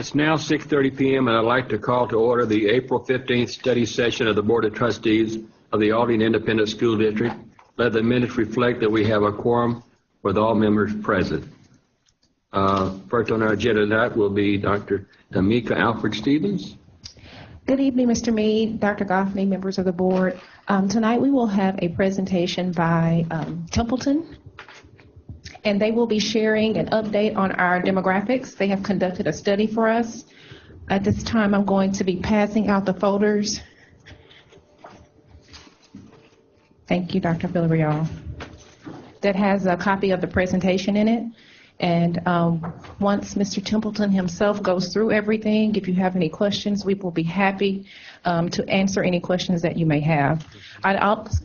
It's now 6:30 p.m. and I'd like to call to order the April 15th study session of the Board of Trustees of the Aldine Independent School District. Let the minutes reflect that we have a quorum with all members present. First on our agenda tonight will be Dr. Tamika Alfred Stevens. Good evening, Mr. Mead, Dr. Goffney, members of the board. Tonight we will have a presentation by Templeton, and they will be sharing an update on our demographics. They have conducted a study for us. At this time, I'm going to be passing out the folders. Thank you, Dr. Villarreal. That has a copy of the presentation in it. And once Mr. Templeton himself goes through everything, if you have any questions, we will be happy to answer any questions that you may have. I'd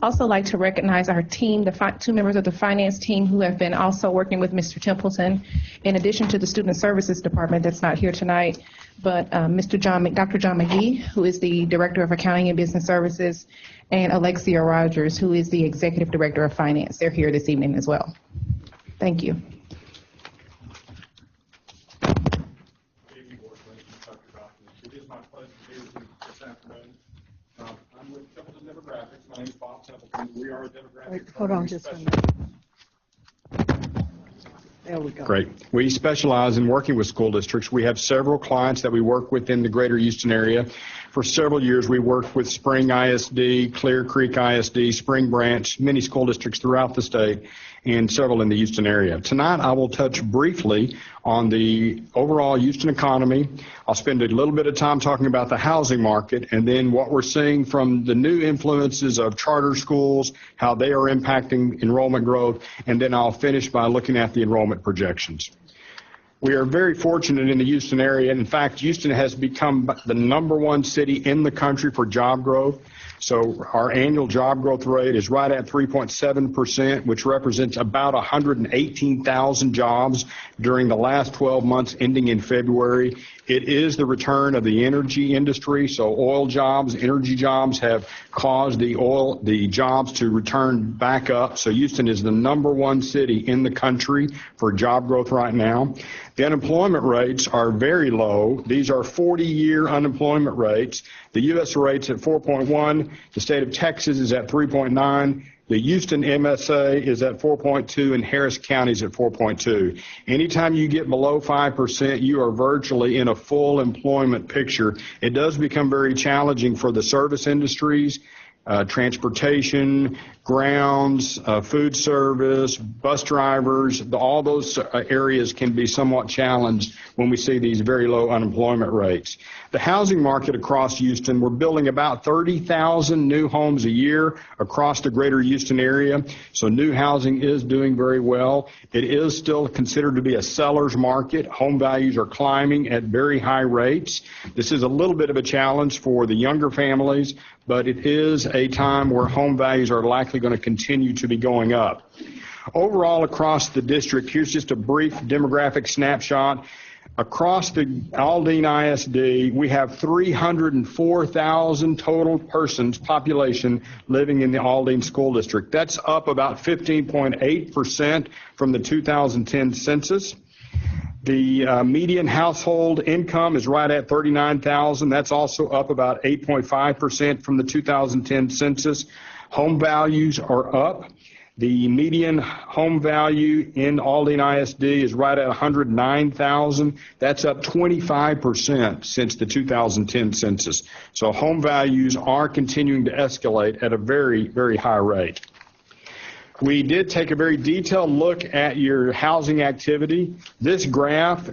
also like to recognize our team, the two members of the finance team who have been also working with Mr. Templeton, in addition to the Student Services Department that's not here tonight, but Dr. John McGee, who is the Director of Accounting and Business Services, and Alexia Rogers, who is the Executive Director of Finance. They're here this evening as well. Thank you. I'm with Templeton Demographics. My name is Bob Templeton. We are a demographic. Wait, hold on just a minute. There we go. Great. We specialize in working with school districts. We have several clients that we work with in the greater Houston area. For several years, we worked with Spring ISD, Clear Creek ISD, Spring Branch, many school districts throughout the state, and several in the Houston area. Tonight, I will touch briefly on the overall Houston economy. I'll spend a little bit of time talking about the housing market and then what we're seeing from the new influences of charter schools, how they are impacting enrollment growth, and then I'll finish by looking at the enrollment projections. We are very fortunate in the Houston area. In fact, Houston has become the #1 city in the country for job growth. So our annual job growth rate is right at 3.7%, which represents about 118,000 jobs during the last 12 months ending in February. It is the return of the energy industry, so oil jobs, energy jobs have caused the jobs to return back up. So Houston is the #1 city in the country for job growth right now. The unemployment rates are very low. These are 40-year unemployment rates. The U.S. rate's at 4.1. The state of Texas is at 3.9. The Houston MSA is at 4.2, and Harris County is at 4.2. Anytime you get below 5%, you are virtually in a full employment picture. It does become very challenging for the service industries, transportation, grounds, food service, bus drivers. All those areas can be somewhat challenged when we see these very low unemployment rates. The housing market across Houston, we're building about 30,000 new homes a year across the greater Houston area. So new housing is doing very well. It is still considered to be a seller's market. Home values are climbing at very high rates. This is a little bit of a challenge for the younger families, but it is a time where home values are likely going to continue to be going up. Overall, across the district, here's just a brief demographic snapshot. Across the Aldine ISD, we have 304,000 total persons, population, living in the Aldine School District. That's up about 15.8% from the 2010 census. The median household income is right at $39,000. That's also up about 8.5% from the 2010 census. Home values are up. The median home value in Aldine ISD is right at $109,000. That's up 25% since the 2010 census. So home values are continuing to escalate at a very, very high rate. We did take a very detailed look at your housing activity. This graph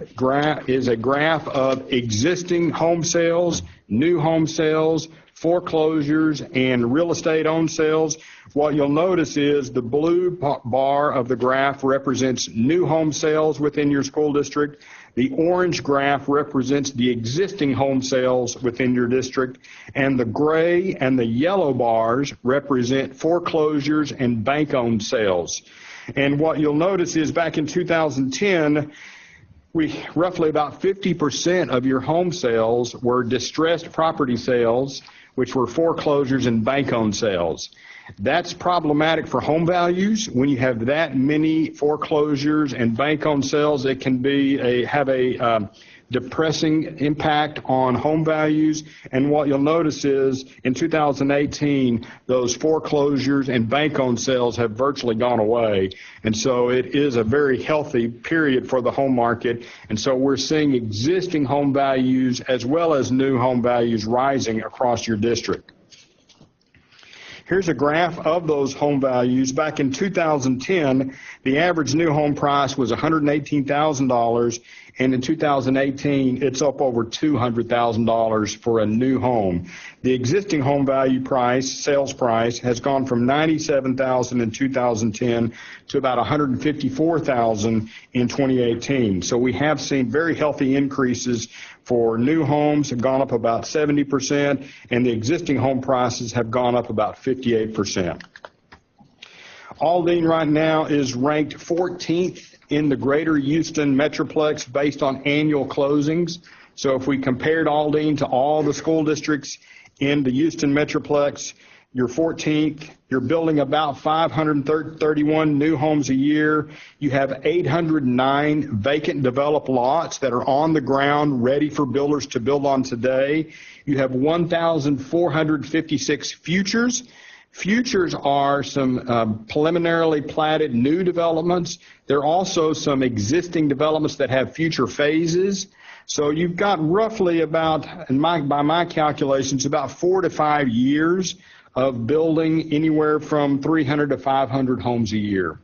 is a graph of existing home sales, new home sales, foreclosures, and real estate owned sales. What you'll notice is the blue bar of the graph represents new home sales within your school district. The orange graph represents the existing home sales within your district, and the gray and the yellow bars represent foreclosures and bank-owned sales. And what you'll notice is back in 2010, roughly about 50% of your home sales were distressed property sales, which were foreclosures and bank-owned sales. That's problematic for home values. When you have that many foreclosures and bank-owned sales, it can have a depressing impact on home values. And what you'll notice is in 2018, those foreclosures and bank-owned sales have virtually gone away. And so it is a very healthy period for the home market. And so we're seeing existing home values as well as new home values rising across your district. Here's a graph of those home values. Back in 2010, the average new home price was $118,000, and in 2018, it's up over $200,000 for a new home. The existing home value price, sales price, has gone from $97,000 in 2010 to about $154,000 in 2018. So we have seen very healthy increases for new homes, have gone up about 70%, and the existing home prices have gone up about 58%. Aldine right now is ranked 14th in the greater Houston Metroplex based on annual closings. So if we compared Aldine to all the school districts in the Houston Metroplex, you're 14th. You're building about 531 new homes a year. You have 809 vacant developed lots that are on the ground ready for builders to build on today. You have 1,456 futures. Futures are some preliminarily platted new developments. There are also some existing developments that have future phases. So you've got roughly about, by my calculations, about 4 to 5 years of building anywhere from 300 to 500 homes a year.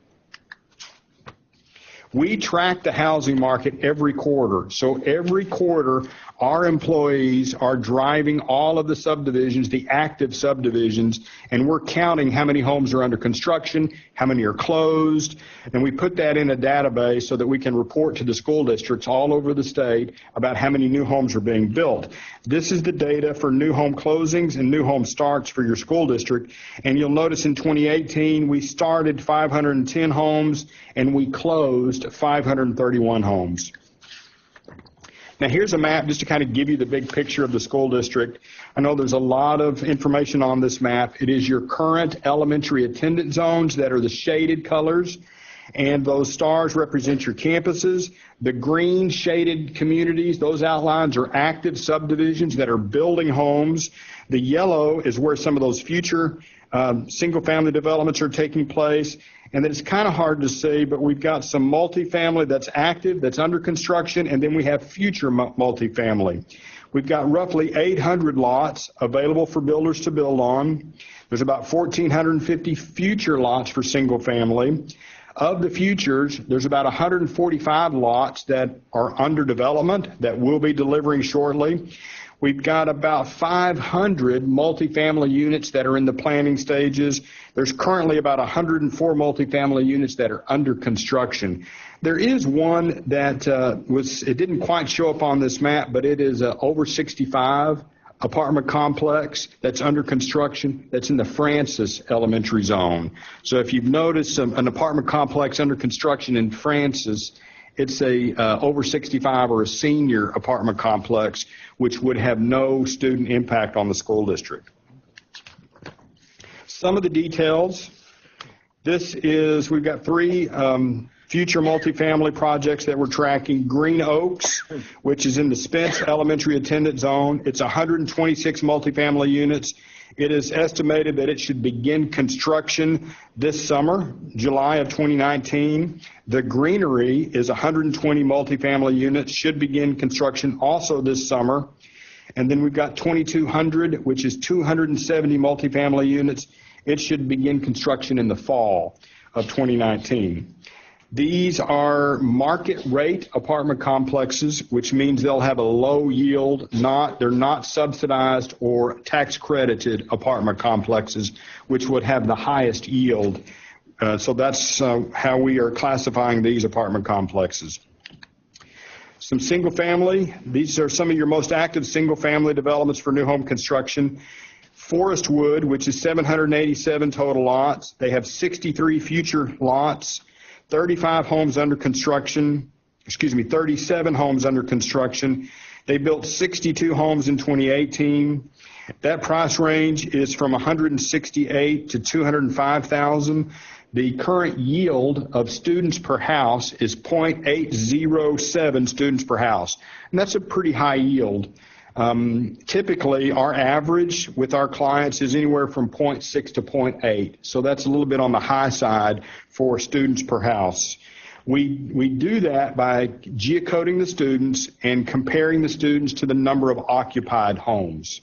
We track the housing market every quarter. So every quarter, our employees are driving all of the subdivisions, the active subdivisions, and we're counting how many homes are under construction, how many are closed, and we put that in a database so that we can report to the school districts all over the state about how many new homes are being built. This is the data for new home closings and new home starts for your school district, and you'll notice in 2018 we started 510 homes and we closed 531 homes. Now here's a map just to kind of give you the big picture of the school district. I know there's a lot of information on this map. It is your current elementary attendance zones that are the shaded colors, and those stars represent your campuses. The green shaded communities, those outlines are active subdivisions that are building homes. The yellow is where some of those future single-family developments are taking place. And then it's kind of hard to see, but we've got some multifamily that's active, that's under construction, and then we have future multifamily. We've got roughly 800 lots available for builders to build on. There's about 1,450 future lots for single family. Of the futures, there's about 145 lots that are under development that we'll be delivering shortly. We've got about 500 multifamily units that are in the planning stages. There's currently about 104 multifamily units that are under construction. There is one that it didn't quite show up on this map, but it is an over 65 apartment complex that's under construction that's in the Francis Elementary Zone. So if you've noticed an apartment complex under construction in Francis, it's a over 65 or a senior apartment complex, which would have no student impact on the school district. Some of the details. We've got 3 future multifamily projects that we're tracking. Green Oaks, which is in the Spence Elementary Attendance Zone. It's 126 multifamily units. It is estimated that it should begin construction this summer, July of 2019. The Greenery is 120 multifamily units, should begin construction also this summer. And then we've got 2200, which is 270 multifamily units. It should begin construction in the fall of 2019. These are market rate apartment complexes, which means they'll have a low yield, they're not subsidized or tax credited apartment complexes, which would have the highest yield. So that's how we are classifying these apartment complexes. Some single family, these are some of your most active single family developments for new home construction. Forestwood, which is 787 total lots. They have 63 future lots. 35 homes under construction, 37 homes under construction. They built 62 homes in 2018. That price range is from $168,000 to $205,000. The current yield of students per house is 0.807 students per house, and that's a pretty high yield. Typically, our average with our clients is anywhere from 0.6 to 0.8, so that's a little bit on the high side for students per house. We do that by geocoding the students and comparing the students to the number of occupied homes.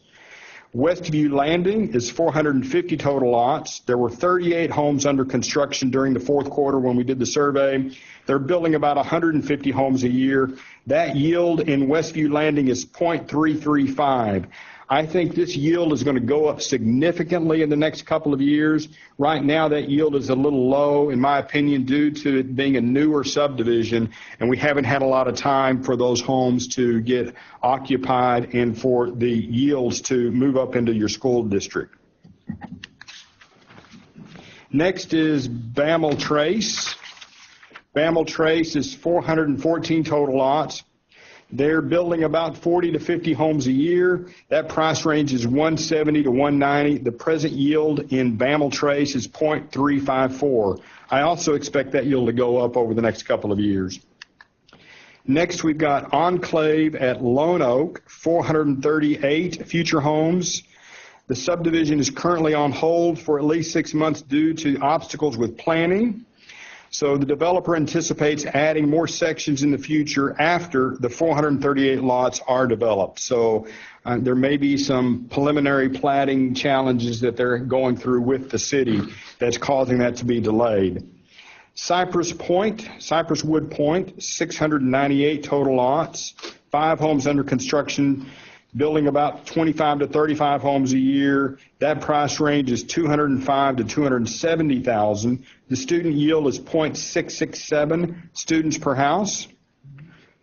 Westview Landing is 450 total lots. There were 38 homes under construction during the fourth quarter when we did the survey. They're building about 150 homes a year. That yield in Westview Landing is 0.335. I think this yield is going to go up significantly in the next couple of years. Right now, that yield is a little low, in my opinion, due to it being a newer subdivision, and we haven't had a lot of time for those homes to get occupied and for the yields to move up into your school district. Next is Bammel Trace. Bammel Trace is 414 total lots. They're building about 40 to 50 homes a year. That price range is $170,000 to $190,000. The present yield in Bammel Trace is 0.354. I also expect that yield to go up over the next couple of years. Next, we've got Enclave at Lone Oak, 438 future homes. The subdivision is currently on hold for at least 6 months due to obstacles with planning. So the developer anticipates adding more sections in the future after the 438 lots are developed. So there may be some preliminary platting challenges that they're going through with the city that's causing that to be delayed. Cypress Wood Point, 698 total lots, 5 homes under construction, building about 25 to 35 homes a year. That price range is $205,000 to $270,000. The student yield is 0.667 students per house.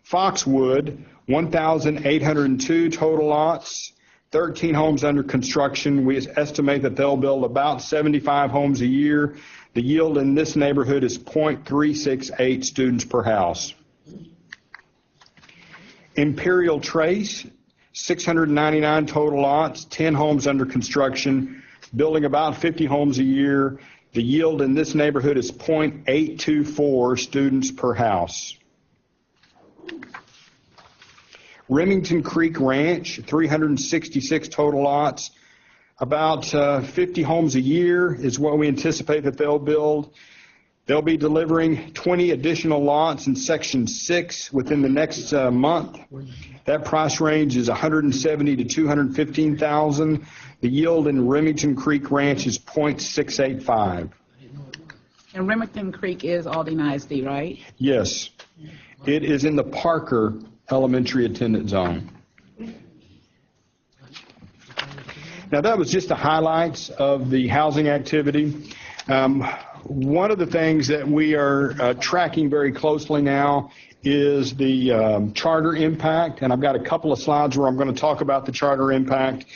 Foxwood, 1,802 total lots, 13 homes under construction. We estimate that they'll build about 75 homes a year. The yield in this neighborhood is 0.368 students per house. Imperial Trace, 699 total lots, 10 homes under construction, building about 50 homes a year. The yield in this neighborhood is 0.824 students per house. Remington Creek Ranch, 366 total lots, about 50 homes a year is what we anticipate that they'll build. They'll be delivering 20 additional lots in Section 6 within the next month. That price range is $170,000 to $215,000. The yield in Remington Creek Ranch is 0.685. And Remington Creek is Aldine ISD, right? Yes. It is in the Parker Elementary Attendance Zone. Now, that was just the highlights of the housing activity. One of the things that we are tracking very closely now is the charter impact, and I've got a couple of slides where I'm going to talk about the charter impact.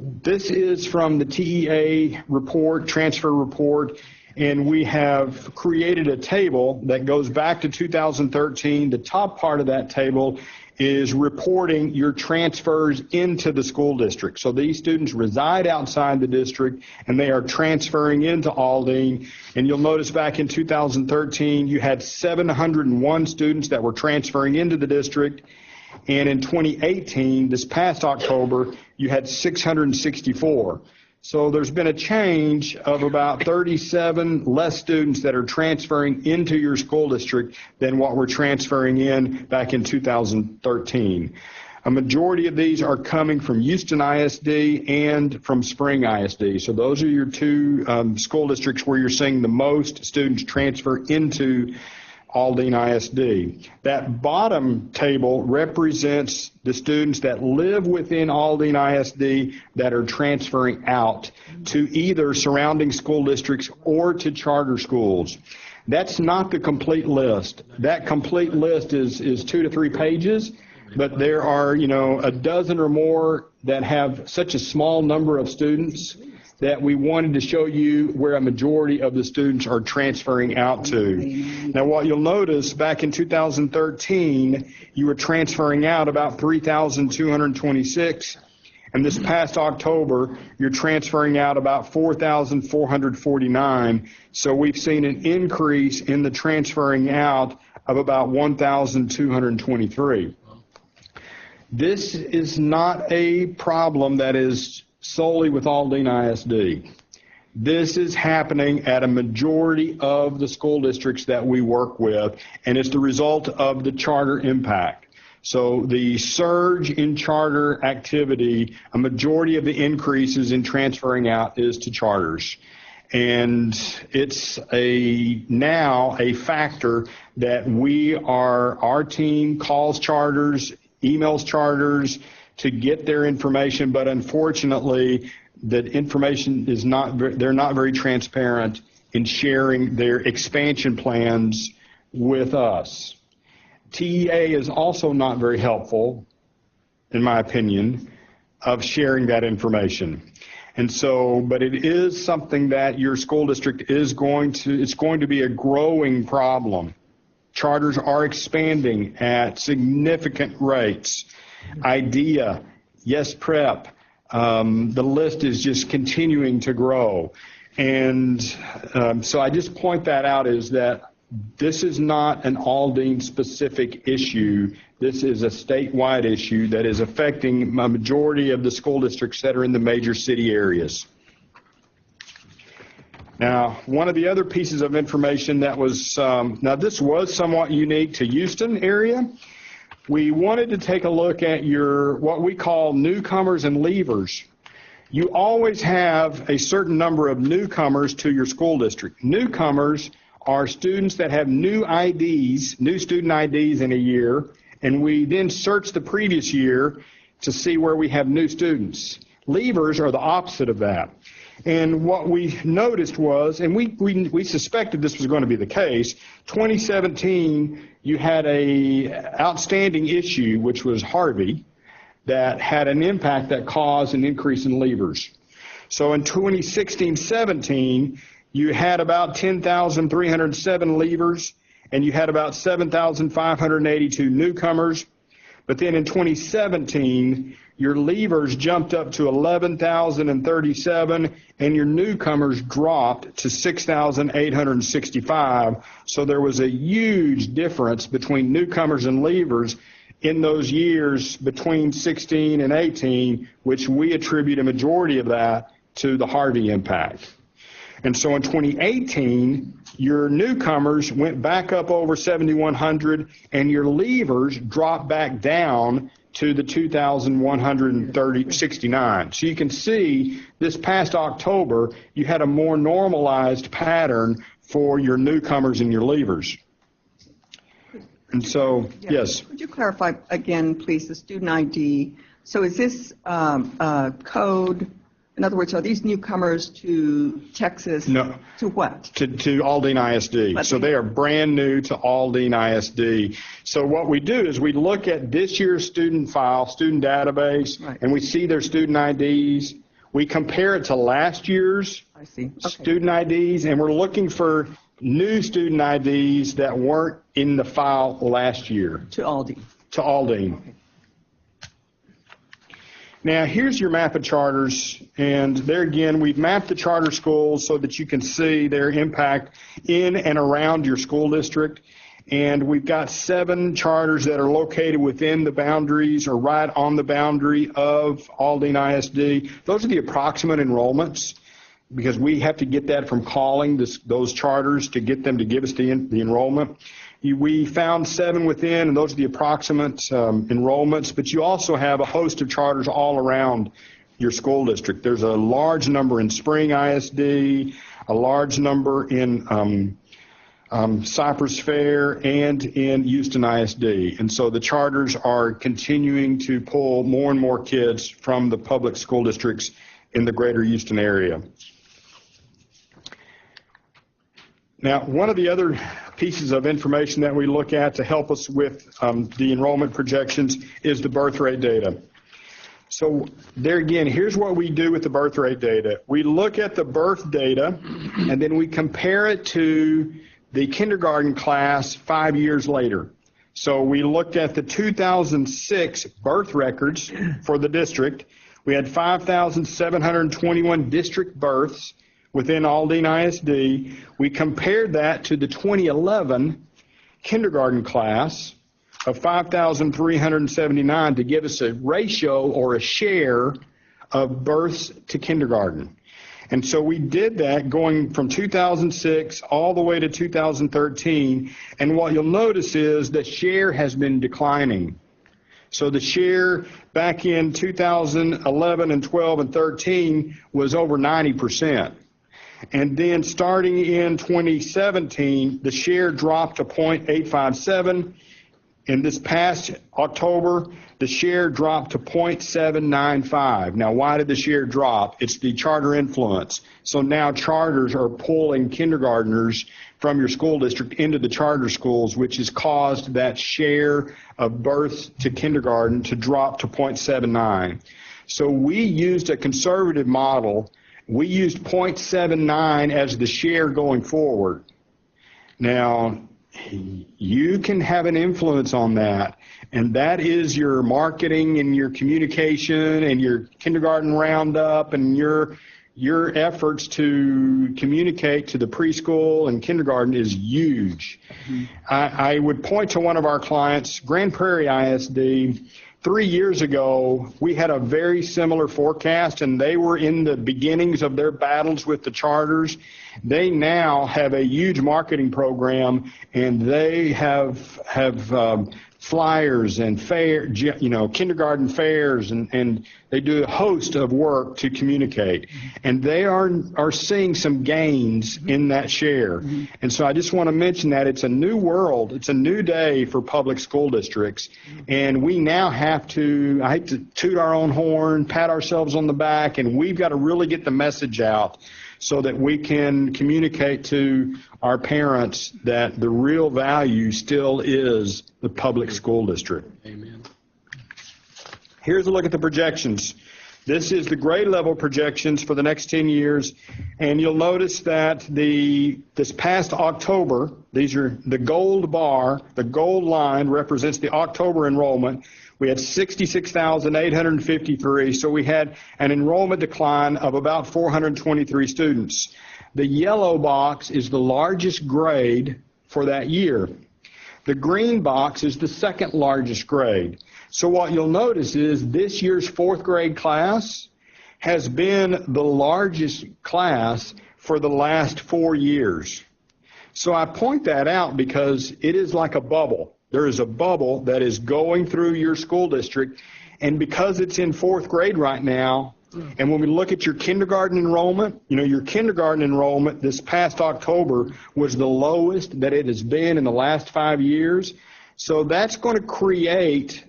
This is from the TEA report, transfer report, and we have created a table that goes back to 2013. The top part of that table is reporting your transfers into the school district. So these students reside outside the district and they are transferring into Aldine. And you'll notice back in 2013, you had 701 students that were transferring into the district. And in 2018, this past October, you had 664. So there's been a change of about 37 less students that are transferring into your school district than what were transferring in back in 2013. A majority of these are coming from Houston ISD and from Spring ISD. So those are your two school districts where you're seeing the most students transfer into Aldine ISD. That bottom table represents the students that live within Aldine ISD that are transferring out to either surrounding school districts or to charter schools. That's not the complete list. That complete list is 2 to 3 pages, but there are, a dozen or more that have such a small number of students that we wanted to show you where a majority of the students are transferring out to. Now, what you'll notice, back in 2013, you were transferring out about 3,226, and this past October, you're transferring out about 4,449. So we've seen an increase in the transferring out of about 1,223. This is not a problem that is solely with Aldine ISD. This is happening at a majority of the school districts that we work with, and it's the result of the charter impact. So the surge in charter activity, a majority of the increases in transferring out is to charters. And it's now a factor that our team calls charters, emails charters to get their information, but unfortunately, that information is they're not very transparent in sharing their expansion plans with us. TEA is also not very helpful, in my opinion, of sharing that information. And so, but it is something that your school district it's going to be a growing problem. Charters are expanding at significant rates. IDEA, Yes Prep, the list is just continuing to grow. And so I just point that out is that this is not an Aldine specific issue. This is a statewide issue that is affecting a majority of the school districts that are in the major city areas. Now, one of the other pieces of information that was, now this was somewhat unique to Houston area. We wanted to take a look at what we call newcomers and leavers. You always have a certain number of newcomers to your school district. Newcomers are students that have new IDs, new student IDs in a year, and we then search the previous year to see where we have new students. Leavers are the opposite of that. And what we noticed was, and we suspected this was going to be the case, 2017, you had a outstanding issue, which was Harvey, that had an impact that caused an increase in leavers. So in 2016-17, you had about 10,307 leavers, and you had about 7,582 newcomers. But then in 2017, your leavers jumped up to 11,037, and your newcomers dropped to 6,865. So there was a huge difference between newcomers and leavers in those years between 16 and 18, which we attribute a majority of that to the Harvey impact. And so in 2018, your newcomers went back up over 7,100, and your leavers dropped back down to the 2,169. So you can see this past October, you had a more normalized pattern for your newcomers and your leavers. And so, yes. Could you clarify again, please, the student ID? So is this code? In other words, are these newcomers to Texas? No. To what? To Aldine ISD. So they are brand new to Aldine ISD. So what we do is we look at this year's student file, student database, right, and we see their student IDs. We compare it to last year's student IDs, and we're looking for new student IDs that weren't in the file last year. To Aldine. To Aldine. Okay. Now, here's your map of charters, and there again, we've mapped the charter schools so that you can see their impact in and around your school district. And we've got 7 charters that are located within the boundaries or right on the boundary of Aldine ISD. Those are the approximate enrollments, because we have to get that from calling those charters to get them to give us the enrollment. We found 7 within, and those are the approximate enrollments, but you also have a host of charters all around your school district. There's a large number in Spring ISD, a large number in Cypress Fair, and in Houston ISD. And so the charters are continuing to pull more and more kids from the public school districts in the greater Houston area. Now, one of the other pieces of information that we look at to help us with the enrollment projections is the birth rate data. So there again, here's what we do with the birth rate data. We look at the birth data, and then we compare it to the kindergarten class 5 years later. So we looked at the 2006 birth records for the district. We had 5,721 district births within Aldine ISD. We compared that to the 2011 kindergarten class of 5,379 to give us a ratio or a share of births to kindergarten. And so we did that going from 2006 all the way to 2013. And what you'll notice is the share has been declining. So the share back in 2011 and 12 and 13 was over 90%. And then starting in 2017, the share dropped to 0.857. In this past October, the share dropped to 0.795. Now, why did the share drop? It's the charter influence. So now charters are pulling kindergartners from your school district into the charter schools, which has caused that share of births to kindergarten to drop to 0.79. So we used a conservative model. We used 0.79 as the share going forward. Now, you can have an influence on that, and that is your marketing and your communication and your kindergarten roundup and your efforts to communicate to the preschool and kindergarten is huge. Mm-hmm. I would point to one of our clients, Grand Prairie ISD. 3 years ago, we had a very similar forecast, and they were in the beginnings of their battles with the charters. They now have a huge marketing program, and they have flyers and kindergarten fairs, and they do a host of work to communicate. And they are seeing some gains in that share. Mm-hmm. And so I just want to mention that it's a new world. It's a new day for public school districts. And we now have to, I hate to toot our own horn, pat ourselves on the back, and we've got to really get the message out so that we can communicate to our parents that the real value still is the public school district. Amen. Here's a look at the projections. This is the grade level projections for the next 10 years, and you'll notice that this past October, these are the gold bar, the gold line represents the October enrollment. We had 66,853, so we had an enrollment decline of about 423 students. The yellow box is the largest grade for that year. The green box is the second largest grade. So what you'll notice is this year's fourth grade class has been the largest class for the last 4 years. So I point that out because it is like a bubble. There is a bubble that is going through your school district, and because it's in fourth grade right now, and when we look at your kindergarten enrollment, your kindergarten enrollment this past October was the lowest that it has been in the last 5 years. So that's going to create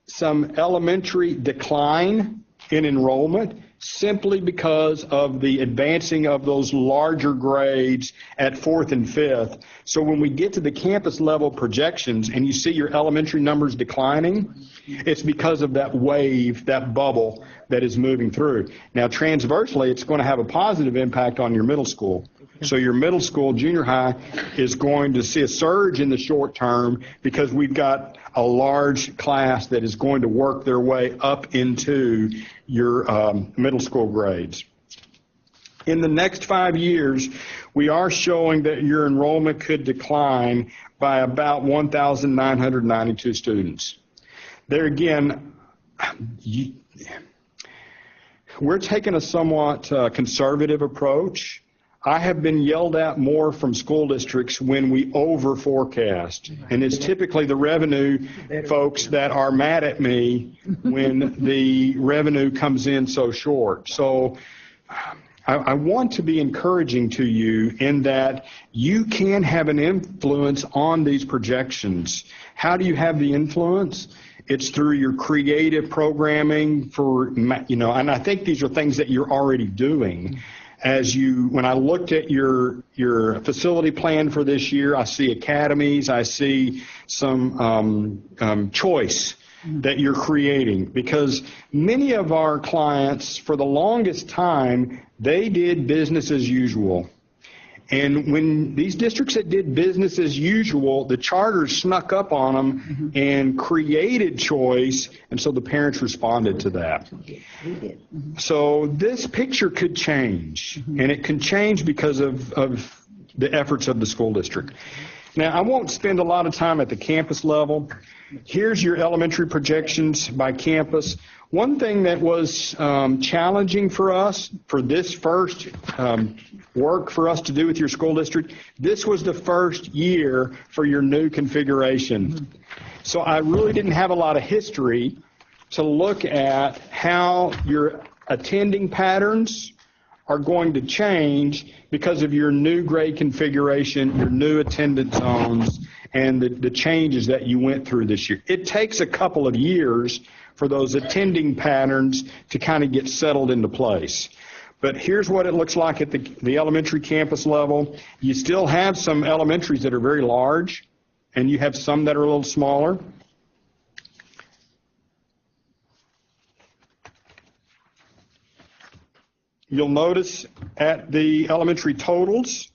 some elementary decline in enrollment simply because of the advancing of those larger grades at fourth and fifth. So when we get to the campus level projections and you see your elementary numbers declining, it's because of that wave, that bubble that is moving through. Now, transversely, it's going to have a positive impact on your middle school. So your middle school, junior high, is going to see a surge in the short term because we've got a large class that is going to work their way up into your middle school grades. In the next 5 years, we are showing that your enrollment could decline by about 1,992 students. There again, we're taking a somewhat conservative approach. I have been yelled at more from school districts when we over forecast, and it's typically the revenue folks that are mad at me when the revenue comes in so short. So I want to be encouraging to you in that you can have an influence on these projections. How do you have the influence? It's through your creative programming and I think these are things that you're already doing. When I looked at your facility plan for this year, I see academies, I see some choice that you're creating, because many of our clients, for the longest time, they did business as usual. And when these districts that did business as usual, the charters snuck up on them and created choice, and so the parents responded to that. So this picture could change, and it can change because of the efforts of the school district. Now, I won't spend a lot of time at the campus level. Here's your elementary projections by campus. One thing that was challenging for us for this first work for us to do with your school district, this was the first year for your new configuration. So I really didn't have a lot of history to look at how your attending patterns are going to change because of your new grade configuration, your new attendance zones, and the changes that you went through this year. It takes a couple of years for those attending patterns to kind of get settled into place. But here's what it looks like at the elementary campus level. You still have some elementaries that are very large, and you have some that are a little smaller. You'll notice at the elementary totals,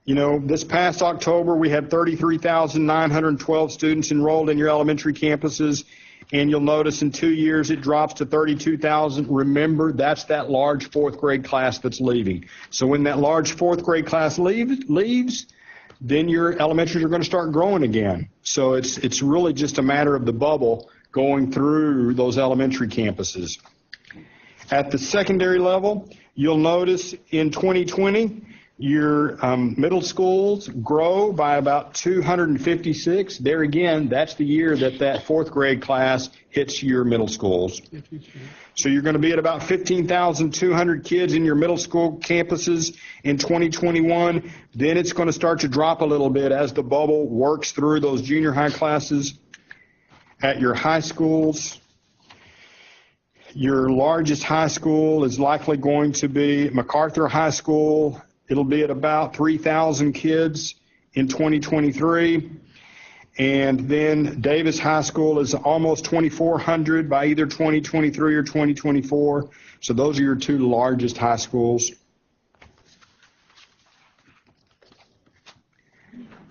this past October we had 33,912 students enrolled in your elementary campuses, and you'll notice in 2 years it drops to 32,000. Remember, that's that large fourth grade class that's leaving. So when that large fourth grade class leaves, then your elementaries are going to start growing again. So it's really just a matter of the bubble going through those elementary campuses. At the secondary level, you'll notice in 2020, your middle schools grow by about 256. There again, that's the year that fourth grade class hits your middle schools. So you're going to be at about 15,200 kids in your middle school campuses in 2021. Then it's going to start to drop a little bit as the bubble works through those junior high classes. At your high schools, your largest high school is likely going to be MacArthur High School. It'll be at about 3,000 kids in 2023. And then Davis High School is almost 2,400 by either 2023 or 2024. So those are your two largest high schools.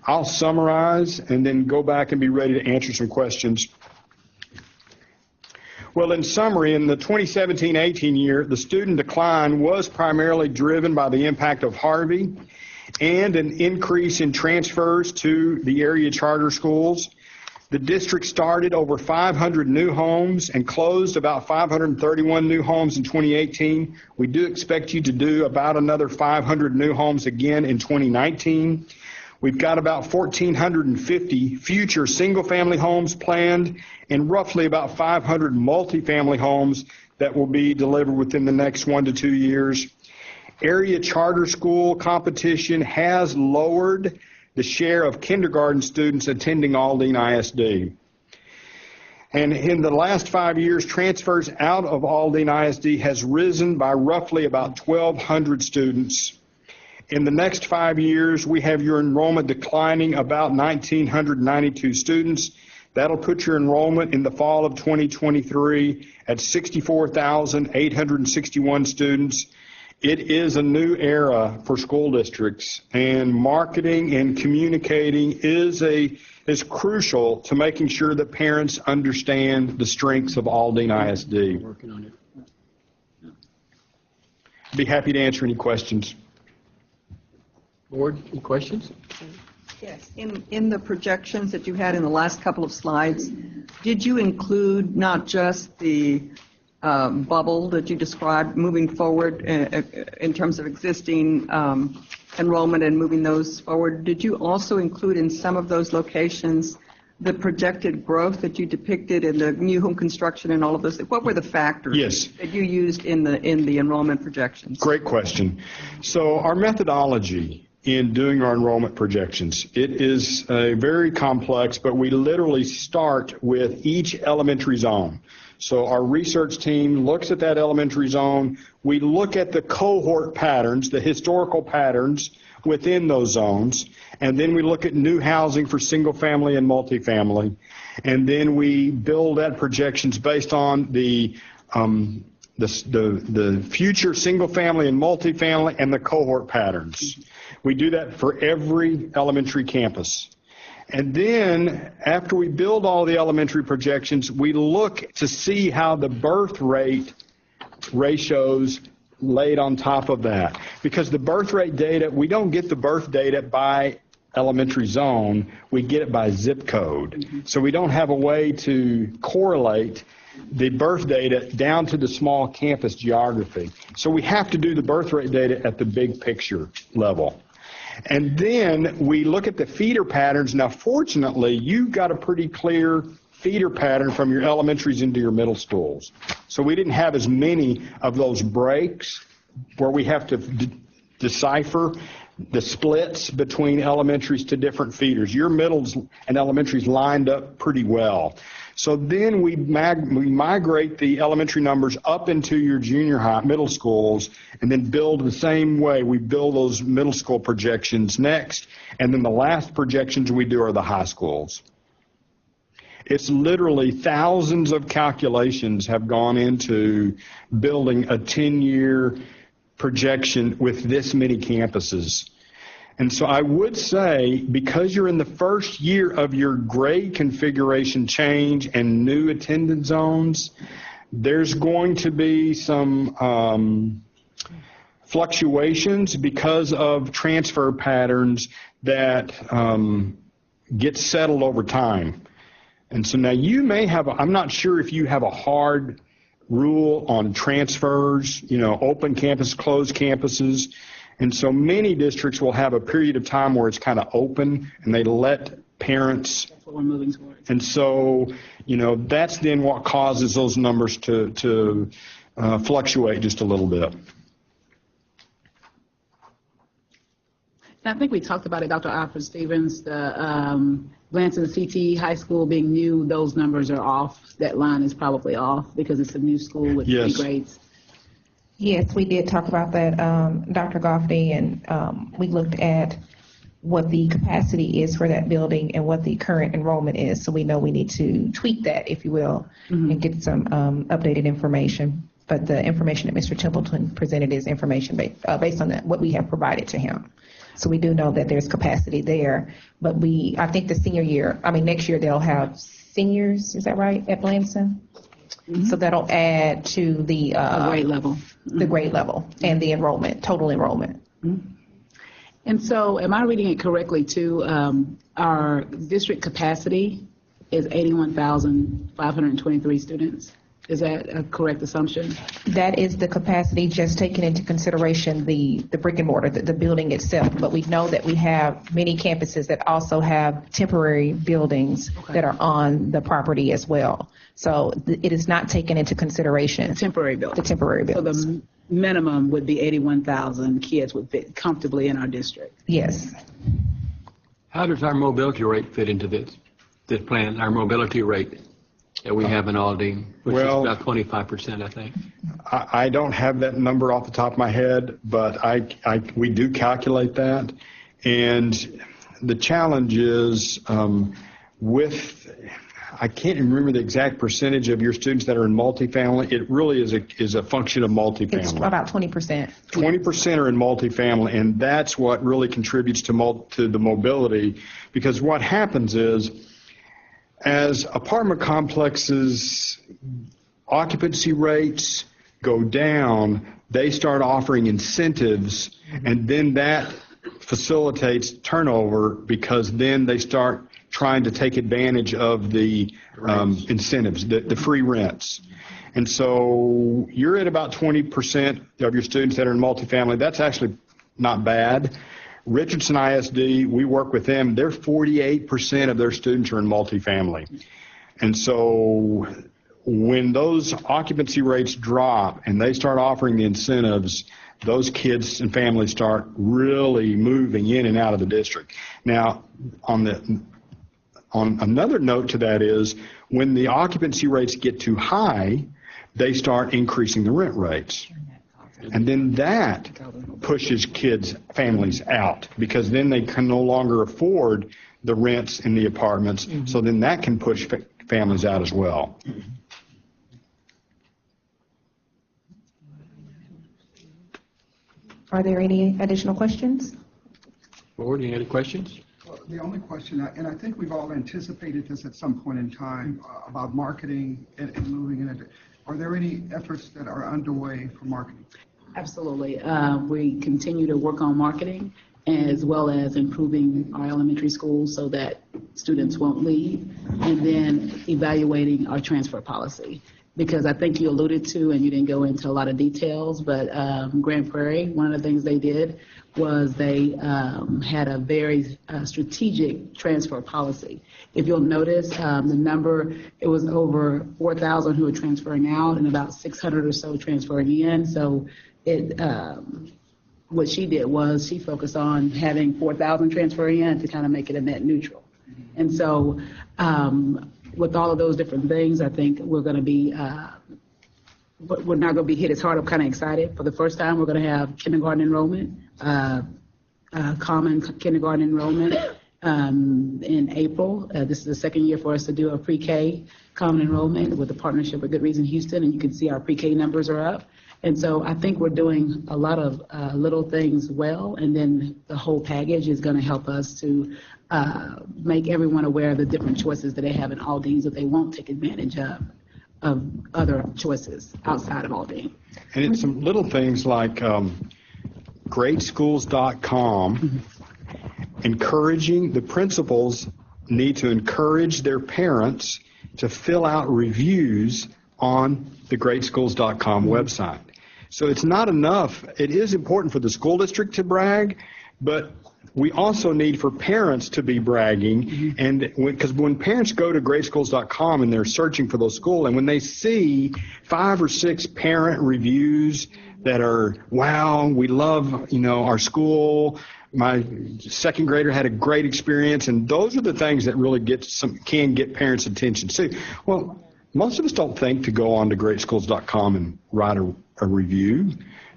I'll summarize and then go back and be ready to answer some questions. Well, in summary, in the 2017-18 year, the student decline was primarily driven by the impact of Harvey and an increase in transfers to the area charter schools. The district started over 500 new homes and closed about 531 new homes in 2018. We do expect you to do about another 500 new homes again in 2019. We've got about 1,450 future single-family homes planned and roughly about 500 multifamily homes that will be delivered within the next 1 to 2 years. Area charter school competition has lowered the share of kindergarten students attending Aldine ISD. And in the last 5 years, transfers out of Aldine ISD has risen by roughly about 1,200 students. In the next 5 years, we have your enrollment declining about 1,992 students. That'll put your enrollment in the fall of 2023 at 64,861 students. It is a new era for school districts, and marketing and communicating is crucial to making sure that parents understand the strengths of Aldine ISD. Working on it. Be happy to answer any questions. Board, any questions? Yes. In the projections that you had in the last couple of slides, did you include not just the bubble that you described moving forward in terms of existing enrollment and moving those forward? Did you also include in some of those locations the projected growth that you depicted in the new home construction and all of those? What were the factors that you used in the enrollment projections? Great question. So our methodology in doing our enrollment projections, it is very complex, but we literally start with each elementary zone. So our research team looks at that elementary zone. We look at the cohort patterns, the historical patterns within those zones. And then we look at new housing for single family and multifamily. And then we build that projections based on the future single family and multifamily and the cohort patterns. We do that for every elementary campus. And then after we build all the elementary projections, we look to see how the birth rate ratios laid on top of that. Because the birth rate data, we don't get the birth data by elementary zone, we get it by zip code. So we don't have a way to correlate the birth data down to the small campus geography. So we have to do the birth rate data at the big picture level. And then we look at the feeder patterns. Now, fortunately, you've got a pretty clear feeder pattern from your elementaries into your middle schools. So we didn't have as many of those breaks where we have to decipher the splits between elementaries to different feeders. Your middles and elementaries lined up pretty well. So then we migrate the elementary numbers up into your junior high, middle schools, and then build the same way. We build those middle school projections next, and then the last projections we do are the high schools. It's literally thousands of calculations have gone into building a 10-year projection with this many campuses. And so I would say, because you're in the first year of your grade configuration change and new attendance zones, there's going to be some fluctuations because of transfer patterns that get settled over time. And so now you may have, I'm not sure if you have a hard rule on transfers, open campus, closed campuses. And so many districts will have a period of time where it's kind of open and they let parents. That's what we're moving towards. And so, that's then what causes those numbers to fluctuate just a little bit. And I think we talked about it, Dr. Alfred Stevens, the Blanton CT High School being new, those numbers are off. That line is probably off because it's a new school with 3 grades. Yes, we did talk about that, Dr. Goffney, and we looked at what the capacity is for that building and what the current enrollment is. So we know we need to tweak that, if you will, and get some updated information. But the information that Mr. Templeton presented is information based on what we have provided to him. So we do know that there's capacity there. But I think next year they'll have seniors, is that right, at Blanton? So that'll add to the grade level. The grade level and the enrollment, total enrollment. And so am I reading it correctly, too? Our district capacity is 81,523 students. Is that a correct assumption? That is the capacity, just taking into consideration the brick and mortar, the building itself. But we know that we have many campuses that also have temporary buildings that are on the property as well. So it is not taken into consideration. The temporary buildings. The temporary buildings. So the minimum would be 81,000 kids would fit comfortably in our district. Yes. How does our mobility rate fit into this plan, our mobility rate that we have in Aldine, which is about 25%, I think? I don't have that number off the top of my head, but we do calculate that. And the challenge is I can't remember the exact percentage of your students that are in multifamily. It really is a function of multifamily. It's about 20%. 20% are in multifamily, and that's what really contributes to the mobility, because what happens is, as apartment complexes occupancy rates go down, they start offering incentives, and then that facilitates turnover, because then they start trying to take advantage of the incentives, the free rents. And so you're at about 20% of your students that are in multifamily. That's actually not bad. Richardson ISD, we work with them. They're 48% of their students are in multifamily. And so when those occupancy rates drop and they start offering the incentives, those kids and families start really moving in and out of the district. Now, on another note to that is, when the occupancy rates get too high, they start increasing the rent rates. And then that pushes families out, because then they can no longer afford the rents in the apartments. So then that can push families out as well. Are there any additional questions? Board, any other questions? Well, the only question, and I think we've all anticipated this at some point in time, about marketing and moving in it. Are there any efforts that are underway for marketing? Absolutely. We continue to work on marketing as well as improving our elementary schools so that students won't leave, and then evaluating our transfer policy. Because I think you alluded to, and you didn't go into a lot of details, but Grand Prairie, one of the things they did was they had a very strategic transfer policy. If you'll notice, the number, it was over 4,000 who were transferring out and about 600 or so transferring in. So it, what she did was she focused on having 4,000 transferring in to kind of make it a net neutral. And so with all of those different things, I think we're going to be, we're not going to be hit as hard. I'm kind of excited. For the first time, we're going to have kindergarten enrollment, common kindergarten enrollment in April. This is the second year for us to do a pre-K common enrollment with a partnership with Good Reason Houston, and you can see our pre-K numbers are up. And so I think we're doing a lot of little things well, and then the whole package is going to help us to make everyone aware of the different choices that they have in Aldine, so they won't take advantage of other choices outside of Aldine. And it's some little things like greatschools.com, encouraging the principals need to encourage their parents to fill out reviews on the greatschools.com website. So it's not enough. It is important for the school district to brag, but we also need for parents to be bragging. And because when parents go to greatschools.com and they're searching for those schools, and when they see 5 or 6 parent reviews that are, wow, we love, our school, my second grader had a great experience, and those are the things that really can get parents' attention too. Well, most of us don't think to go on to greatschools.com and write a review.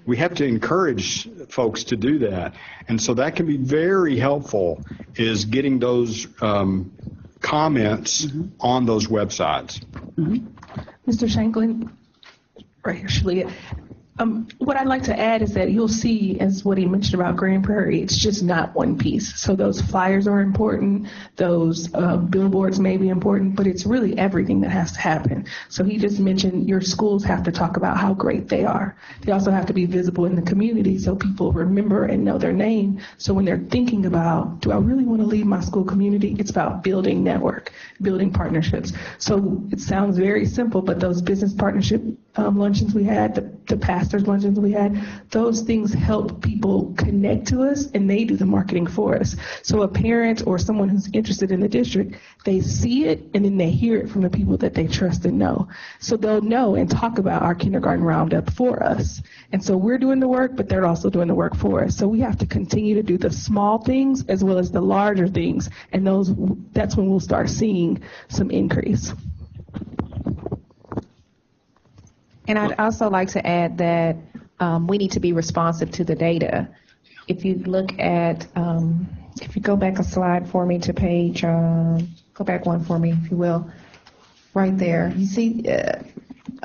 We have to encourage folks to do that. And so that can be very helpful, is getting those comments on those websites. Mr. Shanklin, actually, what I'd like to add is that you'll see, as what he mentioned about Grand Prairie, it's just not one piece. So those flyers are important, those billboards may be important, but it's really everything that has to happen. So he just mentioned your schools have to talk about how great they are. They also have to be visible in the community so people remember and know their name. So when they're thinking about, do I really want to leave my school community? It's about building network, building partnerships. So it sounds very simple, but those business partnership luncheons we had, the pastors luncheons we had, those things help people connect to us, and they do the marketing for us. So a parent or someone who's interested in the district, they see it and then they hear it from the people that they trust and know. So they'll know and talk about our kindergarten roundup for us. And so we're doing the work, but they're also doing the work for us. So we have to continue to do the small things as well as the larger things, and that's when we'll start seeing some increase. And I'd also like to add that we need to be responsive to the data. If you look at, if you go back a slide for me to page, go back one for me, if you will, right there. You see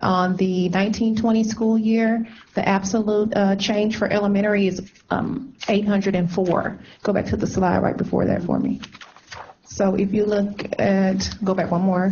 on the 1920 school year, the absolute change for elementary is 804. Go back to the slide right before that for me. So if you look at, go back one more.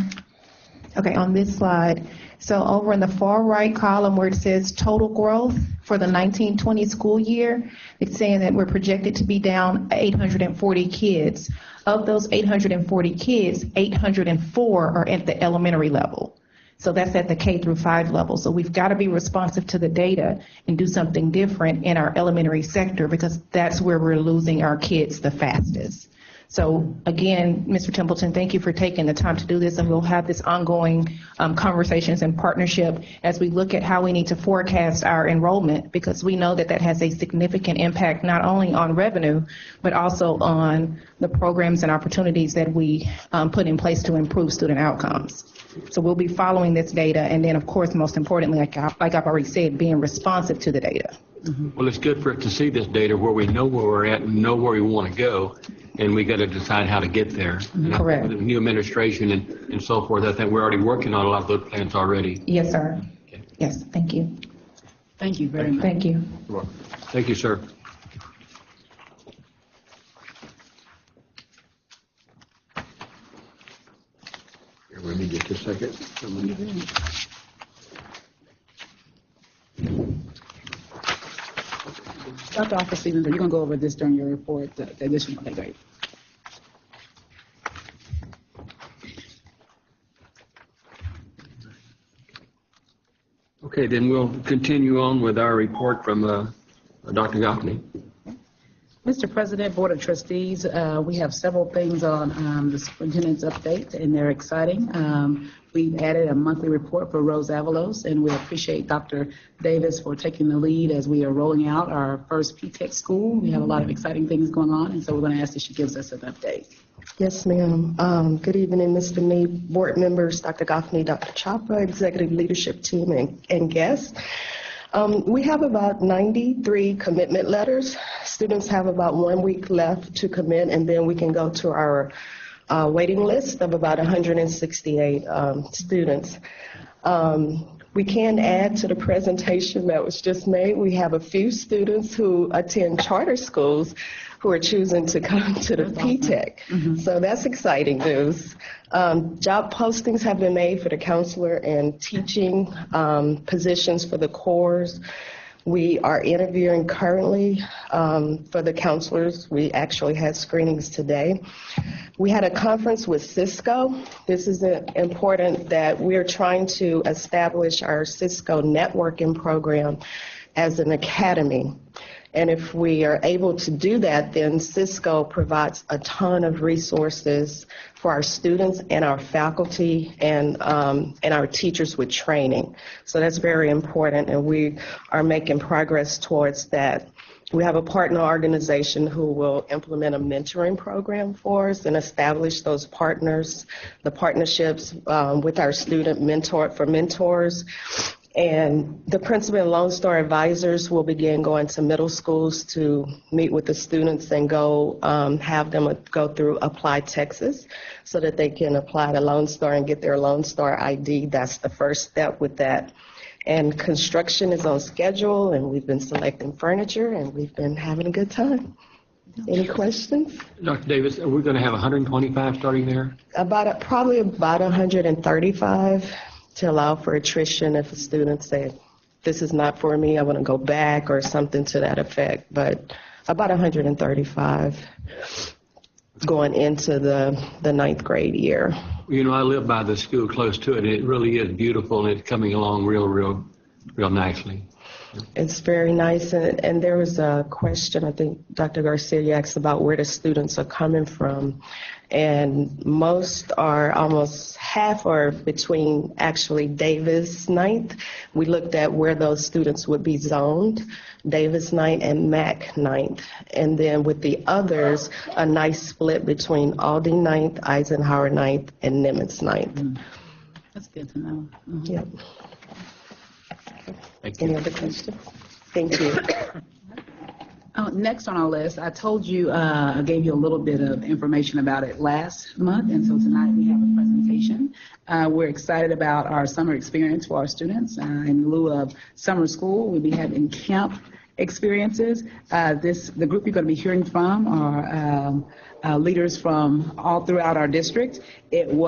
Okay, on this slide. So over in the far right column where it says total growth for the 1920 school year, it's saying that we're projected to be down 840 kids. Of those 840 kids, 804 are at the elementary level. So that's at the K through 5 level. So we've got to be responsive to the data and do something different in our elementary sector, because that's where we're losing our kids the fastest. So again, Mr. Templeton, thank you for taking the time to do this, and we'll have this ongoing conversations and partnership as we look at how we need to forecast our enrollment, because we know that that has a significant impact not only on revenue, but also on the programs and opportunities that we put in place to improve student outcomes. So we'll be following this data, and then, of course, most importantly, like I've already said, being responsive to the data. Well, it's good for us to see this data where we know where we're at and know where we want to go, and we got to decide how to get there. And Correct. with the new administration and so forth, I think we're already working on a lot of those plans already. Yes, sir. Okay. Yes, thank you. Thank you very much. Thank you. Thank you, sir. Here, let me just a second. Dr. Arthur Stevens, are you going to go over this during your report? The additional, okay, great. Okay, then we'll continue on with our report from Dr. Goffney. Mr. President, Board of Trustees, we have several things on the superintendent's update, and they're exciting. We've added a monthly report for Rose Avalos, and we appreciate Dr. Davis for taking the lead as we are rolling out our first P-TECH school. We have a lot of exciting things going on, and so we're going to ask that she gives us an update. Yes, ma'am. Good evening, Mr. Meade, board members, Dr. Goffney, Dr. Chopra, executive leadership team, and guests. We have about 93 commitment letters. Students have about 1 week left to commit, and then we can go to our waiting list of about 168 students. We can add to the presentation that was just made. We have a few students who attend charter schools who are choosing to come to the P-TECH. So that's exciting news. Job postings have been made for the counselor and teaching positions for the cores. We are interviewing currently for the counselors. We actually had screenings today. We had a conference with Cisco. This is important that we're trying to establish our Cisco networking program as an academy. And if we are able to do that, then Cisco provides a ton of resources for our students and our faculty and our teachers with training. So that's very important, and we are making progress towards that. We have a partner organization who will implement a mentoring program for us and establish those partners, the partnerships with our student mentors. And the principal and Lone Star advisors will begin going to middle schools to meet with the students and go have them go through Apply Texas so that they can apply to Lone Star and get their Lone Star ID. That's the first step with that. And construction is on schedule, and we've been selecting furniture, and we've been having a good time. Any questions? Dr. Davis, are we going to have 125 starting there? Probably about 135 to allow for attrition if a student say, this is not for me, I want to go back or something to that effect. But about 135 going into the ninth grade year. You know, I live by the school close to it, and it really is beautiful, and it's coming along real nicely. It's very nice, and there was a question, I think Dr. Garcia asked about where the students are coming from, and most are, almost half are between actually Davis Ninth. We looked at where those students would be zoned, Davis Ninth and Mac Ninth, and then with the others, a nice split between Aldine Ninth, Eisenhower Ninth, and Nimitz Ninth. That's good to know. Yep. Thank you. Any other questions? Thank you. Next on our list, I told you, I gave you a little bit of information about it last month, and so tonight we have a presentation. We're excited about our summer experience for our students. In lieu of summer school, we'll be having camp experiences. The group you're going to be hearing from are leaders from all throughout our district. It'll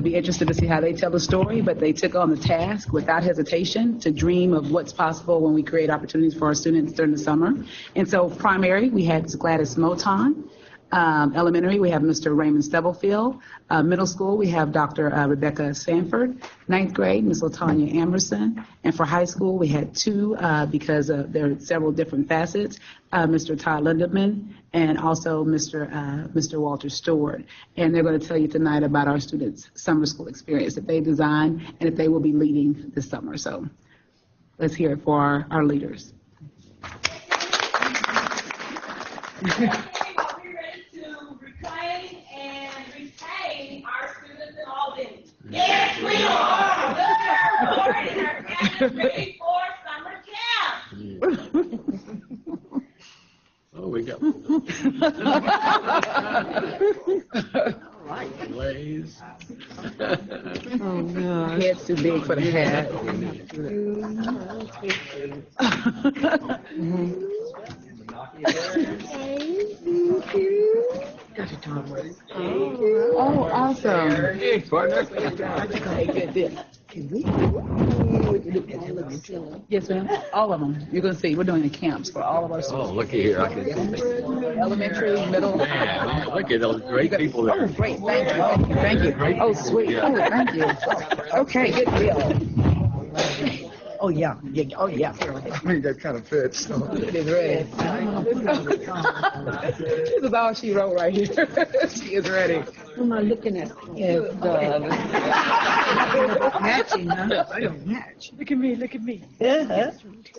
be interesting to see how they tell the story, but they took on the task without hesitation to dream of what's possible when we create opportunities for our students during the summer. And so primary, we had Gladys Moton. Elementary, we have Mr. Raymond Stubblefield. Middle school, we have Dr. Rebecca Sanford. Ninth grade, Ms. LaTanya Amerson. And for high school, we had two because there are several different facets, Mr. Todd Lindeman and also Mr. Walter Stewart. And they're going to tell you tonight about our students' summer school experience that they designed and that they will be leading this summer. So let's hear it for our leaders. We're ready to reclaim and retain our students in Aldine. Yes, we are. We're in our getting ready for summer camp. Oh, we got. All right. Blaze. Oh, no. Head's too big for the hat. Oh, awesome. Hey, partner. Yes, ma'am. All of them. You're going to see. We're doing the camps for all of our Oh, students. looky here. I can. Elementary, middle. Man, look at those great people there. Oh, great. Thank you. Thank you. Thank you. Oh, sweet. Yeah. Oh, thank you. Okay, good deal. Oh, yeah. Oh, yeah. I mean, that kind of fits. So. It is ready. This is all she wrote right here. She is ready. Who am I looking at? Yes, matching, huh? I don't match. Look at me. Look at me. Uh-huh.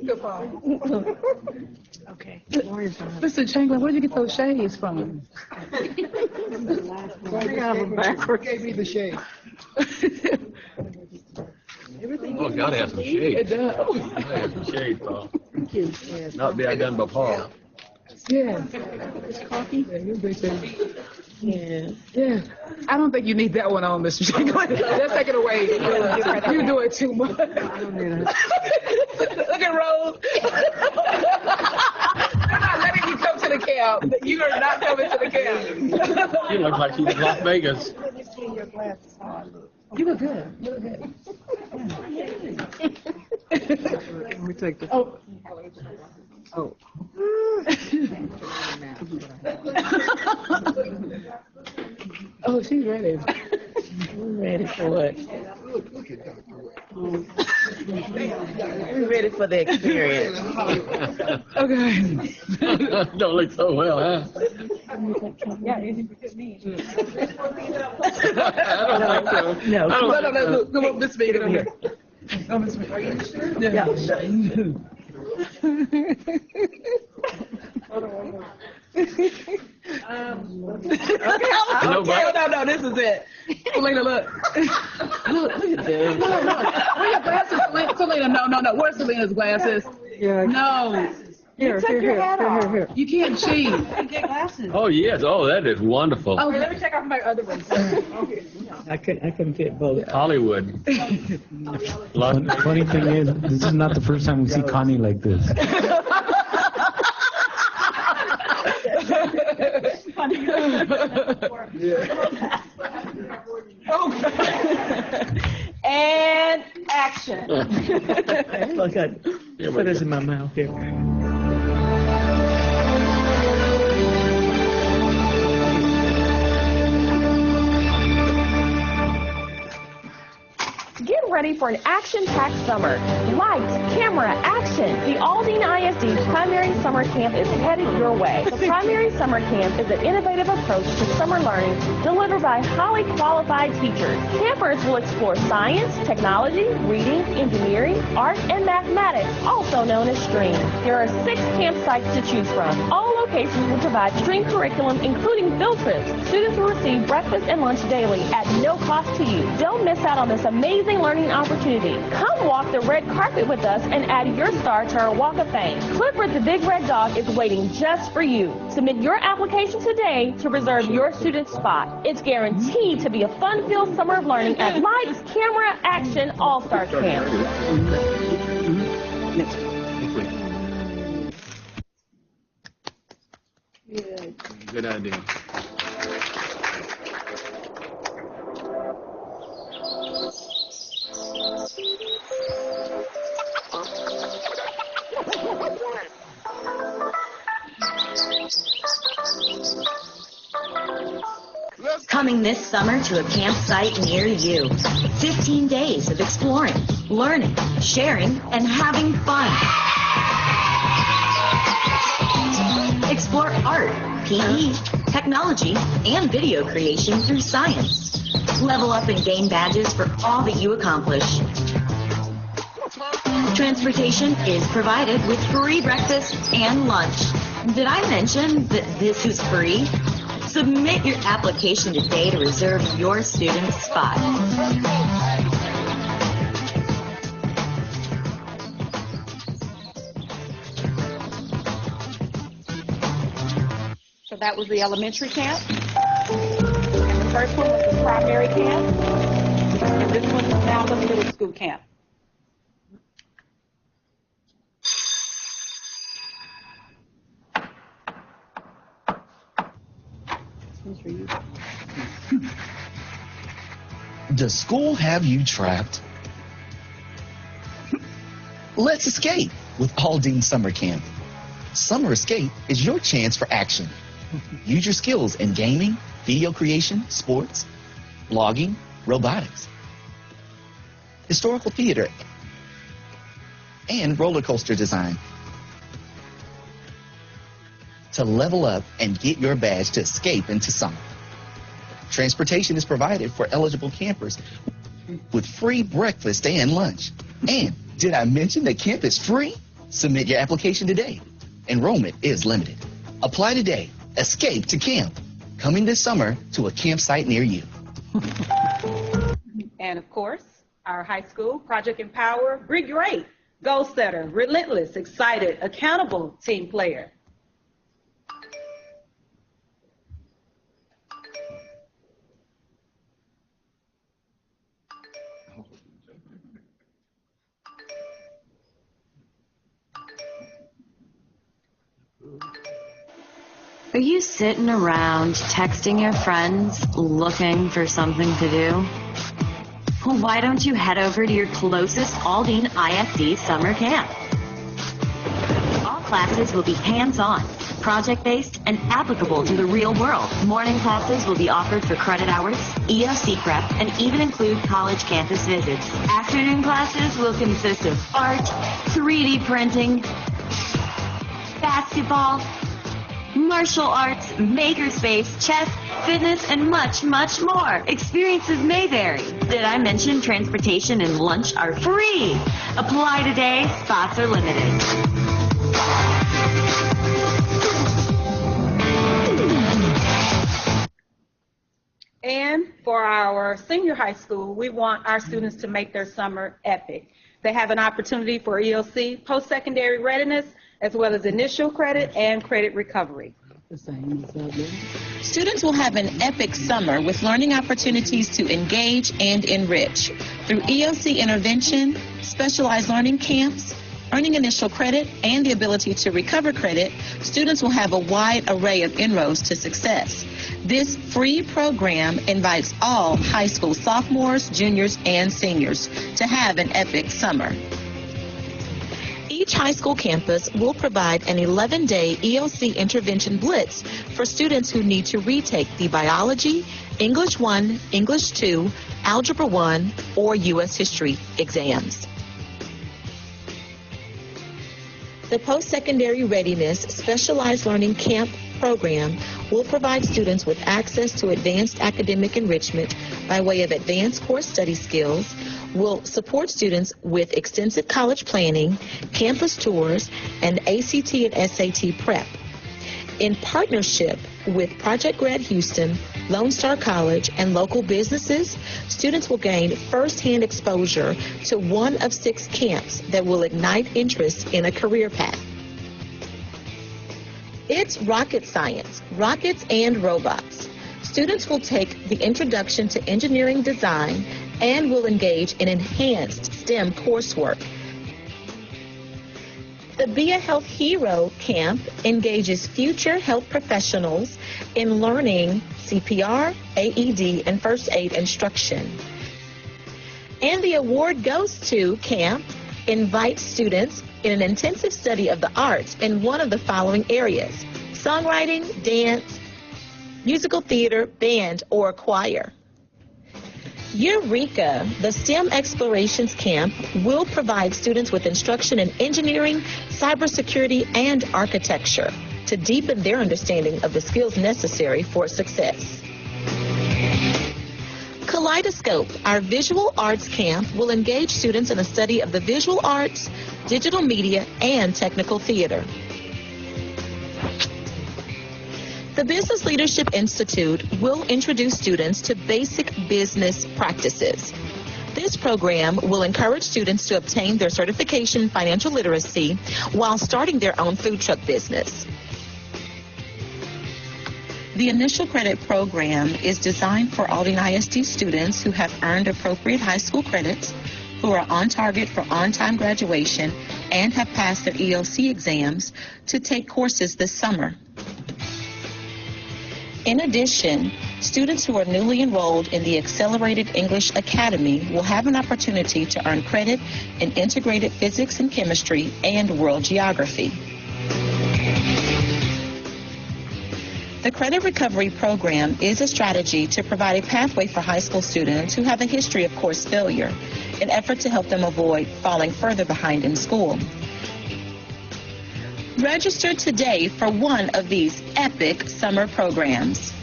Good ball. Okay. Mr. Chamberlain, where did you get those shades from? I got them backwards. Gave me the shade. Oh, gotta have some shade. It does. Gotta have some shade, Paul. Not be outdone by Paul. Yeah. Coffee? Yeah, you're big baby. Yeah. Yeah. I don't think you need that one on, Mr. Chamberlain. Let's take it away. You do it too much. Look at Rose. We're not letting you come to the camp. You are not coming to the camp. You look like she's in Las Vegas. You look good. You look good. Let me take this. Oh. Oh. Oh, she's ready. We're ready for what? Look at Dr. We're ready for the experience. Okay. Don't look so well, huh? Yeah, you look at me. I don't think so. No. No. Come on, Miss Megan over here. Oh, Miss Megan. Are you sure? Yeah. No, this is it. Selena, look. Look at this. No. Where your glasses, Selena? No. Where's Selena's glasses? Yeah. No. Here. You can't cheat. Oh, yes. Oh, that is wonderful. Oh, let me take off my other ones. I couldn't fit both. Hollywood. Funny thing is, this is not the first time we see Connie like this. And action. Look, I put this in my mouth here. Get ready for an action-packed summer. Lights, camera, action. The Aldine ISD Primary Summer Camp is headed your way. The Primary Summer Camp is an innovative approach to summer learning delivered by highly qualified teachers. Campers will explore science, technology, reading, engineering, art, and mathematics, also known as STREAM. There are 6 campsites to choose from. All locations will provide STREAM curriculum, including field trips. Students will receive breakfast and lunch daily at no cost to you. Don't miss out on this amazing learning opportunity. Come walk the red carpet with us and add your star to our Walk of Fame. Clifford the Big Red Dog is waiting just for you. Submit your application today to reserve your student spot. It's guaranteed to be a fun-filled summer of learning at Lights, Camera, Action All-Star Camp. Good idea. Coming this summer to a campsite near you. 15 days of exploring, learning, sharing, and having fun. Explore art, PE, technology, and video creation through science. Level up and gain badges for all that you accomplish. Transportation is provided with free breakfast and lunch. Did I mention that this is free? Submit your application today to reserve your student spot. So that was the elementary camp. And the first one was the primary camp. And this one is now the middle school camp. Does school have you trapped? Let's escape with Aldine Summer Camp. Summer Escape is your chance for action. Use your skills in gaming, video creation, sports, blogging, robotics, historical theater, and roller coaster design. To level up and get your badge to escape into summer. Transportation is provided for eligible campers with free breakfast and lunch. And did I mention that camp is free? Submit your application today. Enrollment is limited. Apply today. Escape to camp. Coming this summer to a campsite near you. And of course, our high school, Project Empower, Be Great, goal setter, relentless, excited, accountable team player. Are you sitting around texting your friends looking for something to do? Well, why don't you head over to your closest Aldine ISD summer camp? All classes will be hands-on, project-based, and applicable to the real world. Morning classes will be offered for credit hours, EOC prep, and even include college campus visits. Afternoon classes will consist of art, 3D printing, basketball, martial arts, makerspace, chess, fitness, and much, much more. Experiences may vary. Did I mention transportation and lunch are free? Apply today. Spots are limited. And for our senior high school, we want our students to make their summer epic. They have an opportunity for EOC, post-secondary readiness, as well as initial credit and credit recovery. Students will have an epic summer with learning opportunities to engage and enrich. Through EOC intervention, specialized learning camps, earning initial credit, and the ability to recover credit, students will have a wide array of inroads to success. This free program invites all high school sophomores, juniors, and seniors to have an epic summer. Each high school campus will provide an 11-day EOC intervention blitz for students who need to retake the Biology, English 1, English 2, Algebra 1, or U.S. History exams. The Post-Secondary Readiness Specialized Learning Camp program will provide students with access to advanced academic enrichment by way of advanced core study skills, will support students with extensive college planning, campus tours, and ACT and SAT prep. In partnership with Project Grad Houston, Lone Star College, and local businesses, students will gain first-hand exposure to one of 6 camps that will ignite interest in a career path. It's rocket science, rockets and robots. Students will take the introduction to engineering design and will engage in enhanced STEM coursework. The Be a Health Hero camp engages future health professionals in learning CPR, AED, and first aid instruction. And the award goes to camp invites students in an intensive study of the arts in one of the following areas: songwriting, dance, musical theater, band, or choir. Eureka, the STEM Explorations Camp, will provide students with instruction in engineering, cybersecurity, and architecture to deepen their understanding of the skills necessary for success. Kaleidoscope, our visual arts camp, will engage students in the study of the visual arts, digital media, and technical theater. The Business Leadership Institute will introduce students to basic business practices. This program will encourage students to obtain their certification in financial literacy while starting their own food truck business. The Initial Credit Program is designed for Aldine ISD students who have earned appropriate high school credits, who are on target for on-time graduation, and have passed their EOC exams to take courses this summer. In addition, students who are newly enrolled in the Accelerated English Academy will have an opportunity to earn credit in integrated physics and chemistry and world geography. The Credit Recovery Program is a strategy to provide a pathway for high school students who have a history of course failure, in an effort to help them avoid falling further behind in school. Register today for one of these epic summer programs.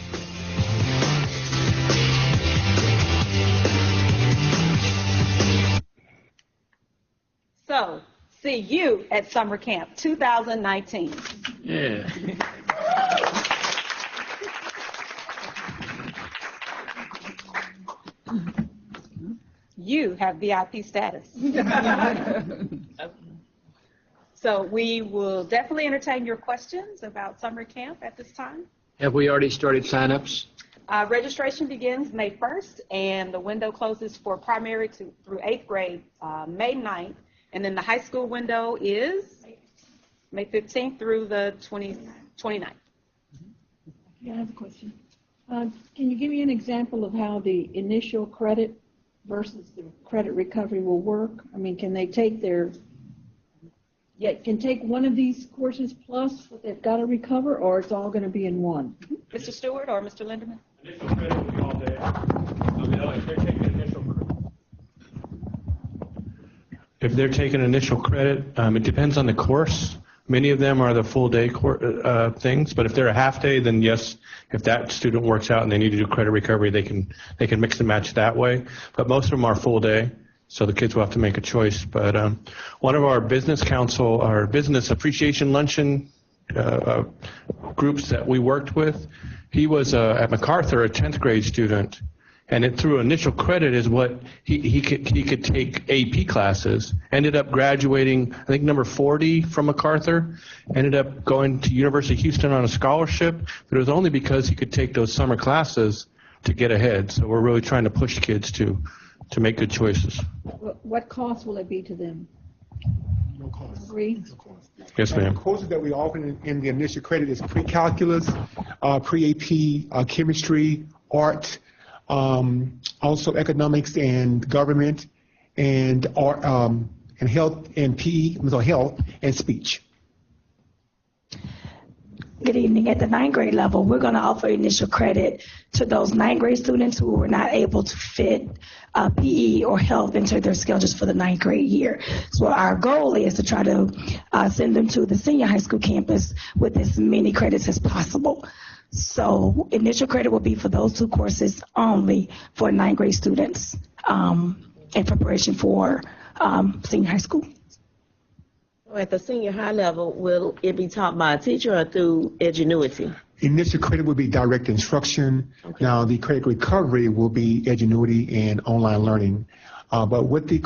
So, see you at Summer Camp 2019. Yeah. You have VIP status. So we will definitely entertain your questions about summer camp at this time. Have we already started sign-ups? Registration begins May 1st, and the window closes for primary through 8th grade May 9th, and then the high school window is May 15th through the 29th. Yeah, I have a question. Can you give me an example of how the initial credit versus the credit recovery will work? I mean, can they take one of these courses plus what they've got to recover, or it's all going to be in one? Mr. Stewart or Mr. Linderman? Initial credit will be all day. If they're taking initial credit, it depends on the course. Many of them are the full day things, but if they're a half day, then yes, if that student works out and they need to do credit recovery, they can mix and match that way. But most of them are full day, so the kids will have to make a choice. But one of our business council, our business appreciation luncheon groups that we worked with, he was at MacArthur a 10th grade student, and through initial credit is what he could take AP classes. Ended up graduating, I think number 40 from MacArthur. Ended up going to University of Houston on a scholarship, but it was only because he could take those summer classes to get ahead. So we're really trying to push kids to make good choices. What cost will it be to them? No cost. Free? No cost. Yes, ma'am. The courses that we offer in the initial credit is pre-calculus, pre-AP, chemistry, art, also economics and government, and art, and health and PE, mental health and speech. Good evening. At the 9th grade level, we're going to offer initial credit to those 9th grade students who were not able to fit PE or health into their schedules for the 9th grade year. So our goal is to try to send them to the senior high school campus with as many credits as possible. So initial credit will be for those two courses only for 9th grade students in preparation for senior high school. At the senior high level, will it be taught by a teacher or through Edgenuity? Initial credit will be direct instruction. Okay. Now, the credit recovery will be Edgenuity and online learning. But what the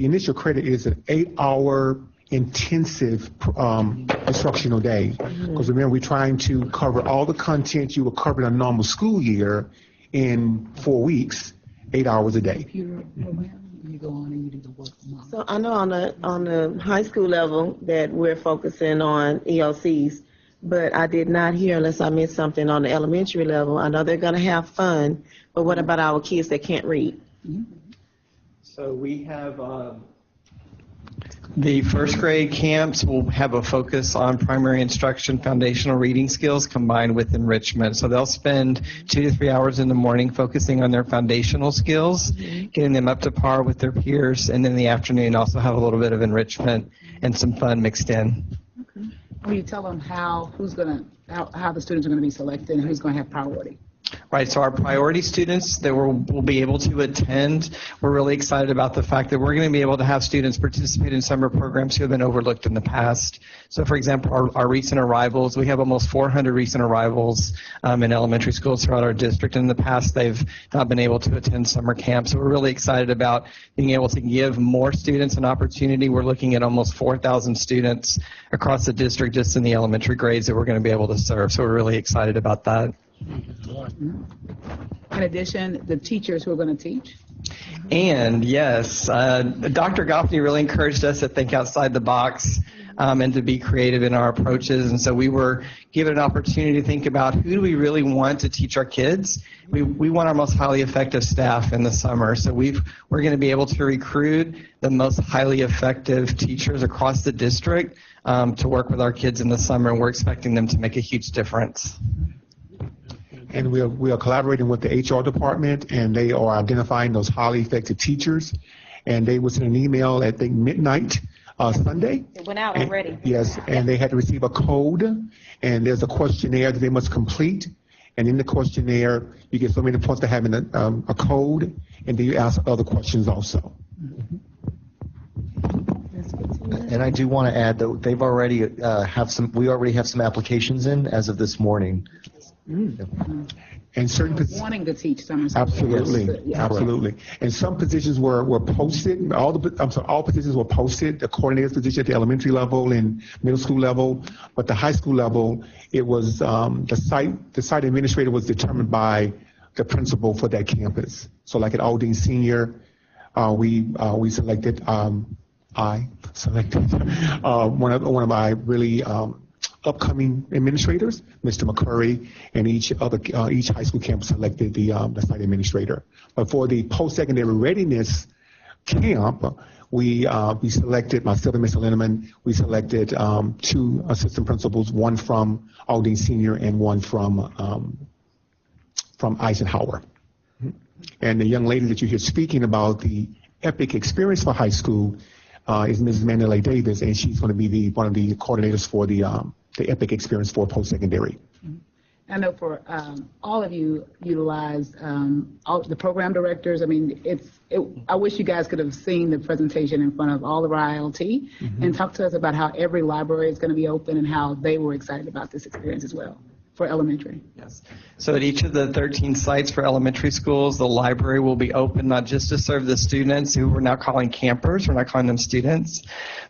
initial credit is an 8-hour intensive instructional day. Because remember, we're trying to cover all the content you would cover in a normal school year in 4 weeks, 8 hours a day. You go on and you do the work. So I know on the high school level that we're focusing on ELCs, but I did not hear, unless I missed something, on the elementary level. I know they're going to have fun, but what about our kids that can't read? So we have The first grade camps will have a focus on primary instruction, foundational reading skills combined with enrichment. So they'll spend 2 to 3 hours in the morning focusing on their foundational skills, getting them up to par with their peers, and in the afternoon also have a little bit of enrichment and some fun mixed in. Will you tell them how the students are going to be selected and who's going to have priority? Right, so our priority students that will be able to attend, we're really excited about the fact that we're going to be able to have students participate in summer programs who have been overlooked in the past. So, for example, our recent arrivals, we have almost 400 recent arrivals in elementary schools throughout our district. In the past, they've not been able to attend summer camp. So we're really excited about being able to give more students an opportunity. We're looking at almost 4,000 students across the district just in the elementary grades that we're going to be able to serve. So we're really excited about that. In addition, the teachers who are going to teach? And yes, Dr. Goffney really encouraged us to think outside the box and to be creative in our approaches. And so we were given an opportunity to think about who do we really want to teach our kids. We want our most highly effective staff in the summer. So we're going to be able to recruit the most highly effective teachers across the district to work with our kids in the summer, and we're expecting them to make a huge difference. And we are collaborating with the HR department, and they are identifying those highly effective teachers. And they will send an email at, I think, midnight Sunday. It went out already. Yes, and they had to receive a code, and there's a questionnaire that they must complete. And in the questionnaire, you get so many points for having a code, and then you ask other questions also. And I do want to add that they've already we already have some applications in as of this morning. And certain wanting to teach summer school. Absolutely, absolutely. And some positions were posted. All positions were posted. The coordinator's position at the elementary level and middle school level, but the high school level, it was the site administrator was determined by the principal for that campus. So, like at Aldine Senior, we selected. I selected one of my really upcoming administrators, Mr. McCurry, and each high school campus selected the site administrator. But for the post-secondary readiness camp, we selected myself and Mr. Linneman. We selected 2 assistant principals, one from Aldine Senior and one from Eisenhower. And the young lady that you hear speaking about the EPIC experience for high school is Mrs. Mandalay Davis, and she's going to be one of the coordinators for the EPIC experience for post-secondary. I know for all of you utilize all the program directors. I mean, I wish you guys could have seen the presentation in front of all of our ILT and talk to us about how every library is going to be open and how they were excited about this experience as well for elementary. Yes. So at each of the 13 sites for elementary schools, the library will be open not just to serve the students who we're now calling campers, we're not calling them students,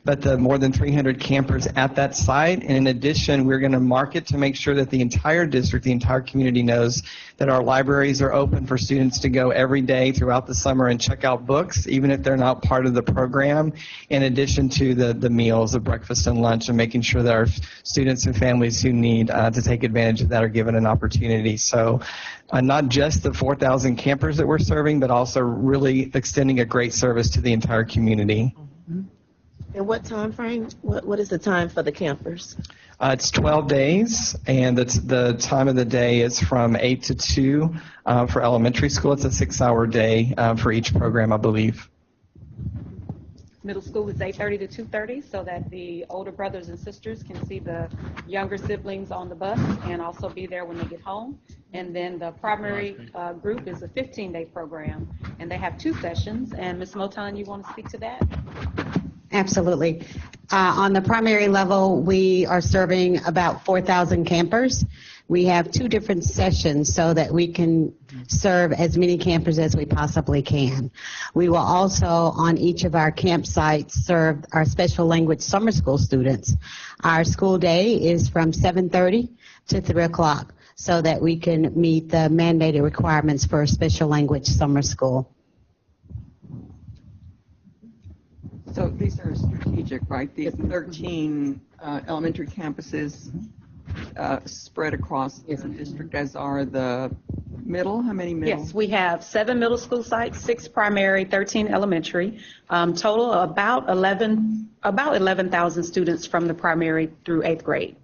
but the more than 300 campers at that site. And in addition, we're going to market to make sure that the entire district, the entire community knows that our libraries are open for students to go every day throughout the summer and check out books, even if they're not part of the program, in addition to the meals, the breakfast and lunch, and making sure that our students and families who need to take advantage of that are given an opportunity. So not just the 4,000 campers that we're serving, but also really extending a great service to the entire community. And what time frame? What is the time for the campers? It's 12 days, and the time of the day is from 8 to 2 for elementary school. It's a 6-hour day for each program, I believe. Middle school is 8:30 to 2:30, so that the older brothers and sisters can see the younger siblings on the bus and also be there when they get home. And then the primary group is a 15-day program, and they have 2 sessions. And Ms. Moton, you want to speak to that? Absolutely. On the primary level, we are serving about 4,000 campers. We have 2 different sessions so that we can serve as many campers as we possibly can. We will also, on each of our campsites, serve our special language summer school students. Our school day is from 7:30 to 3 o'clock so that we can meet the mandated requirements for a special language summer school. So these are strategic, right? These 13 elementary campuses spread across the district, as are the middle? How many middle? Yes, we have 7 middle school sites, 6 primary, 13 elementary. Total about 11,000 students from the primary through 8th grade.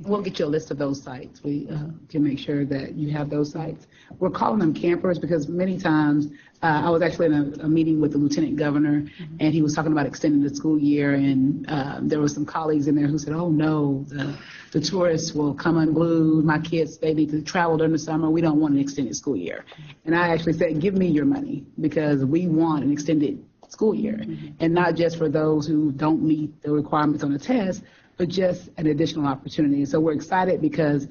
We'll get you a list of those sites. We can make sure that you have those sites. We're calling them campers because many times I was actually in a meeting with the lieutenant governor, and he was talking about extending the school year, and there were some colleagues in there who said, oh no, the tourists will come unglued. My kids, they need to travel during the summer. We don't want an extended school year. And I actually said, give me your money because we want an extended school year, and not just for those who don't meet the requirements on the test, but just an additional opportunity. So we're excited because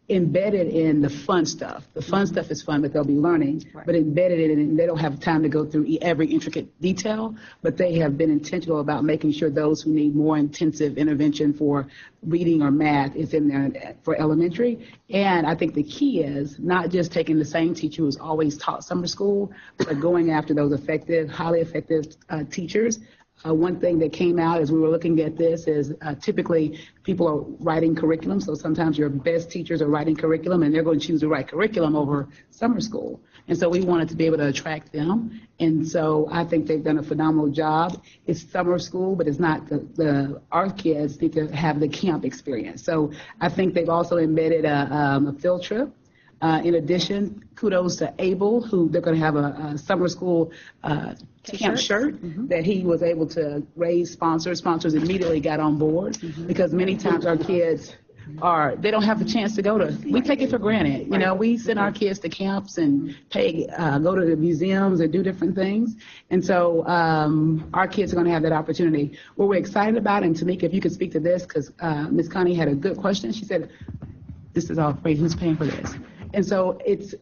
embedded in the fun stuff is fun, but they'll be learning, but embedded in it, and they don't have time to go through every intricate detail, but they have been intentional about making sure those who need more intensive intervention for reading or math is in there for elementary. And I think the key is not just taking the same teacher who's always taught summer school, but going after those effective, highly effective teachers. One thing that came out as we were looking at this is typically people are writing curriculum, so sometimes your best teachers are writing curriculum and they're going to choose to write curriculum over summer school. And so we wanted to be able to attract them. And so I think they've done a phenomenal job. It's summer school, but it's not our kids need to have the camp experience. So I think they've also embedded a field trip. In addition, kudos to Abel, who they're going to have a summer school camp shirt that he was able to raise sponsors. Sponsors immediately got on board because many times our kids they don't have the chance to go to, we take it for granted. You know, we send our kids to camps and go to the museums and do different things. And so our kids are going to have that opportunity. What we're excited about, and Tamika, if you could speak to this, because Ms. Connie had a good question. She said, this is all free. Who's paying for this? And so it's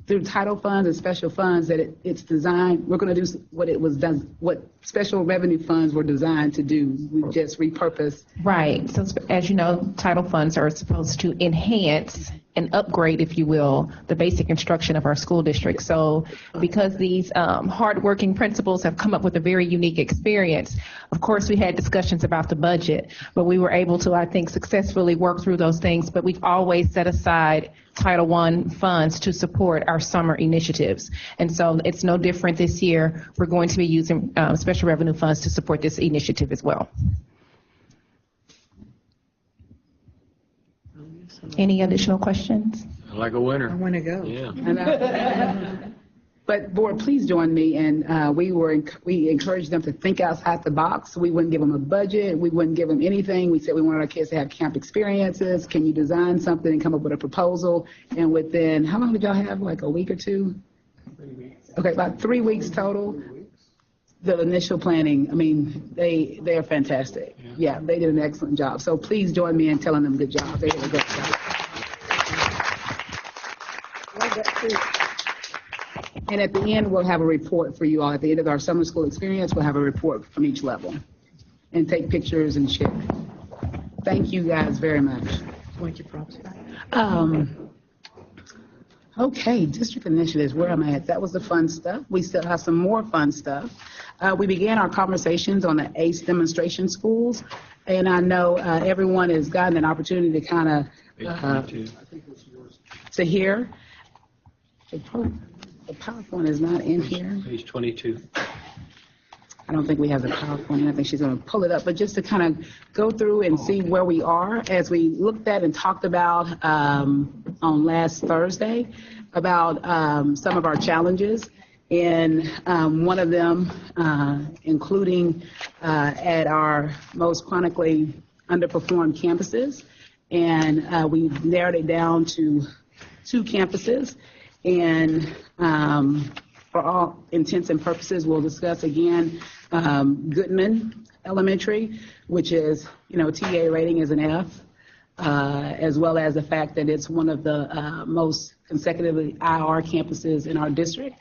through title funds and special funds that it's designed. We're going to do what special revenue funds were designed to do. We just repurpose. Right. So as you know, title funds are supposed to enhance and upgrade, if you will, the basic instruction of our school district. So because these hardworking principals have come up with a very unique experience, of course we had discussions about the budget, but we were able to, I think, successfully work through those things. But we've always set aside Title I funds to support our summer initiatives. And so it's no different this year. We're going to be using special revenue funds to support this initiative as well. Any additional questions? Like a winner. I want to go. Yeah. But board, please join me. And we encouraged them to think outside the box. We wouldn't give them a budget. We wouldn't give them anything. We said we wanted our kids to have camp experiences. Can you design something and come up with a proposal? And within, how long did y'all have? Like a week or two? 3 weeks. Okay, about 3 weeks total. The initial planning, I mean, they are fantastic. Yeah, they did an excellent job. So please join me in telling them good job. They did a great job. And at the end, we'll have a report for you all. At the end of our summer school experience, we'll have a report from each level and take pictures and share. Thank you guys very much. Okay, district initiatives, where am I at? That was the fun stuff. We still have some more fun stuff. We began our conversations on the ACE demonstration schools, and I know everyone has gotten an opportunity to kind of to hear. The PowerPoint is not in here. Page 22. I don't think we have the PowerPoint. I think she's going to pull it up. But just to kind of go through and see where we are, as we looked at and talked about on last Thursday about some of our challenges. And one of them, including at our most chronically underperformed campuses. And we narrowed it down to 2 campuses. And for all intents and purposes, we'll discuss again Goodman Elementary, which is, TA rating is an F, as well as the fact that it's one of the most consecutively IR campuses in our district.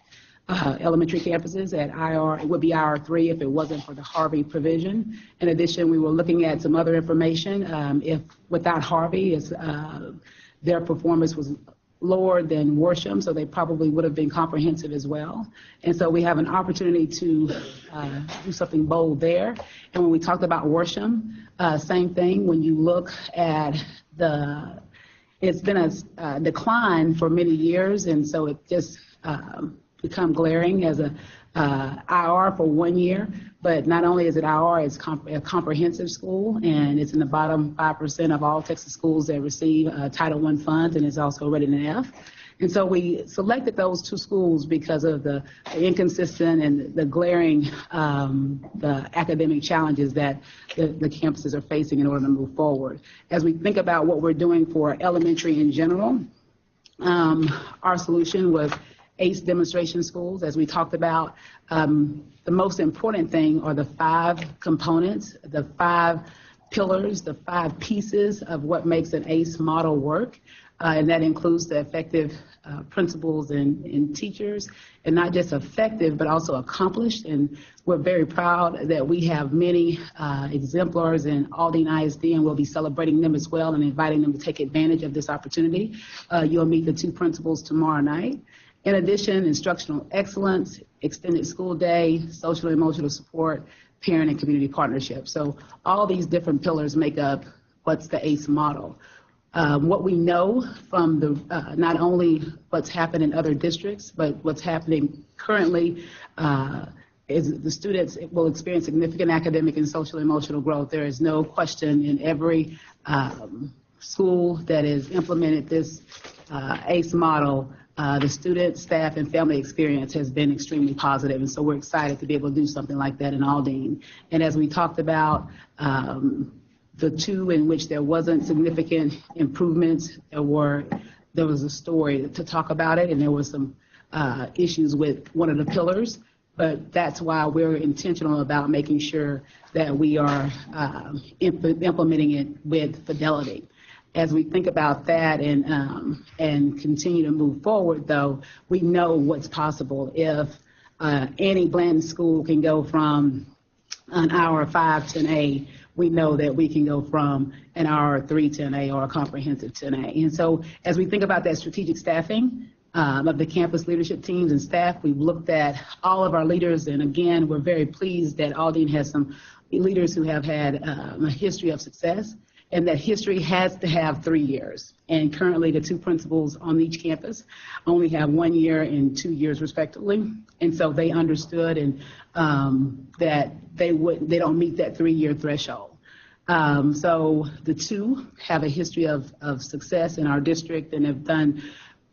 Elementary campuses at IR, it would be IR3 if it wasn't for the Harvey provision. In addition, we were looking at some other information. If without Harvey, their performance was lower than Worsham, so they probably would have been comprehensive as well. And so we have an opportunity to do something bold there. And when we talked about Worsham, same thing. When you look at the it's been a decline for many years, and so it just become glaring as a IR for 1 year. But not only is it IR, it's a comprehensive school, and it's in the bottom 5% of all Texas schools that receive Title I funds, and it's also rated an F. And so we selected those two schools because of the inconsistent and the glaring the academic challenges that the campuses are facing in order to move forward. As we think about what we're doing for elementary in general, our solution was ACE demonstration schools. As we talked about, the most important thing are the 5 components, the 5 pillars, the 5 pieces of what makes an ACE model work. And that includes the effective principals and teachers, and not just effective, but also accomplished. And we're very proud that we have many exemplars in Aldine ISD, and we'll be celebrating them as well and inviting them to take advantage of this opportunity. You'll meet the 2 principals tomorrow night. In addition, instructional excellence, extended school day, social and emotional support, parent and community partnership. So all these different pillars make up what's the ACE model. What we know from the not only what's happened in other districts, but what's happening currently is the students will experience significant academic and social emotional growth. There is no question in every school that has implemented this ACE model, the student, staff, and family experience has been extremely positive, and so we're excited to be able to do something like that in Aldine. And as we talked about, the 2 in which there wasn't significant improvements, there was a story to talk about it, and there was some issues with one of the pillars. But that's why we're intentional about making sure that we are implementing it with fidelity. As we think about that and continue to move forward, though, we know what's possible. If any Blanton school can go from an hour 5 to an A, we know that we can go from an hour 3 to an A or a comprehensive to an A. And so as we think about that strategic staffing of the campus leadership teams and staff, we've looked at all of our leaders. And again, we're very pleased that Aldine has some leaders who have had a history of success. And that history has to have 3 years. And currently the 2 principals on each campus only have 1 year and 2 years respectively. And so they understood and that they don't meet that 3-year threshold. So the 2 have a history of success in our district and have done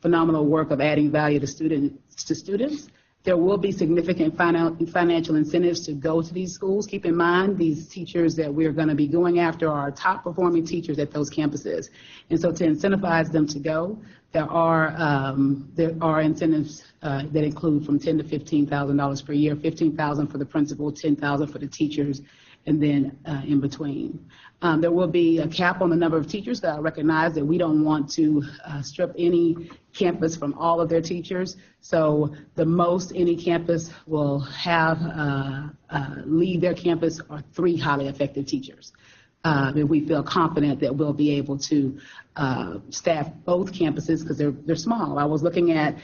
phenomenal work of adding value to students. There will be significant financial incentives to go to these schools. Keep in mind, these teachers that we're going to be going after are top performing teachers at those campuses. And so to incentivize them to go, there are incentives that include from $10,000 to $15,000 per year, $15,000 for the principal, $10,000 for the teachers, and then in between. There will be a cap on the number of teachers that I recognize that we don't want to strip any campus from all of their teachers. So the most any campus will have leave their campus are 3 highly effective teachers. And we feel confident that we'll be able to staff both campuses because they're small. I was looking at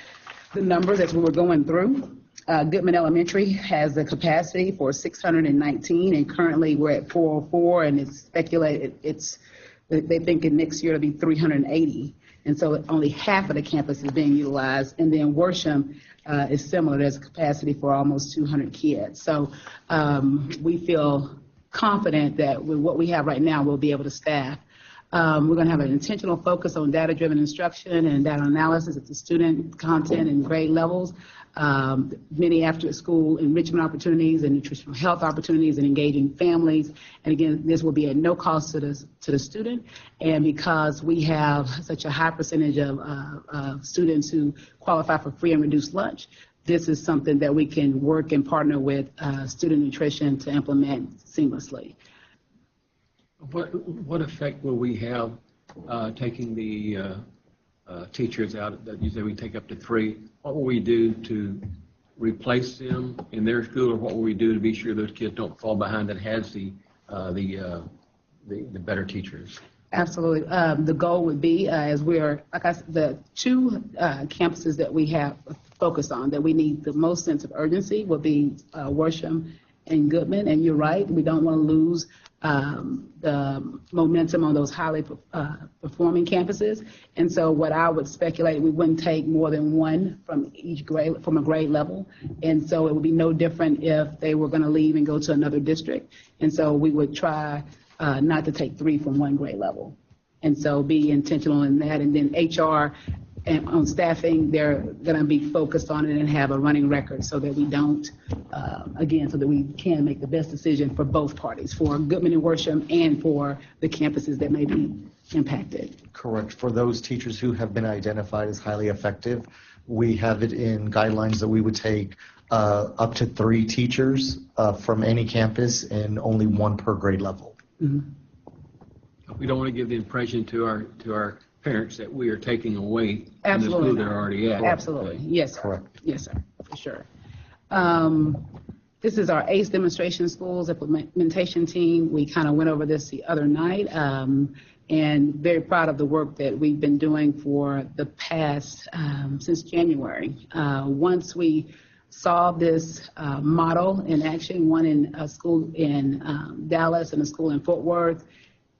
the numbers as we were going through. Goodman Elementary has the capacity for 619, and currently we're at 404, and it's speculated they think in next year it'll be 380, and so only half of the campus is being utilized. And then Worsham is similar. There's a capacity for almost 200 kids. So we feel confident that with what we have right now, we'll be able to staff. We're going to have an intentional focus on data-driven instruction and data analysis at the student content and grade levels. Many after-school enrichment opportunities and nutritional health opportunities and engaging families. And again, this will be at no cost to the student. And because we have such a high percentage of students who qualify for free and reduced lunch, this is something that we can work and partner with student nutrition to implement seamlessly. What effect will we have taking the teachers out that you say we take up to 3? What will we do to replace them in their school, or what will we do to be sure those kids don't fall behind that has the better teachers? Absolutely. The goal would be, as we are, like I said, the 2 campuses that we have focused on that we need the most sense of urgency will be Worsham and Goodman. And you're right, we don't want to lose the momentum on those highly performing campuses. And so what I would speculate, we wouldn't take more than one from each grade, from a grade level. And so it would be no different if they were going to leave and go to another district. And so we would try not to take 3 from one grade level. And so be intentional in that. And then HR and on staffing, they're going to be focused on it and have a running record so that we don't, again, so that we can make the best decision for both parties, for Goodman and Worsham and for the campuses that may be impacted. Correct. For those teachers who have been identified as highly effective, we have it in guidelines that we would take up to 3 teachers from any campus and only 1 per grade level. Mm-hmm. We don't want to give the impression to our parents that we are taking away from the Absolutely school not. they're already at. Absolutely. Yes, sir. Correct. Yes, sir, for sure. This is our ACE demonstration schools implementation team. We kind of went over this the other night, and very proud of the work that we've been doing for the past, since January. Once we saw this model in action, one in a school in Dallas and a school in Fort Worth,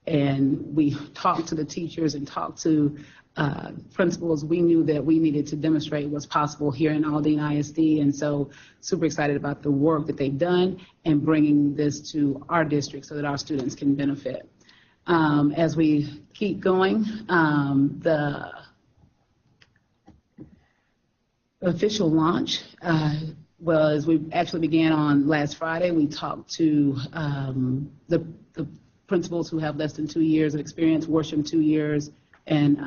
and we talked to the teachers and talked to principals, we knew that we needed to demonstrate what's possible here in Aldine ISD. And so super excited about the work that they've done and bringing this to our district so that our students can benefit. As we keep going, the official launch was, we actually began on last Friday. We talked to the principals who have less than 2 years of experience, Worsham 2 years, and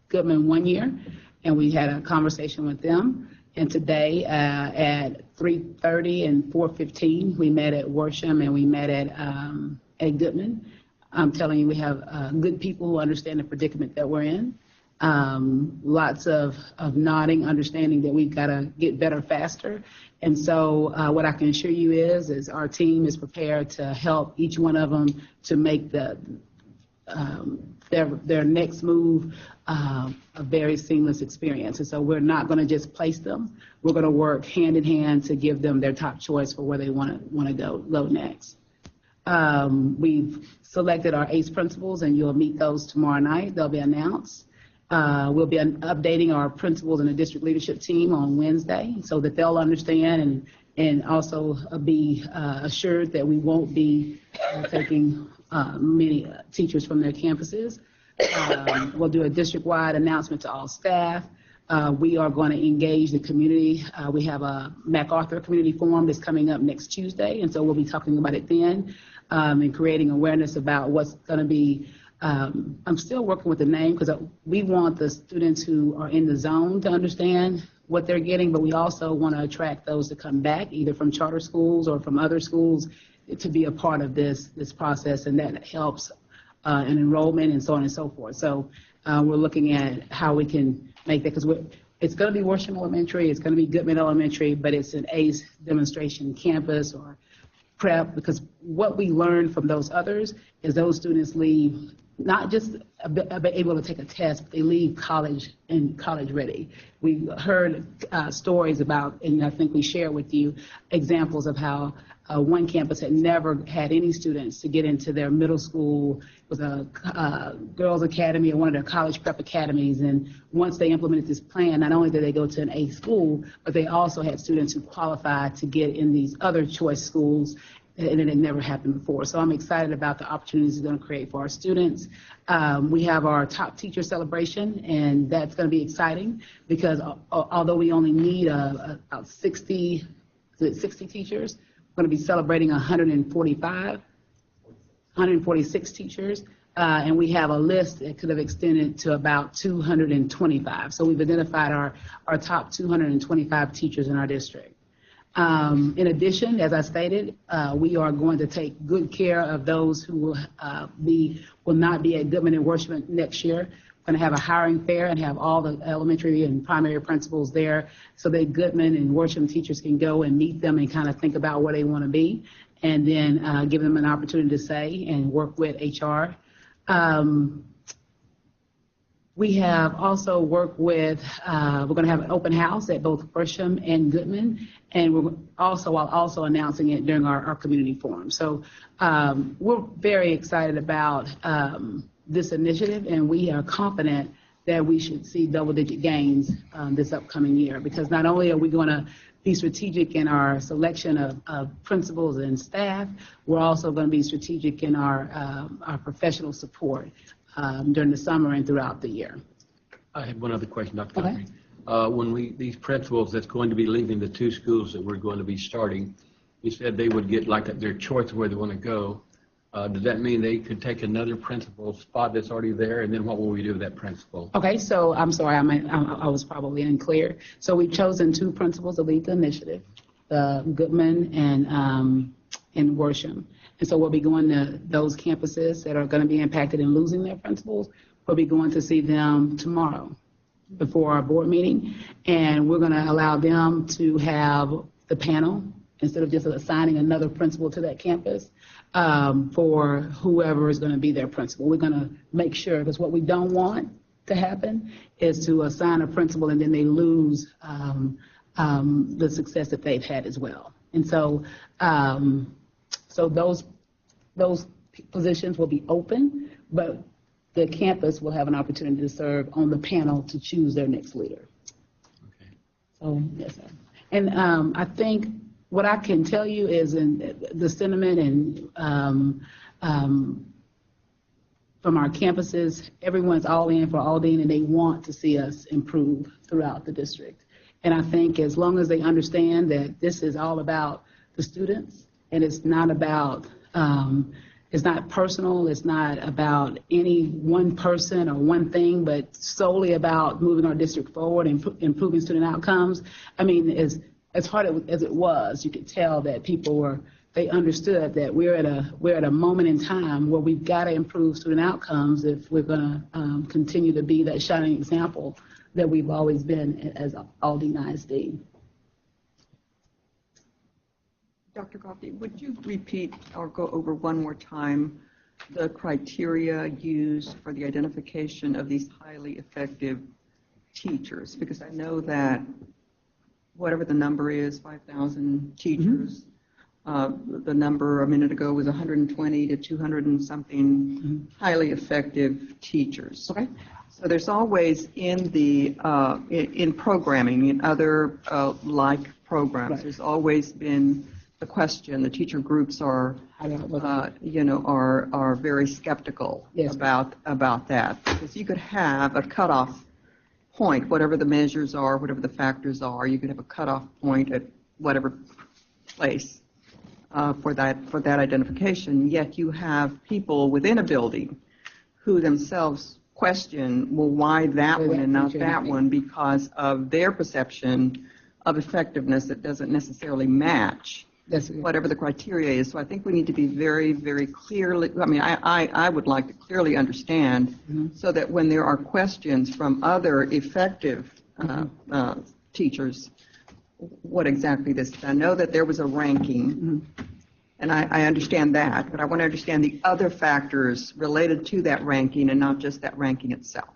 Goodman 1 year, and we had a conversation with them. And today at 3:30 and 4:15, we met at Worsham and we met at Goodman. I'm telling you, we have good people who understand the predicament that we're in. Lots of nodding, understanding that we've got to get better faster. And so what I can assure you is our team is prepared to help each one of them to make their next move a very seamless experience. And so we're not going to just place them. We're going to work hand in hand to give them their top choice for where they want to go next. We've selected our ACE principals, and you'll meet those tomorrow night. They'll be announced. We'll be updating our principals and the district leadership team on Wednesday so that they'll understand and also be assured that we won't be taking many teachers from their campuses. We'll do a district-wide announcement to all staff. We are going to engage the community. We have a MacArthur Community Forum that's coming up next Tuesday, and so we'll be talking about it then and creating awareness about what's going to be. I'm still working with the name because we want the students who are in the zone to understand what they're getting, but we also want to attract those to come back either from charter schools or from other schools to be a part of this process, and that helps in enrollment and so on and so forth. So we're looking at how we can make that, because it's going to be Worsham Elementary, it's going to be Goodman Elementary, but it's an ACE demonstration campus or prep, because what we learned from those others is those students leave not just able to take a test, but they leave college and college ready. We heard stories about, and I think we share with you examples of how one campus had never had any students to get into their middle school. It was a girls' academy or one of their college prep academies. And once they implemented this plan, not only did they go to an A school, but they also had students who qualified to get in these other choice schools, and it had never happened before. So I'm excited about the opportunities it's going to create for our students. We have our top teacher celebration, and that's going to be exciting because although we only need about 60 teachers, we're going to be celebrating 146 teachers, and we have a list that could have extended to about 225. So we've identified our top 225 teachers in our district. In addition, as I stated, we are going to take good care of those who will not be at Goodman and Worsham next year. We're going to have a hiring fair and have all the elementary and primary principals there so that Goodman and Worsham teachers can go and meet them and kind of think about where they want to be, and then give them an opportunity to say and work with HR. We have also worked with, we're going to have an open house at both Gresham and Goodman, and we're also announcing it during our community forum. So we're very excited about this initiative, and we are confident that we should see double-digit gains this upcoming year, because not only are we going to be strategic in our selection of principals and staff, we're also going to be strategic in our professional support during the summer and throughout the year. I have one other question, Dr. Guthrie. When these principals that's going to be leaving the two schools that we're going to be starting, you said they would get like their choice of where they want to go. Does that mean they could take another principal spot that's already there, and then what will we do with that principal? Okay, so I'm sorry, I was probably unclear. So we've chosen two principals to lead the initiative, Goodman and Worsham. And so we'll be going to those campuses that are going to be impacted in losing their principals. We'll be going to see them tomorrow before our board meeting, and we're going to allow them to have the panel instead of just assigning another principal to that campus. For whoever is going to be their principal. We're going to make sure, because what we don't want to happen is to assign a principal and then they lose the success that they've had as well. And so, so those positions will be open, but the campus will have an opportunity to serve on the panel to choose their next leader. Okay. So, yes, sir. And I think what I can tell you is in the sentiment and from our campuses, everyone's all in for Aldine, and they want to see us improve throughout the district. And I think as long as they understand that this is all about the students, and it's not about, it's not personal, it's not about any one person or one thing, but solely about moving our district forward and improving student outcomes. I mean, as hard as it was, you could tell that people they understood that we're at a moment in time where we've got to improve student outcomes if we're going to continue to be that shining example that we've always been as Aldine ISD. Dr. Goffey, would you repeat or go over one more time the criteria used for the identification of these highly effective teachers? Because I know that whatever the number is, 5,000 teachers. The number a minute ago was 120 to 200 and something highly effective teachers. Okay. So there's always in the in programming, in other like programs, there's always been the question. The teacher groups are, are very skeptical about that, because you could have a cutoff point, whatever the measures are, whatever the factors are. You could have a cutoff point at whatever place for that identification. Yet you have people within a building who themselves question, well, why that one and not that one, because of their perception of effectiveness that doesn't necessarily match whatever the criteria is. So I think we need to be very, very clearly, I would like to clearly understand so that when there are questions from other effective teachers, what exactly this is. I know that there was a ranking, and I understand that, but I want to understand the other factors related to that ranking and not just that ranking itself.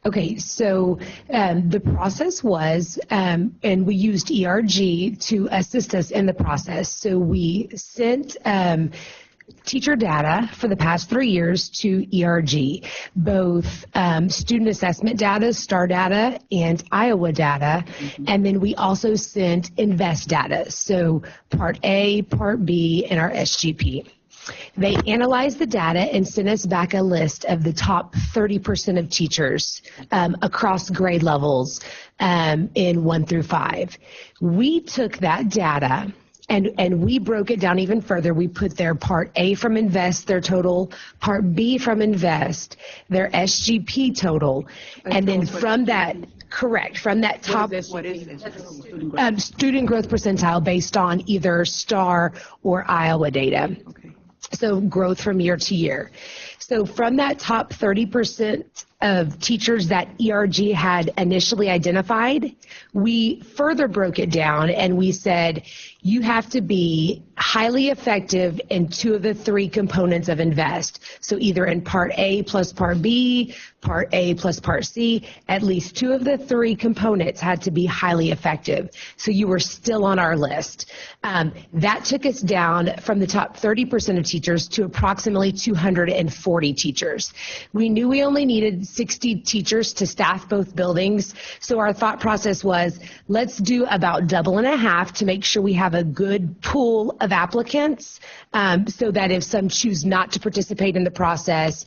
Okay, so the process was, and we used ERG to assist us in the process. So we sent teacher data for the past 3 years to ERG, both student assessment data, STAR data, and Iowa data, and then we also sent INVEST data, so Part A, Part B, and our SGP. They analyzed the data and sent us back a list of the top 30% of teachers across grade levels in 1 through 5. We took that data and we broke it down even further. We put their Part A from INVEST, their total, Part B from INVEST, their SGP total, and then from that, correct, from that top student growth percentile based on either STAR or Iowa data. So growth from year to year. So from that top 30% of teachers that ERG had initially identified, we further broke it down and we said, you have to be highly effective in 2 of the 3 components of INVEST. So either in Part A plus Part B, Part A plus Part C, at least 2 of the 3 components had to be highly effective. So you were still on our list. That took us down from the top 30% of teachers to approximately 240 teachers. We knew we only needed 60 teachers to staff both buildings. So our thought process was, let's do about double and a half to make sure we have a good pool of applicants, so that if some choose not to participate in the process,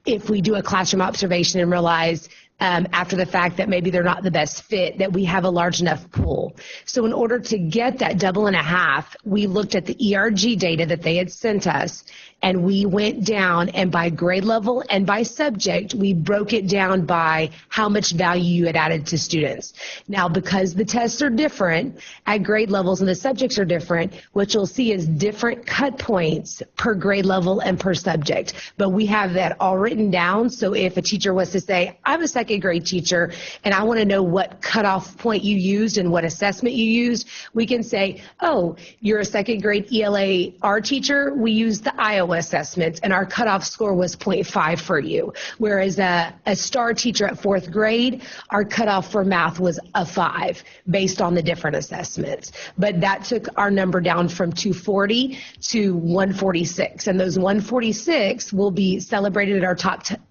if we do a classroom observation and realize after the fact that maybe they're not the best fit, that we have a large enough pool. So in order to get that double and a half, we looked at the ERG data that they had sent us, and we went down, and by grade level and by subject, we broke it down by how much value you had added to students. Now, because the tests are different at grade levels and the subjects are different, what you'll see is different cut points per grade level and per subject. But we have that all written down, so if a teacher was to say, I'm a second grade teacher, and I want to know what cutoff point you used and what assessment you used, we can say, oh, you're a second grade ELA-R teacher, we used the Iowa assessment, and our cutoff score was 0.5 for you. Whereas a STAR teacher at 4th grade, our cutoff for math was a 5 based on the different assessments. But that took our number down from 240 to 146, and those 146 will be celebrated at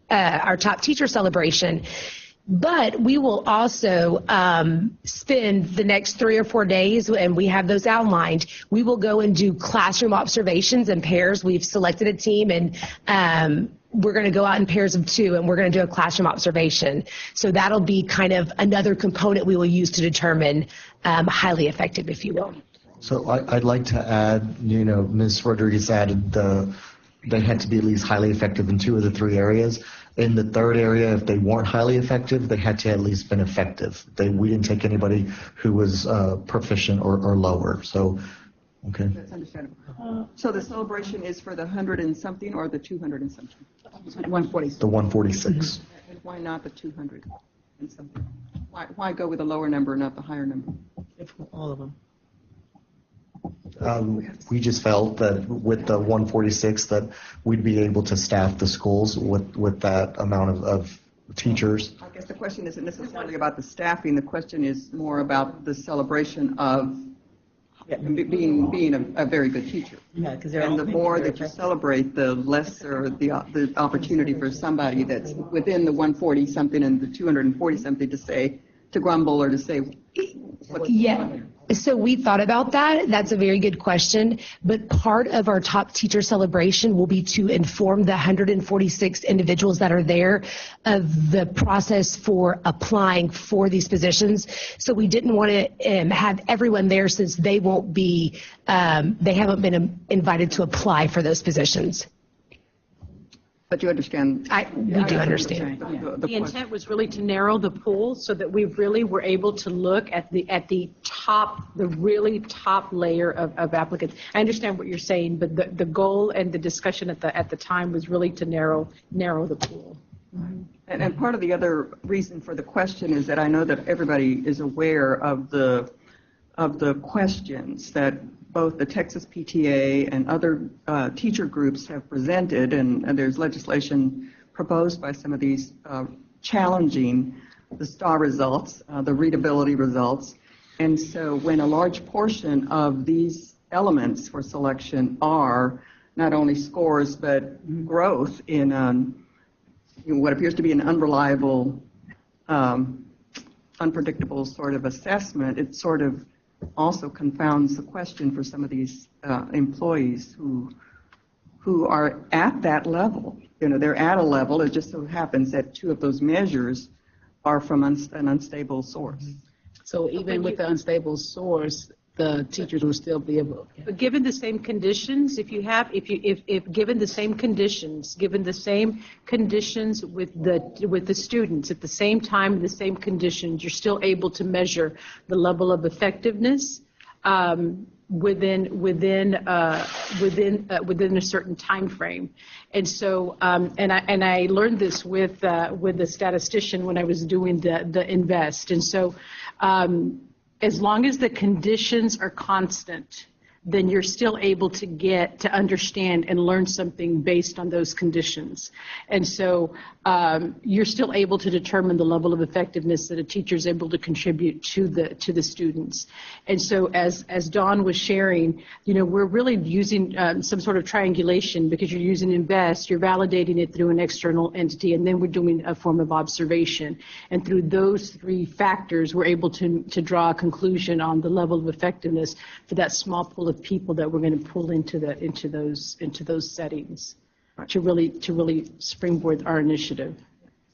our top teacher celebration. But we will also spend the next 3 or 4 days, and we have those outlined. We will go and do classroom observations in pairs. We've selected a team, and we're going to go out in pairs of 2, and we're going to do a classroom observation. So that'll be kind of another component we will use to determine highly effective, if you will. So I'd like to add, Ms. Rodriguez added they had to be at least highly effective in 2 of the 3 areas. In the 3rd area, if they weren't highly effective, they had to at least been effective. We didn't take anybody who was proficient or lower. So, okay. That's understandable. So the celebration is for the 100 and something or the 200 and something? 146. The 146. And why not the 200 and something? Why go with the lower number, not the higher number? All of them. We just felt that with the 146 that we'd be able to staff the schools with that amount of teachers. I guess the question isn't necessarily about the staffing. The question is more about the celebration of being a very good teacher. Yeah, because and the more that you celebrate, the lesser the opportunity for somebody that's within the 140 something and the 240 something to grumble or to say, yeah. So we thought about that. That's a very good question. But part of our top teacher celebration will be to inform the 146 individuals that are there of the process for applying for these positions. So we didn't want to have everyone there since they won't be, they haven't been invited to apply for those positions. But you understand? We do understand. The intent was really to narrow the pool so that we really were able to look at the top, the really top layer of applicants. I understand what you're saying, but the goal and the discussion at the time was really to narrow the pool. And part of the other reason for the question is that I know that everybody is aware of the questions that both the Texas PTA and other teacher groups have presented, and there's legislation proposed by some of these challenging the STAR results, the readability results. And so when a large portion of these elements for selection are not only scores but growth in what appears to be an unreliable, unpredictable sort of assessment, it sort of also confounds the question for some of these employees who are at that level. They're at a level. It just so happens that 2 of those measures are from an unstable source. So even with the unstable source, the teachers will still be able. But given the same conditions, if given the same conditions, with the students at the same time, the same conditions, you're still able to measure the level of effectiveness. within a certain time frame. And so, and I learned this with the statistician when I was doing the invest. And so, as long as the conditions are constant, then you're still able to get to understand and learn something based on those conditions. And so you're still able to determine the level of effectiveness that a teacher is able to contribute to the students. And so as Dawn was sharing, we're really using some sort of triangulation, because you're using invest, you're validating it through an external entity, and then we're doing a form of observation. And through those three factors, we're able to draw a conclusion on the level of effectiveness for that small pool of people that we're going to pull into those settings to really springboard our initiative.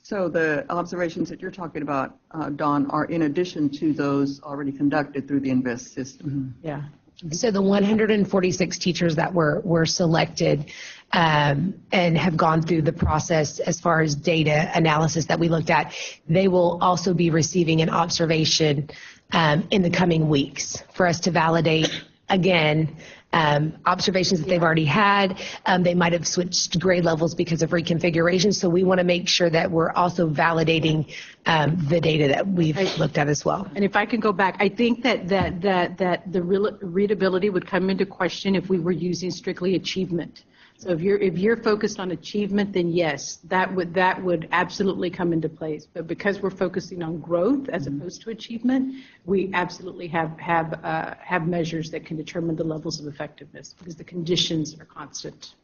So the observations that you're talking about, Dawn, are in addition to those already conducted through the INVEST system. Yeah. So the 146 teachers that were selected and have gone through the process as far as data analysis that we looked at, they will also be receiving an observation in the coming weeks for us to validate, again, observations that they've already had. They might have switched grade levels because of reconfiguration. So we want to make sure that we're also validating the data that we've looked at as well. And if I can go back, I think that the readability would come into question if we were using strictly achievement. So if you're focused on achievement, then yes, that would absolutely come into place. But because we're focusing on growth as opposed to achievement, we absolutely have measures that can determine the levels of effectiveness, because the conditions are constant.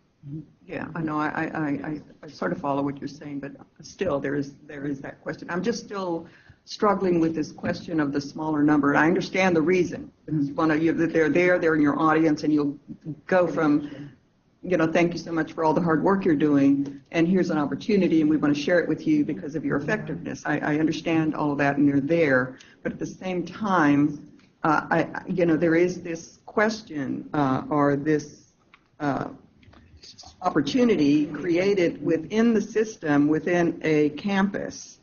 Yeah, I know. I sort of follow what you're saying, but still there is that question. I'm just still struggling with this question of the smaller number. And I understand the reason. They're in your audience, and you'll go from, thank you so much for all the hard work you're doing, and here's an opportunity, and we want to share it with you because of your effectiveness. I understand all of that, and they're there. But at the same time, there is this question or this opportunity created within the system, within a campus,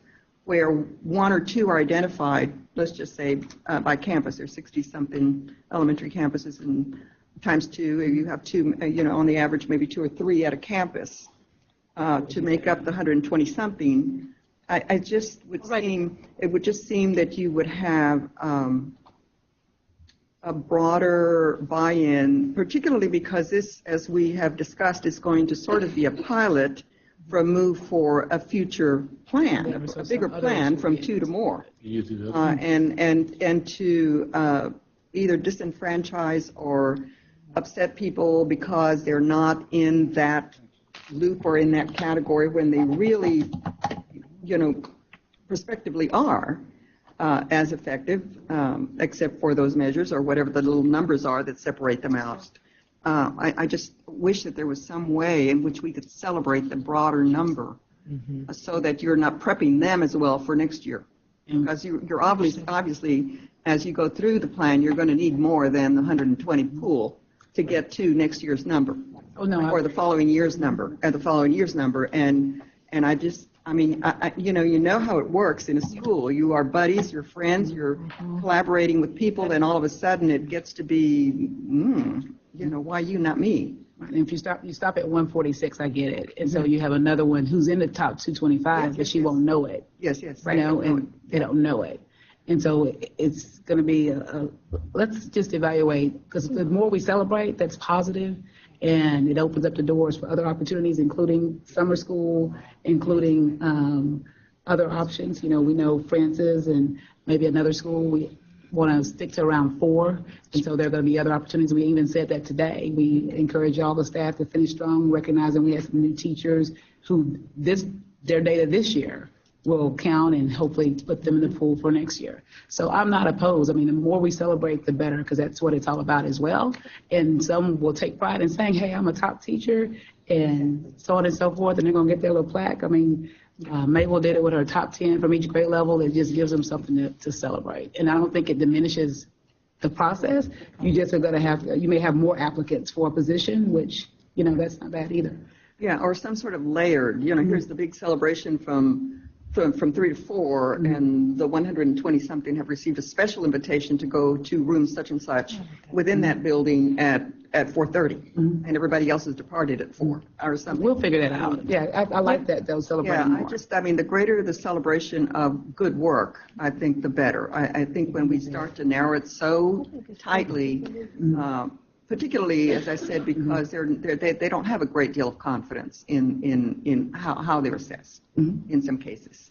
where one or two are identified, let's just say by campus. There's 60-something elementary campuses, and times two, you have two, on the average, maybe two or three at a campus to make up the 120-something. It would just seem that you would have a broader buy-in, particularly because this, as we have discussed, is going to sort of be a pilot for a move for a future plan, a bigger plan from two to more, and to either disenfranchise or upset people because they're not in that loop or in that category when they really, prospectively are as effective, except for those measures or whatever the little numbers are that separate them out. I just wish that there was some way in which we could celebrate the broader number so that you're not prepping them as well for next year. Because you're obviously, as you go through the plan, you're going to need more than the 120 pool to get to next year's number, or the following year's number, and I just, you know how it works in a school. You are buddies, you're friends, you're collaborating with people, and all of a sudden it gets to be, why you, not me? And if you stop at 146, I get it. And so you have another one who's in the top 225, but she won't know it. Yes. Right. And they don't know it. And so it's going to be let's just evaluate, because the more we celebrate, that's positive, and it opens up the doors for other opportunities, including summer school, including other options. We know Francis and maybe another school, we want to stick to around 4, and so there are going to be other opportunities. We even said that today. We encourage all the staff to finish strong, recognizing we have some new teachers who their data this year will count and hopefully put them in the pool for next year. So I'm not opposed. The more we celebrate, the better, because that's what it's all about as well. And some will take pride in saying, hey, I'm a top teacher, and so on and so forth, and they're going to get their little plaque. Mabel did it with her top 10 from each grade level. It just gives them something to celebrate. And I don't think it diminishes the process. You just are going to you may have more applicants for a position, which, that's not bad either. Yeah, or some sort of layered, here's the big celebration from from 3 to 4, and the 120-something have received a special invitation to go to room such and such within that building at 4:30, and everybody else has departed at 4 or something. We'll figure that out. Yeah, I like that they'll celebrate Yeah, more. I mean, the greater the celebration of good work, I think the better. I think when we start to narrow it so tightly, particularly, as I said, because they don't have a great deal of confidence in how they're assessed in some cases.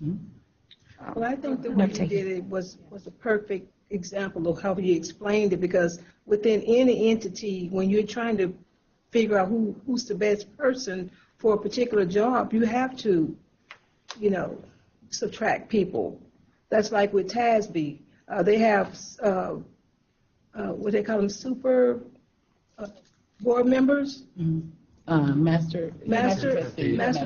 Well, I think the way you did it was a perfect example of how you explained it, because within any entity, when you're trying to figure out who's the best person for a particular job, you have to, subtract people. That's like with TASB. They have, what they call them, super board members? Master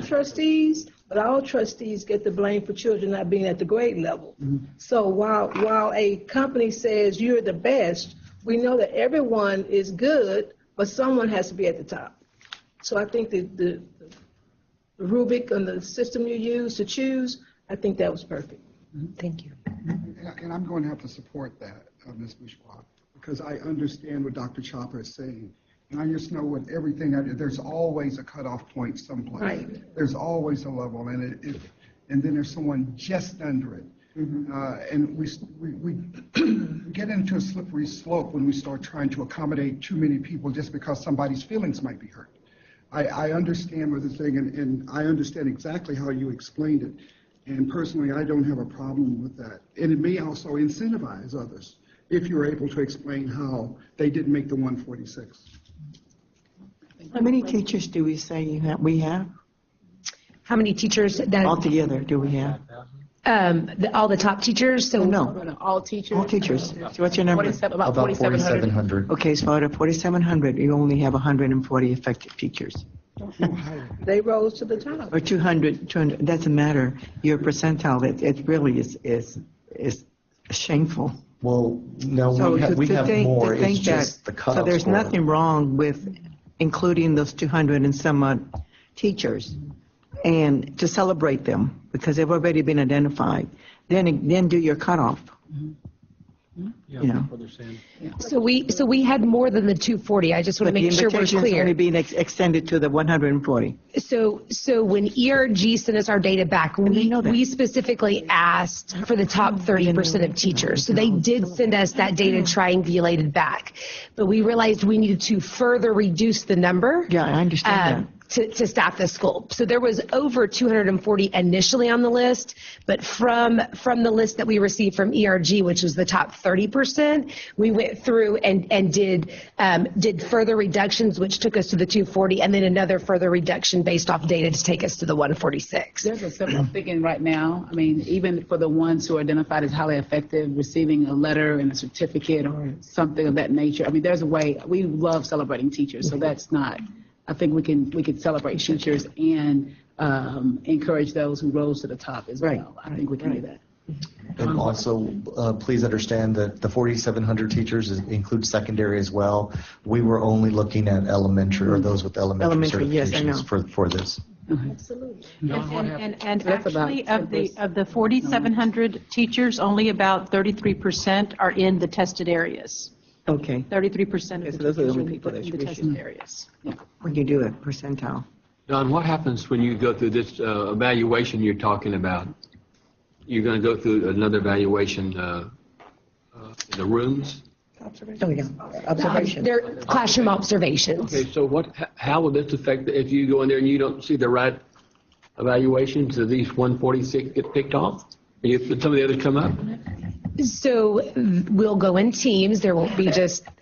trustees, but all trustees get the blame for children not being at the grade level. So while a company says you're the best, we know that everyone is good, but someone has to be at the top. So I think the rubric and the system you use to choose, I think that was perfect. Thank you. And I'm going to have to support that, Ms. Bourgeois, because I understand what Dr. Chopper is saying. And I just know with everything, there's always a cutoff point someplace. Right. There's always a level, and then there's someone just under it. And we get into a slippery slope when we start trying to accommodate too many people just because somebody's feelings might be hurt. I understand what the thing, and I understand exactly how you explained it. And personally, I don't have a problem with that. And it may also incentivize others if you're able to explain how they didn't make the 146. How many teachers do we say we have? How many teachers that Altogether, do we have? All the top teachers? So No. All teachers. All teachers. So what's your number? About 4,700. Okay, so out of 4,700, you only have 140 effective teachers. They rose to the top. Or 200, doesn't matter. Your percentile, it really is shameful. Well, no, So we have more. to think It's just the cutoff so there's score. nothing wrong with including those 200 and some odd teachers and to celebrate them because they've already been identified. Then do your cutoff. So we had more than the 240. I just want to make sure we're The invitation's clear. only being extended to the 140. So when ERG sent us our data back, we specifically asked for the top 30% of teachers. So they did send us that data triangulated back. But we realized we needed to further reduce the number. Yeah, I understand that. To staff the school. So there was over 240 initially on the list, but from the list that we received from ERG, which was the top 30%, we went through and did further reductions, which took us to the 240, and then another further reduction based off data to take us to the 146. There's a simple I'm thinking right now. I mean, even for the ones who are identified as highly effective, receiving a letter and a certificate or something of that nature. I mean, there's a way. We love celebrating teachers, so that's not. I think we could celebrate teachers and encourage those who rose to the top as well. I think we can do that. And also, please understand that the 4,700 teachers include secondary as well. We were only looking at elementary or those with elementary yes, I know. certifications for this. Absolutely. And actually, of the 4,700 teachers, only about 33% are in the tested areas. Okay. 33% of the those are the teachers only will be people put that in the you tested issue. areas. Yeah. When you do a percentile. Don, what happens when you go through this evaluation you're talking about? You're going to go through another evaluation in the rooms? Oh, yeah. Observation. They're classroom observations. Okay, so how will this affect if you go in there and you don't see the right evaluations? Do these 146 get picked off? And some of the others come up? So we'll go in teams. There won't be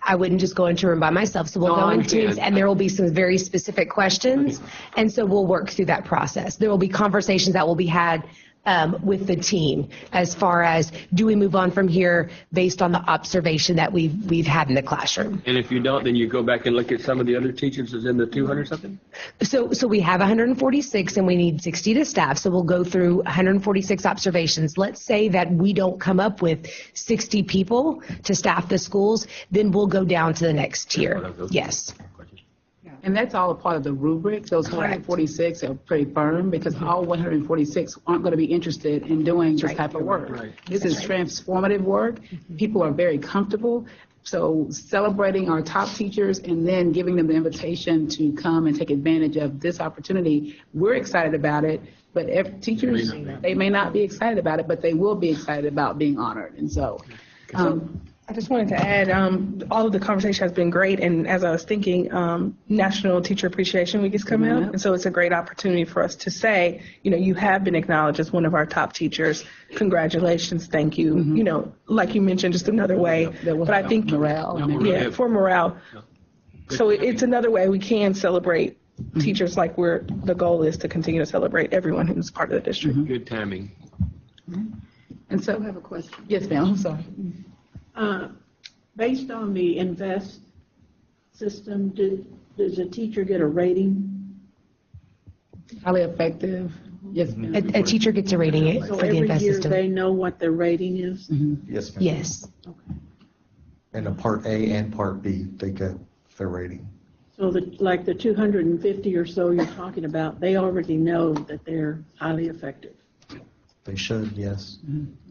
I wouldn't just go into a room by myself. So we'll go in teams and there will be some very specific questions. And so we'll work through that process. There will be conversations that will be had with the team as far as do we move on from here based on the observation that we've had in the classroom. And if you don't, then you go back and look at some of the other teachers as in the 200 something? So we have 146 and we need 60 to staff. So we'll go through 146 observations. Let's say that we don't come up with 60 people to staff the schools, then we'll go down to the next tier. Yes. And that's all a part of the rubric. Those 146 are pretty firm because all 146 aren't going to be interested in doing this type of work. This is transformative work. People are very comfortable. So celebrating our top teachers and then giving them the invitation to come and take advantage of this opportunity, we're excited about it. But teachers, they may not be excited about it, but they will be excited about being honored. And so I just wanted to add, all of the conversation has been great, and as I was thinking, National Teacher Appreciation Week is coming up, and so it's a great opportunity for us to say, you have been acknowledged as one of our top teachers. Congratulations, thank you. Like you mentioned, just another way. But I think for morale. So it's another way we can celebrate teachers like the goal is to continue to celebrate everyone who's part of the district. Good timing. And so I have a question. Yes, ma'am. I'm sorry. Based on the INVEST system, does a teacher get a rating? Highly effective. Yes, ma'am. A teacher gets a rating So for the every INVEST year system. they know what their rating is? Yes, ma'am. Yes. And a Part A and Part B, they get their rating. So like the 250 or so you're talking about, they already know that they're highly effective. They should, yes.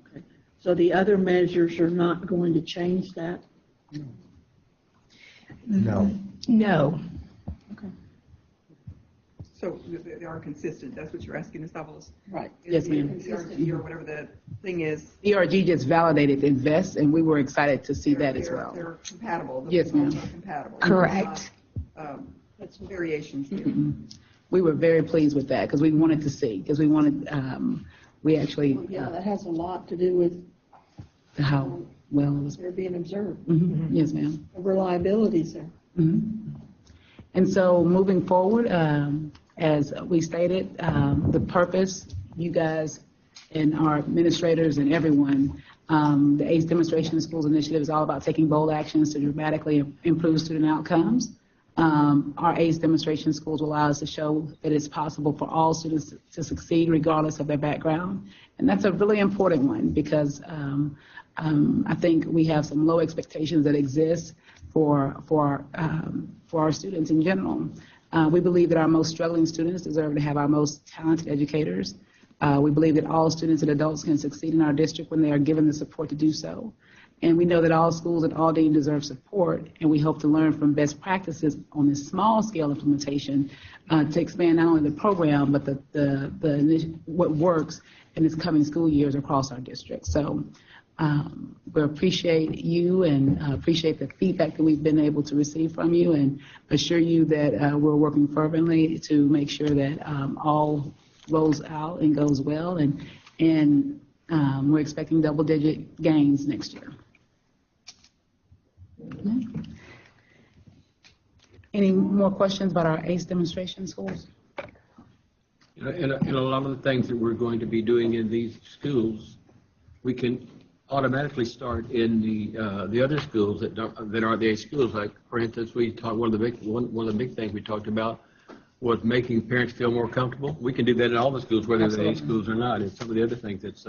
Okay. So the other measures are not going to change that? No. No. So they are consistent. That's what you're asking, Ms. Davalos? Right. Yes, ma'am. Consistent, or whatever the thing is. ERG just validated INVEST, and we were excited to see that as well. They're compatible. The Yes, ma'am. results are compatible. Correct. That's variations. We were very pleased with that because we wanted to see, because we wanted, we actually. Yeah, that has a lot to do with how well it was. they're being observed. Yes, ma'am. The reliability's there. And so moving forward, as we stated, the purpose, you guys and our administrators and everyone, the ACE Demonstration in Schools Initiative is all about taking bold actions to dramatically improve student outcomes. Our ACE Demonstration Schools will allow us to show that it's possible for all students to succeed regardless of their background. And that's a really important one because I think we have some low expectations that exist for our students in general. We believe that our most struggling students deserve to have our most talented educators. We believe that all students and adults can succeed in our district when they are given the support to do so. And we know that all schools in Aldine deserve support, and we hope to learn from best practices on this small scale implementation to expand not only the program, but what works in this coming school years across our district. So we appreciate you and appreciate the feedback that we've been able to receive from you, and assure you that we're working fervently to make sure that all rolls out and goes well, and we're expecting double-digit gains next year. Any more questions about our ACE demonstration schools? In a lot of the things that we're going to be doing in these schools, we can automatically start in the other schools that aren't the ACE schools. Like, for instance, we talked one of the big things we talked about was making parents feel more comfortable. We can do that in all the schools, whether they're ACE schools or not. It's some of the other things that's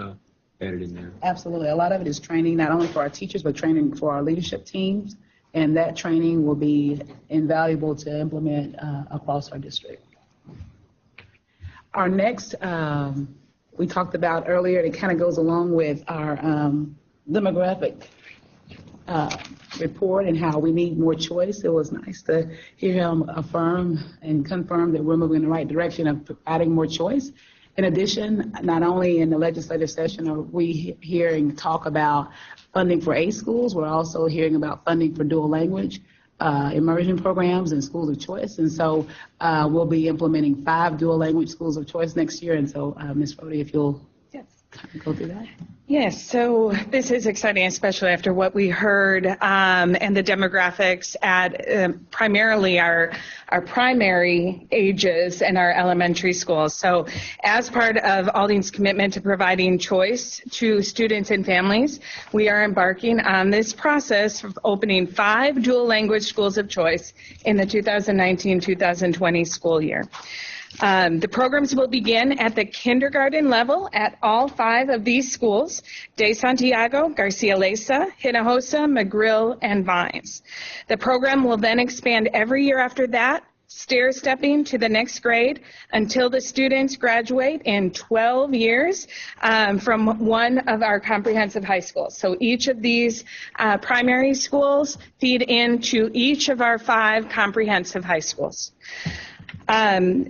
added in there. Absolutely. A lot of it is training, not only for our teachers, but training for our leadership teams. And that training will be invaluable to implement across our district. Our next, we talked about earlier, it kind of goes along with our demographic report and how we need more choice. It was nice to hear him affirm and confirm that we're moving in the right direction of providing more choice. In addition, not only in the legislative session are we hearing talk about funding for ACE schools, we're also hearing about funding for dual language immersion programs and schools of choice. And so we'll be implementing 5 dual language schools of choice next year. And so, Ms. Fody, if you'll go through that. Yes, so this is exciting, especially after what we heard and the demographics at primarily our primary ages and our elementary schools. So as part of Aldine's commitment to providing choice to students and families, we are embarking on this process of opening 5 dual language schools of choice in the 2019-2020 school year. The programs will begin at the kindergarten level at all 5 of these schools: De Santiago, Garcia Leza, Hinojosa, McGrill, and Vines. The program will then expand every year after that stair-stepping to the next grade until the students graduate in 12 years from one of our comprehensive high schools. So each of these primary schools feed into each of our 5 comprehensive high schools. Aldine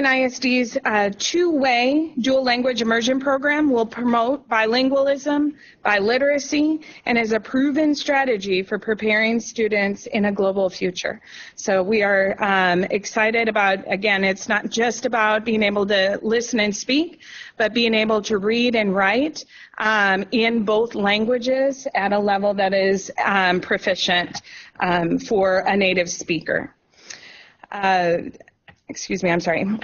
ISD's two-way dual language immersion program will promote bilingualism, biliteracy, and is a proven strategy for preparing students in a global future. So we are excited about, again, it's not just about being able to listen and speak, but being able to read and write in both languages at a level that is proficient for a native speaker.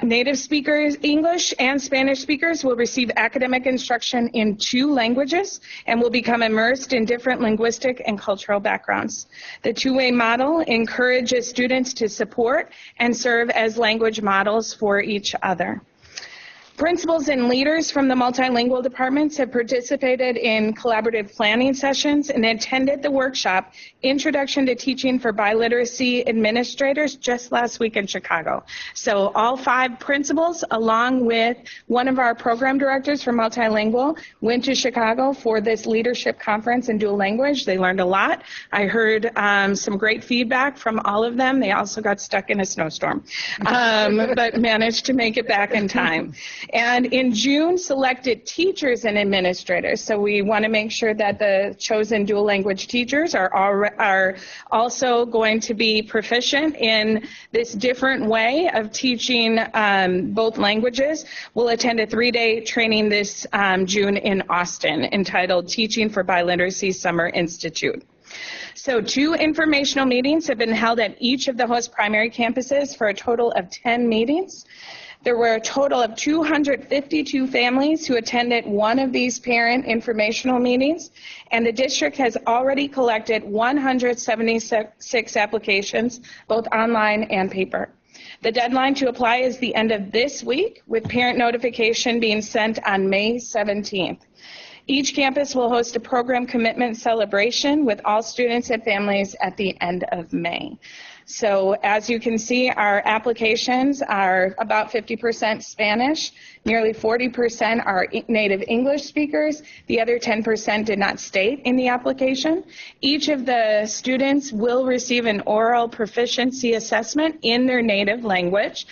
Native speakers, English and Spanish speakers will receive academic instruction in 2 languages and will become immersed in different linguistic and cultural backgrounds. The two-way model encourages students to support and serve as language models for each other. Principals and leaders from the multilingual departments have participated in collaborative planning sessions and attended the workshop, Introduction to Teaching for Biliteracy Administrators, just last week in Chicago. So all 5 principals, along with one of our program directors for multilingual, went to Chicago for this leadership conference in dual language. They learned a lot. I heard some great feedback from all of them. They also got stuck in a snowstorm, but managed to make it back in time. And in June, selected teachers and administrators. So we want to make sure that the chosen dual language teachers are also going to be proficient in this different way of teaching both languages. We'll attend a 3-day training this June in Austin entitled Teaching for Biliteracy Summer Institute. So 2 informational meetings have been held at each of the host primary campuses for a total of 10 meetings. There were a total of 252 families who attended one of these parent informational meetings, and the district has already collected 176 applications, both online and paper. The deadline to apply is the end of this week, with parent notification being sent on May 17th. Each campus will host a program commitment celebration with all students and families at the end of May. So as you can see, our applications are about 50% Spanish, nearly 40% are native English speakers. The other 10% did not state in the application. Each of the students will receive an oral proficiency assessment in their native language,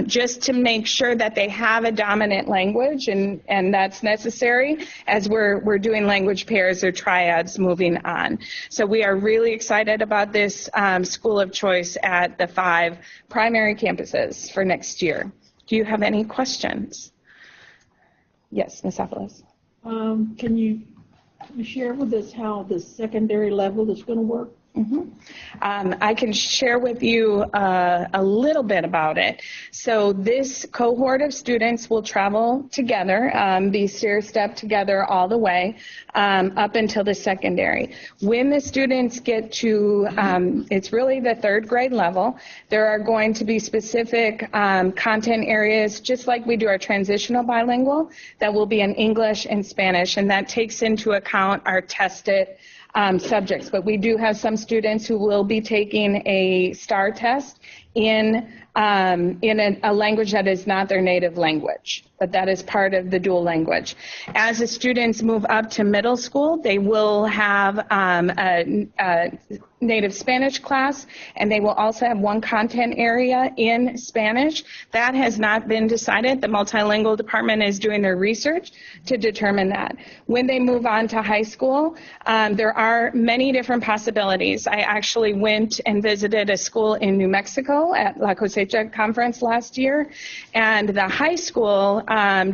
just to make sure that they have a dominant language, and that's necessary as we're doing language pairs or triads moving on. So we are really excited about this school of choice at the 5 primary campuses for next year. Do you have any questions? Yes, Ms. Apolos. Can you share with us how the secondary level is going to work? I can share with you a little bit about it. So this cohort of students will travel together, be stair-step together all the way up until the secondary. When the students get to, it's really the 3rd grade level, there are going to be specific content areas, just like we do our transitional bilingual, that will be in English and Spanish, and that takes into account our tested subjects. But we do have some students who will be taking a STAR test in a language that is not their native language, but that is part of the dual language. As the students move up to middle school, they will have a native Spanish class, and they will also have one content area in Spanish. That has not been decided. The multilingual department is doing their research to determine that. When they move on to high school, there are many different possibilities. I actually went and visited a school in New Mexico at La Cosecha Conference last year, and the high school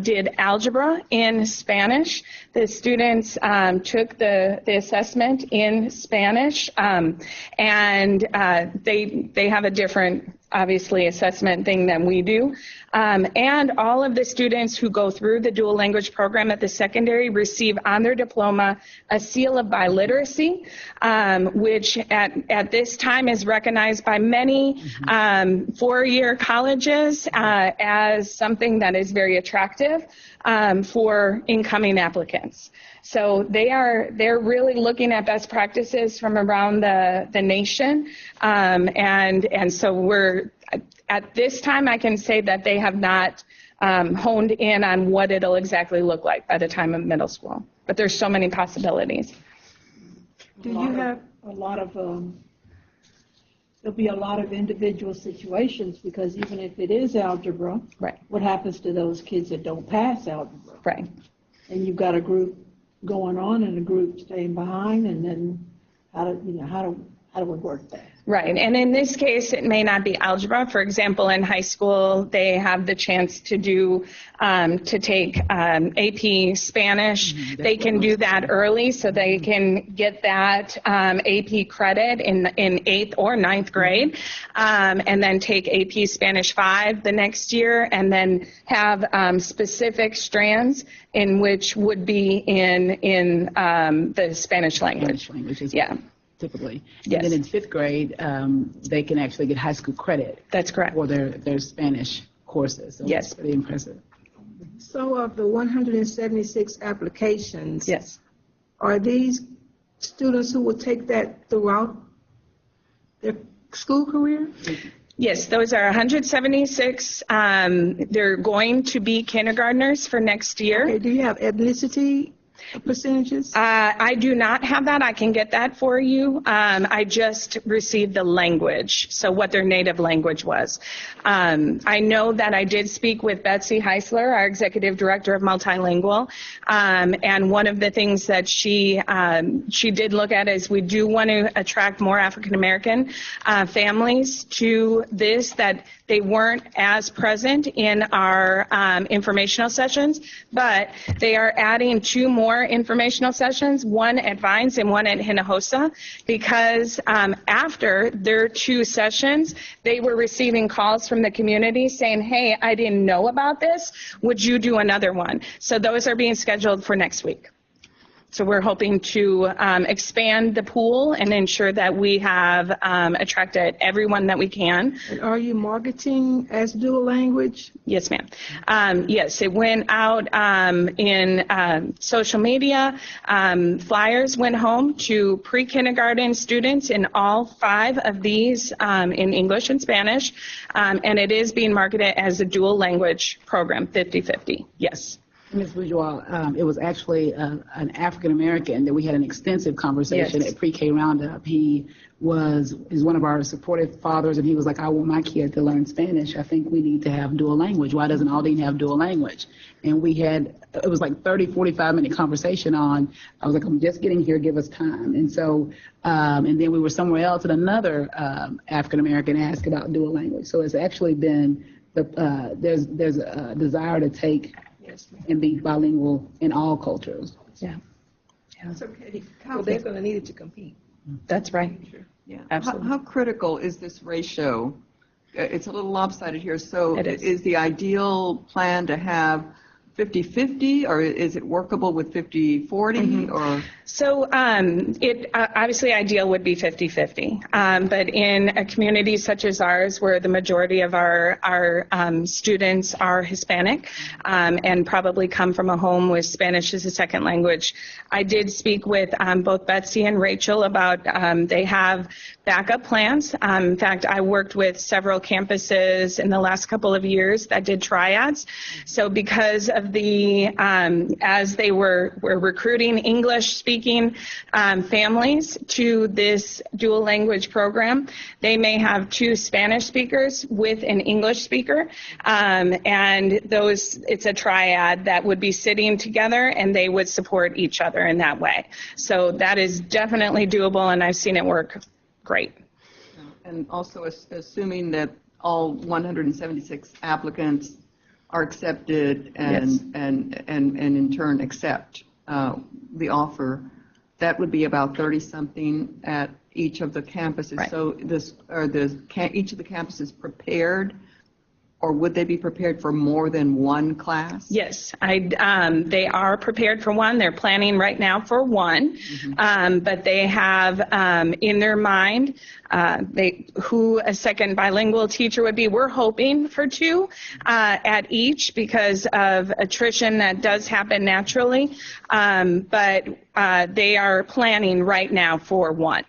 did algebra in Spanish. The students took the assessment in Spanish, and they have a different obviously assessment thing that we do. And all of the students who go through the dual language program at the secondary receive on their diploma a seal of biliteracy, which at this time is recognized by many four-year colleges as something that is very attractive for incoming applicants. So they're really looking at best practices from around the nation, and so we're at this time I can say that they have not honed in on what it'll exactly look like by the time of middle school. But there's so many possibilities. Do you have a lot of there'll be a lot of individual situations, because even if it is algebra, right, what happens to those kids that don't pass algebra? Right. And you've got a group going on and a group staying behind, and then how do we work that? Right, and in this case, it may not be algebra. For example, in high school, they have the chance to do to take AP Spanish. They can do that early, so they can get that AP credit in 8th or 9th grade, and then take AP Spanish 5 the next year, and then have specific strands in which would be in the Spanish language. Yeah. Typically. Yes. And then in 5th grade, they can actually get high school credit. That's correct. For their Spanish courses. So yes. That's pretty impressive. So of the 176 applications, yes, are these students who will take that throughout their school career? Yes, those are 176. They're going to be kindergartners for next year. Okay, do you have ethnicity percentages? I do not have that. I can get that for you. I just received the language, so what their native language was. I know that I did speak with Betsy Heisler, our executive director of multilingual, and one of the things that she did look at is we do want to attract more African American families to this, that they weren't as present in our informational sessions, but they are adding 2 more informational sessions, one at Vines and one at Hinojosa, because after their 2 sessions, they were receiving calls from the community saying, hey, I didn't know about this. Would you do another one? So those are being scheduled for next week. So we're hoping to expand the pool and ensure that we have attracted everyone that we can. And are you marketing as dual language? Yes, ma'am. Yes, it went out in social media. Flyers went home to pre-kindergarten students in all 5 of these in English and Spanish, and it is being marketed as a dual language program, 50-50. Yes. Ms. Bourgeois, it was actually an African American that we had an extensive conversation at Pre-K Roundup. He is one of our supportive fathers, and he was like, I want my kid to learn Spanish. I think we need to have dual language. Why doesn't Aldine have dual language? And we had, it was like 30, 45-minute conversation on, I was like, I'm just getting here, give us time. And so, and then we were somewhere else, and another African American asked about dual language. So it's actually been, there's a desire to take and be bilingual in all cultures. Yeah. It's okay. Well, they're going to need it to compete. That's right. Yeah. Absolutely. How critical is this ratio? It's a little lopsided here. So It is. is the ideal plan to have 50-50, or is it workable with 50-40? Or So it obviously ideal would be 50-50, but in a community such as ours, where the majority of our students are Hispanic and probably come from a home with Spanish as a second language, I did speak with both Betsy and Rachel about they have backup plans. In fact, I worked with several campuses in the last couple of years that did triads. So because of the, as they were recruiting English-speaking families to this dual language program, they may have 2 Spanish speakers with an English speaker, and those, it's a triad that would be sitting together, and they would support each other in that way. So that is definitely doable, and I've seen it work great. and also assuming that all 176 applicants are accepted and in turn accept the offer, that would be about 30-something at each of the campuses. Right. So each of the campuses prepared, or would they be prepared for more than one class? Yes, they are prepared for one. They're planning right now for one, but they have in their mind who a second bilingual teacher would be. We're hoping for two at each because of attrition that does happen naturally, but they are planning right now for one.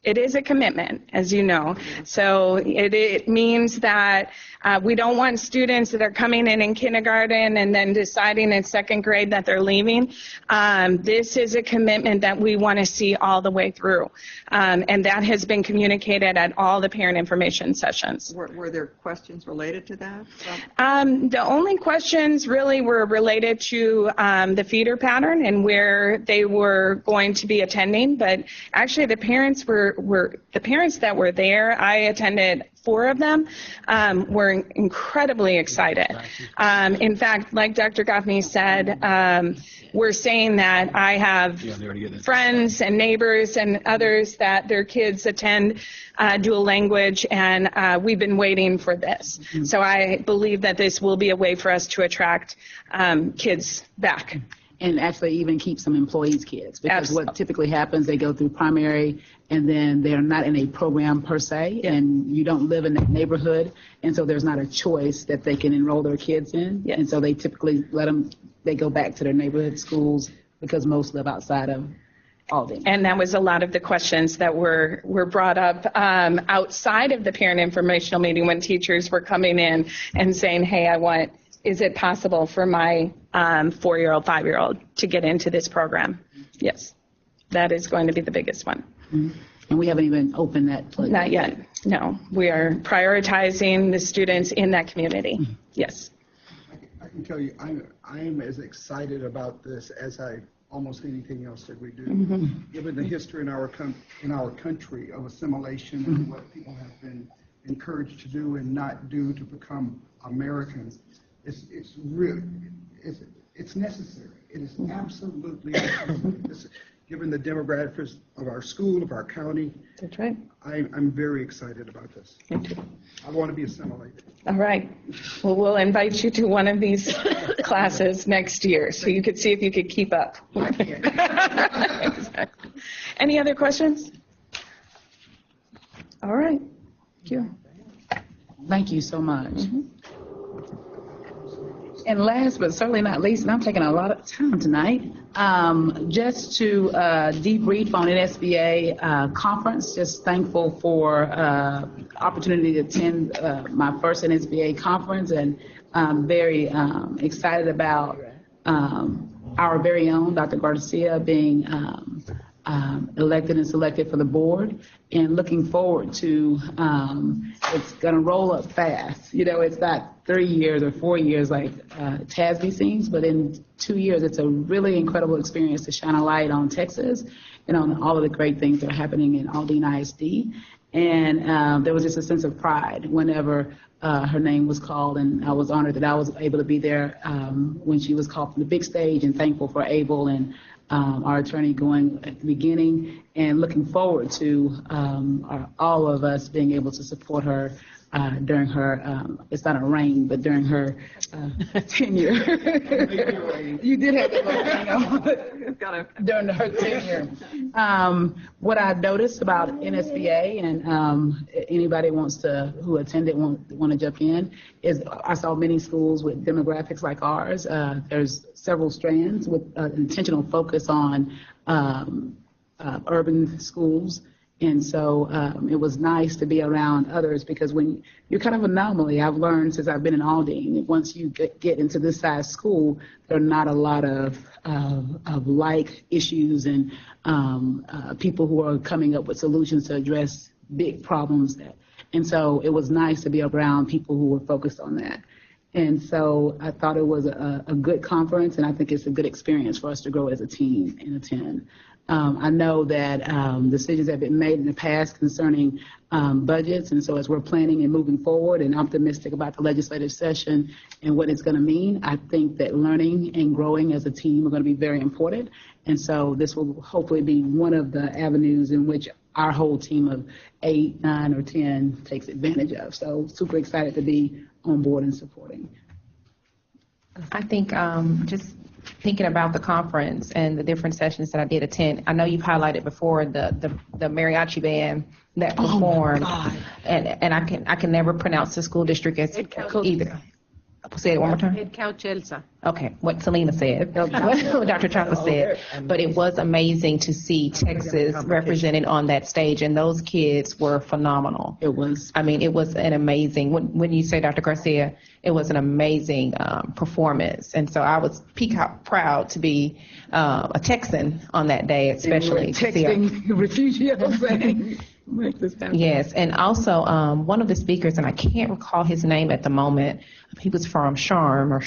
It is a commitment, as you know. So it means that we don't want students that are coming in kindergarten and then deciding in second grade that they're leaving. This is a commitment that we want to see all the way through. And that has been communicated at all the parent information sessions. Were there questions related to that? The only questions really were related to the feeder pattern and where they were going to be attending. But actually the parents the parents that were there, I attended 4 of them, were incredibly excited. In fact, like Dr. Gaffney said, we're saying that I have friends and neighbors and others that their kids attend dual language, and we've been waiting for this. So I believe that this will be a way for us to attract kids back. And actually even keep some employees' kids, because what typically happens, they go through primary and then they're not in a program per se, and you don't live in that neighborhood, and so there's not a choice that they can enroll their kids in, and so they typically they go back to their neighborhood schools because most live outside of Aldine. And that was a lot of the questions that were brought up outside of the parent informational meeting when teachers were coming in and saying, hey, is it possible for my 4-year-old, 5-year-old to get into this program? Yes, that is going to be the biggest one. And we haven't even opened that. Not yet, no. We are prioritizing the students in that community, yes. I can tell you, I am as excited about this as almost anything else that we do. Given the history in our country of assimilation and what people have been encouraged to do and not do to become Americans, it's necessary. It is absolutely necessary. Given the demographics of our school, of our county. That's right. I'm very excited about this. Me too. I want to be assimilated. All right. Well, we'll invite you to one of these classes next year so you could see if you could keep up. Exactly. Any other questions? All right. Thank you. Thank you so much. And last but certainly not least, and I'm taking a lot of time tonight, just to debrief on NSBA conference. Just thankful for opportunity to attend my first NSBA conference, and I'm very excited about our very own Dr. Garcia being elected and selected for the board, and looking forward to it's going to roll up fast. You know, it's not 3 years or 4 years like TASB seems, but in 2 years, it's a really incredible experience to shine a light on Texas and on all of the great things that are happening in Aldine ISD. And there was just a sense of pride whenever her name was called, and I was honored that I was able to be there when she was called from the big stage, and thankful for Abel and our attorney going at the beginning, and looking forward to all of us being able to support her during her, it's not a reign, but during her tenure. You did have that, during her tenure. What I noticed about NSBA, and anybody who attended want to jump in, is I saw many schools with demographics like ours. There's several strands with intentional focus on urban schools. And so it was nice to be around others, because when you're kind of an anomaly, I've learned since I've been in Aldine, once you get into this size school, there are not a lot of like issues and people who are coming up with solutions to address big problems. And so it was nice to be around people who were focused on that. And so I thought it was a good conference, and I think it's a good experience for us to grow as a team and attend. I know that decisions have been made in the past concerning budgets, and so as we're planning and moving forward and optimistic about the legislative session and what it's going to mean, I think that learning and growing as a team are going to be very important. And so this will hopefully be one of the avenues in which our whole team of 8, 9, or 10 takes advantage of. So super excited to be on board and supporting. I think just thinking about the conference and the different sessions that I did attend, I know you've highlighted before the mariachi band that performed, and I can never pronounce the school district as either. Say it one more time. Head coach Elsa. Okay, what Selena said, what Dr. Chapa said, but it was amazing to see Texas represented on that stage, and those kids were phenomenal. It was. I mean, it was an amazing, when you say Dr. Garcia, it was an amazing performance, and so I was proud to be a Texan on that day, especially. Texting refugees saying. Yes, and also one of the speakers, and I can't recall his name at the moment, he was from Sherm.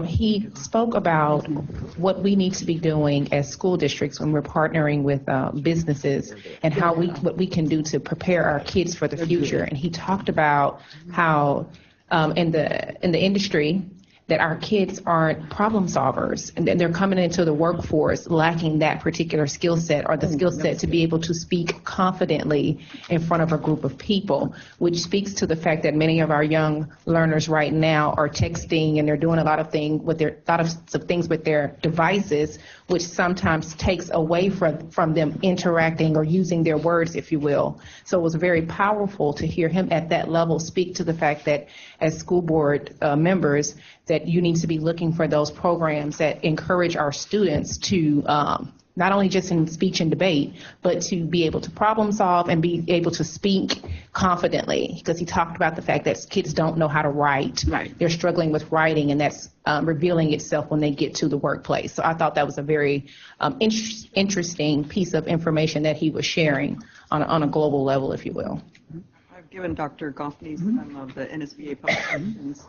He spoke about what we need to be doing as school districts when we're partnering with businesses and what we can do to prepare our kids for the future. And he talked about how in the industry, that our kids aren't problem solvers, and they're coming into the workforce lacking that particular skill set or the skill set to be able to speak confidently in front of a group of people, which speaks to the fact that many of our young learners right now are texting and they're doing a lot of things with their devices, which sometimes takes away from them interacting or using their words, if you will. So it was very powerful to hear him at that level speak to the fact that as school board members, that you need to be looking for those programs that encourage our students to not only just in speech and debate, but to be able to problem solve and be able to speak confidently, because he talked about the fact that kids don't know how to write. Right. They're struggling with writing, and that's revealing itself when they get to the workplace. So I thought that was a very interesting piece of information that he was sharing on a global level, if you will. I've given Dr. Goffney some of the NSBA publications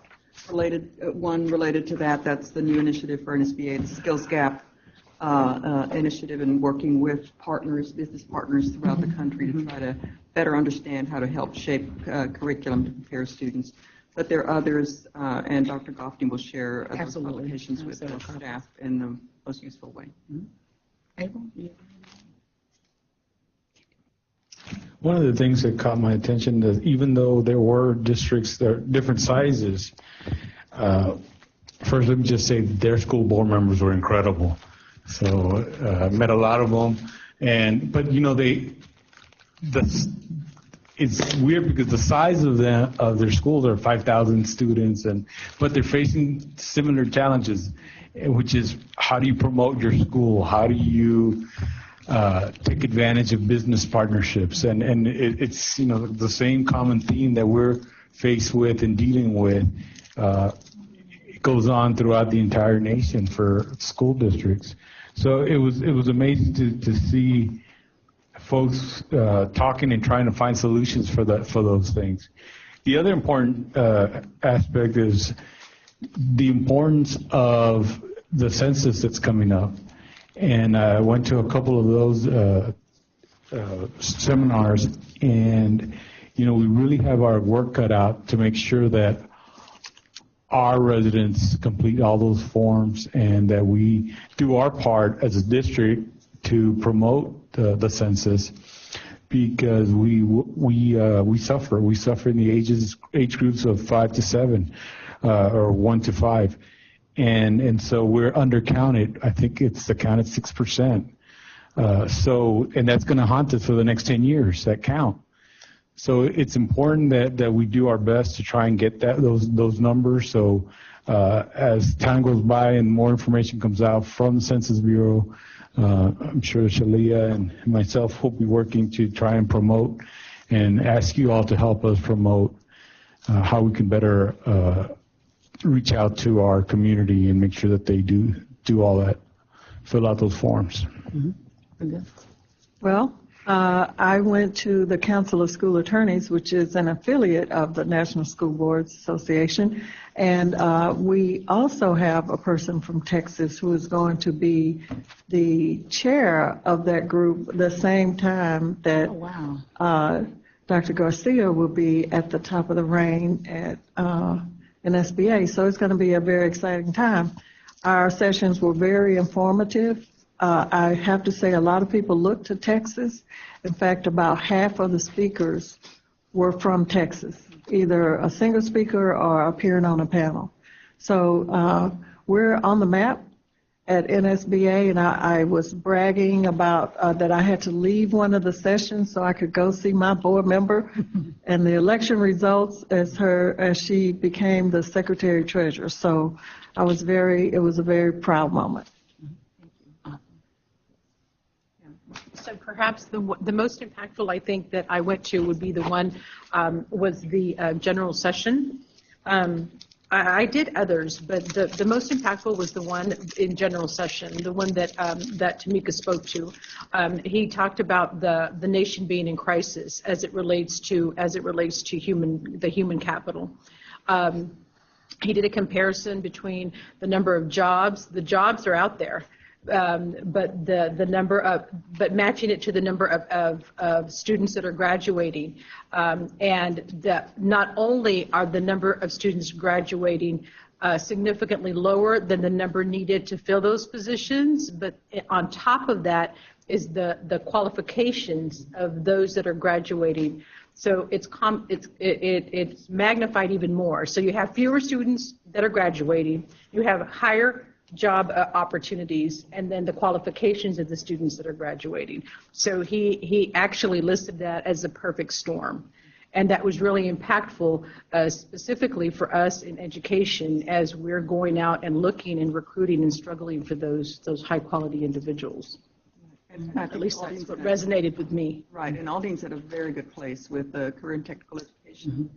related to that. That's the new initiative for NSBA, the Skills Gap initiative, and working with business partners throughout the country to try to better understand how to help shape curriculum to prepare students. But there are others, and Dr. Goffney will share those publications with the staff in the most useful way. April? One of the things that caught my attention is even though there were districts that are different sizes, first let me just say their school board members were incredible. So I met a lot of them, but you know it's weird because the size of their schools are 5,000 students, but they're facing similar challenges, which is how do you promote your school? How do you take advantage of business partnerships? And it's the same common theme that we're faced with and dealing with. It goes on throughout the entire nation for school districts. So it was amazing to see folks talking and trying to find solutions for those things. The other important aspect is the importance of the census that's coming up. And I went to a couple of those seminars, and we really have our work cut out to make sure that our residents complete all those forms and that we do our part as a district to promote the census, because we suffer. We suffer in the age groups of 5 to 7 or 1 to 5. And so we're undercounted. I think it's the count at 6%. And that's going to haunt us for the next 10 years, that count. So it's important that we do our best to try and get those numbers. So as time goes by and more information comes out from the Census Bureau, I'm sure Shalia and myself will be working to try and promote and ask you all to help us promote how we can better reach out to our community and make sure that they do all that, fill out those forms. Well, I went to the Council of School Attorneys, which is an affiliate of the National School Boards Association, and we also have a person from Texas who is going to be the chair of that group the same time that Dr. Garcia will be at the top of the reign at NSBA. So it's going to be a very exciting time. Our sessions were very informative. I have to say a lot of people look to Texas. In fact, about half of the speakers were from Texas, either a single speaker or appearing on a panel. So we're on the map at NSBA, and I was bragging about that I had to leave one of the sessions so I could go see my board member and the election results as she became the secretary treasurer. So it was a very proud moment. So perhaps the most impactful, I think, that I went to would be the one was the general session. I did others, but the most impactful was the one in general session, the one that Tamika spoke to. He talked about the nation being in crisis as it relates to the human capital. He did a comparison between the number of jobs. The jobs are out there. But matching it to the number of students that are graduating, and not only are the number of students graduating significantly lower than the number needed to fill those positions, but on top of that is the qualifications of those that are graduating. So it's magnified even more. So you have fewer students that are graduating. You have higher job opportunities, and then the qualifications of the students that are graduating. So he actually listed that as a perfect storm. And that was really impactful specifically for us in education as we're going out and looking and recruiting and struggling for those high quality individuals. And At least that's what resonated with me. Right, and Aldine's at a very good place with the career and technical education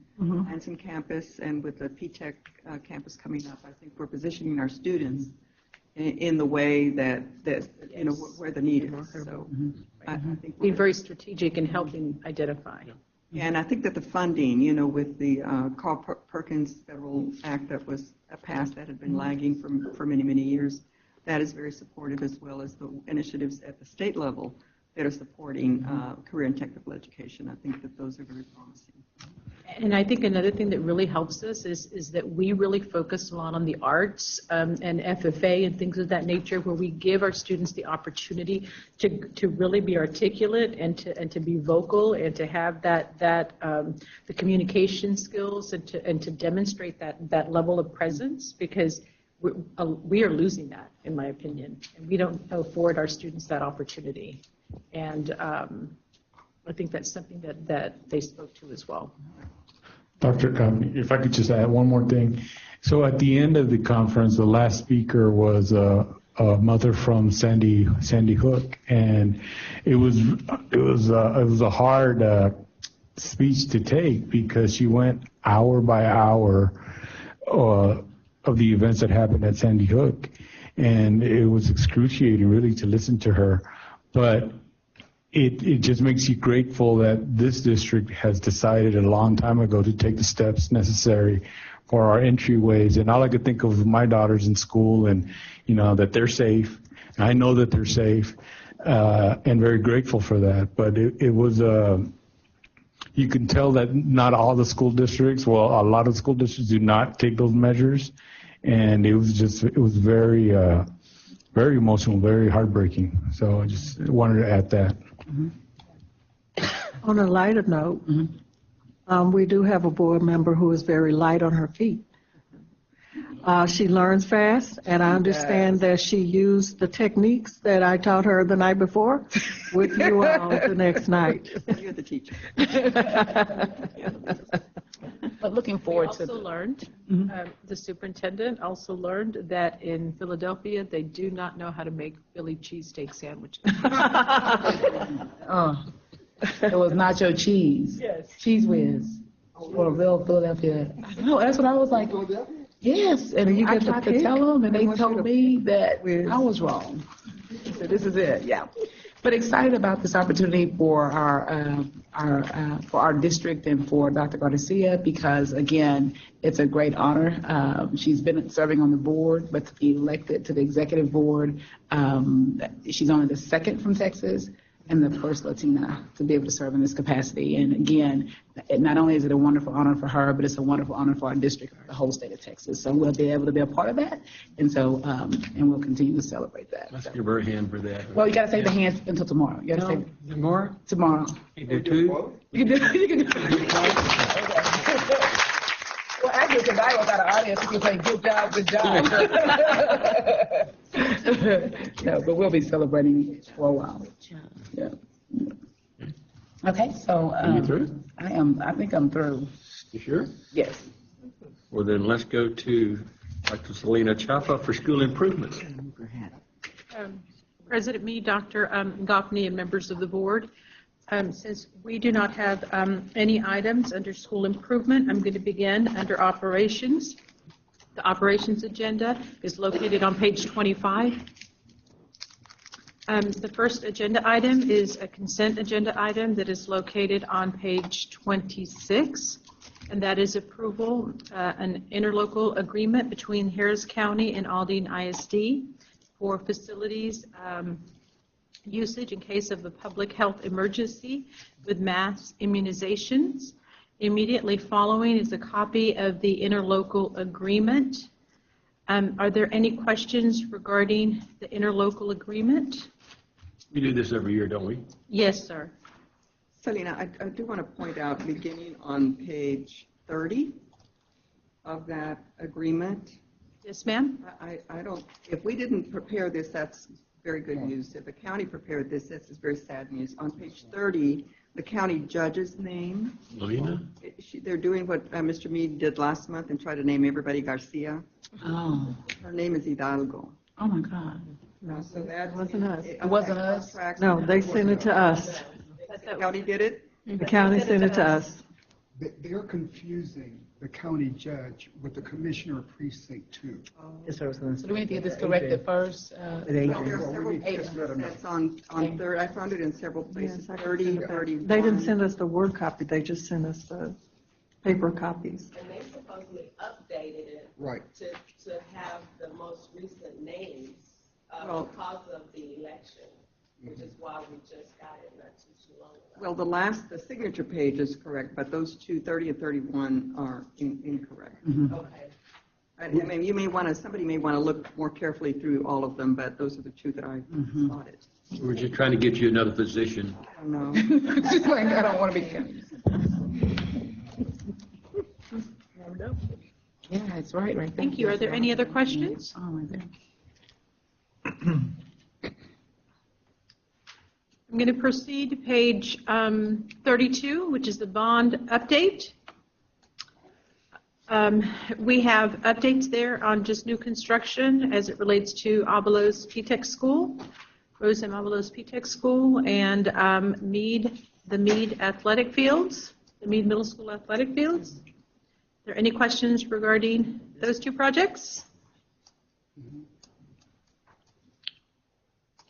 Hanson campus and with the PTech campus coming up. I think we're positioning our students in the way that where the need is. So I think being very strategic in helping identify. Yeah, and I think that the funding, with the Carl Perkins Federal Act that was passed that had been lagging for many, many years, that is very supportive, as well as the initiatives at the state level that are supporting career and technical education. I think that those are very promising. And I think another thing that really helps us is that we really focus a lot on the arts and FFA and things of that nature, where we give our students the opportunity to really be articulate and to be vocal and to have the communication skills and to demonstrate that level of presence, because we are losing that, in my opinion, and we don't afford our students that opportunity. And I think that's something that they spoke to as well. Dr. If I could just add one more thing. So at the end of the conference, the last speaker was a mother from Sandy Hook, and it was a hard speech to take, because she went hour by hour of the events that happened at Sandy Hook, and it was excruciating really to listen to her. But it just makes you grateful that this district has decided a long time ago to take the steps necessary for our entryways. And all I could think of was my daughters in school, and that they're safe. I know that they're safe, and very grateful for that. But it was you can tell that not all the school districts, well, a lot of school districts do not take those measures, and it was very very emotional, very heartbreaking. So I just wanted to add that. On a lighter note, we do have a board member who is very light on her feet. She learns fast, and I understand that she used the techniques that I taught her the night before with you all the next night. You're the teacher. But looking forward to the superintendent also learned that in Philadelphia they do not know how to make Philly cheesesteak sandwiches. It was nacho cheese. Yes. Cheese whiz. For real Philadelphia. No, that's what I was like. Yes, and I tried to tell them, and they told me that I was wrong. So this is it, yeah. But excited about this opportunity for our district and for Dr. Garcia because again, it's a great honor. She's been serving on the board, but to be elected to the executive board, she's only the second from Texas and the first Latina to be able to serve in this capacity. And again, not only is it a wonderful honor for her, but it's a wonderful honor for our district, the whole state of Texas. So we'll be able to be a part of that, and so and we'll continue to celebrate that. Let's give her a hand for that. Well, you got to save the hands until tomorrow. You got to save tomorrow. Tomorrow. You do two. You can do. You can do. Well, actually, because I was out of audience, you can say good job, good job. No, but we'll be celebrating for a while. Yeah. Okay, so Are you through? I am. I think I'm through. You sure? Yes. Well, then let's go to Dr. Selena Chapa for school improvements. President Meade, Dr. Goffney, and members of the board, since we do not have any items under school improvement, I'm going to begin under operations. The operations agenda is located on page 25. The first agenda item is a consent agenda item that is located on page 26, and that is approval, an interlocal agreement between Harris County and Aldine ISD for facilities usage in case of a public health emergency with mass immunizations. Immediately following is a copy of the interlocal agreement. Are there any questions regarding the interlocal agreement? We do this every year, don't we? Yes, sir. Selena, I do want to point out, beginning on page 30 of that agreement. Yes, ma'am. I don't, if we didn't prepare this, that's very good news. If the county prepared this, this is very sad news. On page 30, the county judge's name. Melina? They're doing what Mr. Meade did last month and try to name everybody Garcia. Oh. Her name is Hidalgo. Oh my God. So that wasn't us. It wasn't us. No, they sent it to us. The county did it? The county sent it to us. They're confusing the county judge with the commissioner of precinct 2. So do we need to get this corrected first? Well, there are several places that's on third. I found it in several places. 30, 31. They didn't send us the Word copy. They just sent us the paper copies. And they supposedly updated it to have the most recent names because of the election, which is why we just got it not too long ago. Well, the signature page is correct, but those two, 30 and 31, are incorrect. Okay. I mean, you may want to, somebody may want to look more carefully through all of them, but those are the two that I spotted. We're just trying to get you another position. I don't know. Just like, I don't want to be. Yeah, it's right there. Thank you. Are there any other questions? Oh, right there. I'm going to proceed to page 32, which is the bond update. We have updates there on just new construction as it relates to Abelos P-Tech School, Rose M. Abelos P-Tech School, and the Meade Athletic Fields, the Meade Middle School Athletic Fields. Are there any questions regarding those two projects?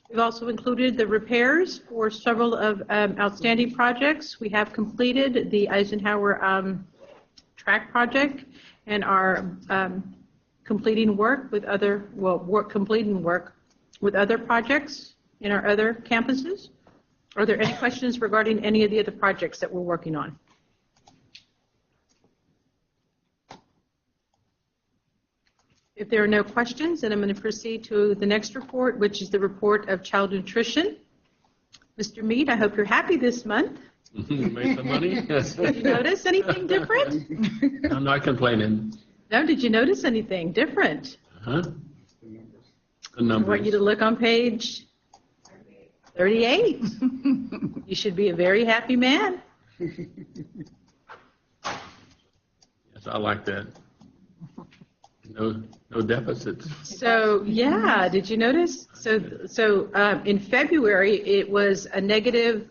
We've also included the repairs for several of outstanding projects. We have completed the Eisenhower track project and are completing work with other projects in our other campuses. Are there any questions regarding any of the other projects that we're working on? If there are no questions, then I'm going to proceed to the next report, which is the report of child nutrition. Mr. Meade, I hope you're happy this month. Made some money? Did you notice anything different? I'm not complaining. No, did you notice anything different? Huh? The I numbers. want you to look on page 38. You should be a very happy man. Yes, I like that. No deficits. So yeah, did you notice? So in February it was a negative.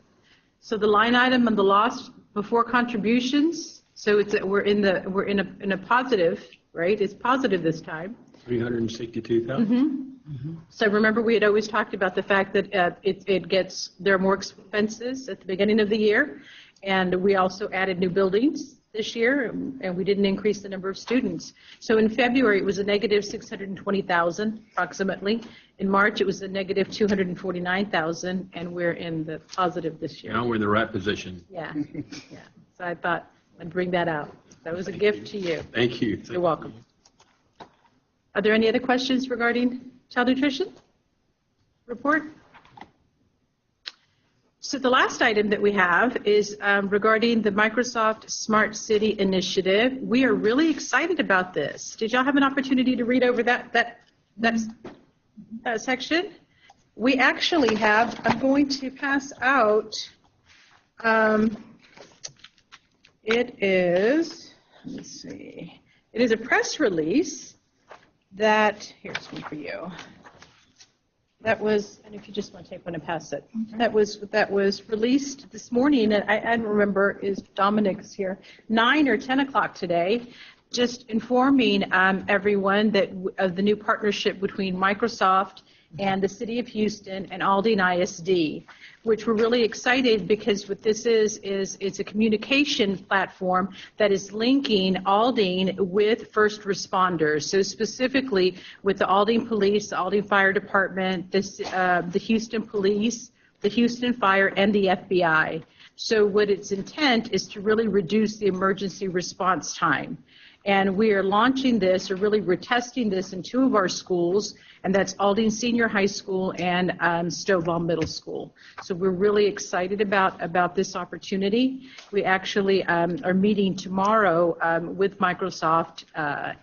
So the line item on the loss before contributions. So we're in a positive, right? It's positive this time. 362,000. So remember, we had always talked about the fact that there are more expenses at the beginning of the year, and we also added new buildings this year, and we didn't increase the number of students. So in February, it was a negative 620,000 approximately. In March, it was a negative 249,000, and we're in the positive this year. Now we're in the right position. Yeah. So I thought I'd bring that out. That was a gift to you. Thank you. You're welcome. Are there any other questions regarding child nutrition report? So the last item that we have is regarding the Microsoft Smart City Initiative. We are really excited about this. Did y'all have an opportunity to read over that section? We actually have, I'm going to pass out, it is a press release that, here's one for you. That was, and if you just want to take one and pass it, that was released this morning, and I don't remember, is Dominic's here, 9 or 10 o'clock today, just informing everyone that of the new partnership between Microsoft and the City of Houston and Aldine ISD, which we're really excited because what this is it's a communication platform that is linking Aldine with first responders. So specifically with the Aldine Police, the Aldine Fire Department, the Houston Police, the Houston Fire, and the FBI. So what its intent is to really reduce the emergency response time. And we are launching this, or really we're testing this in 2 of our schools, and that's Aldine Senior High School and Stovall Middle School. So we're really excited about this opportunity. We actually are meeting tomorrow with Microsoft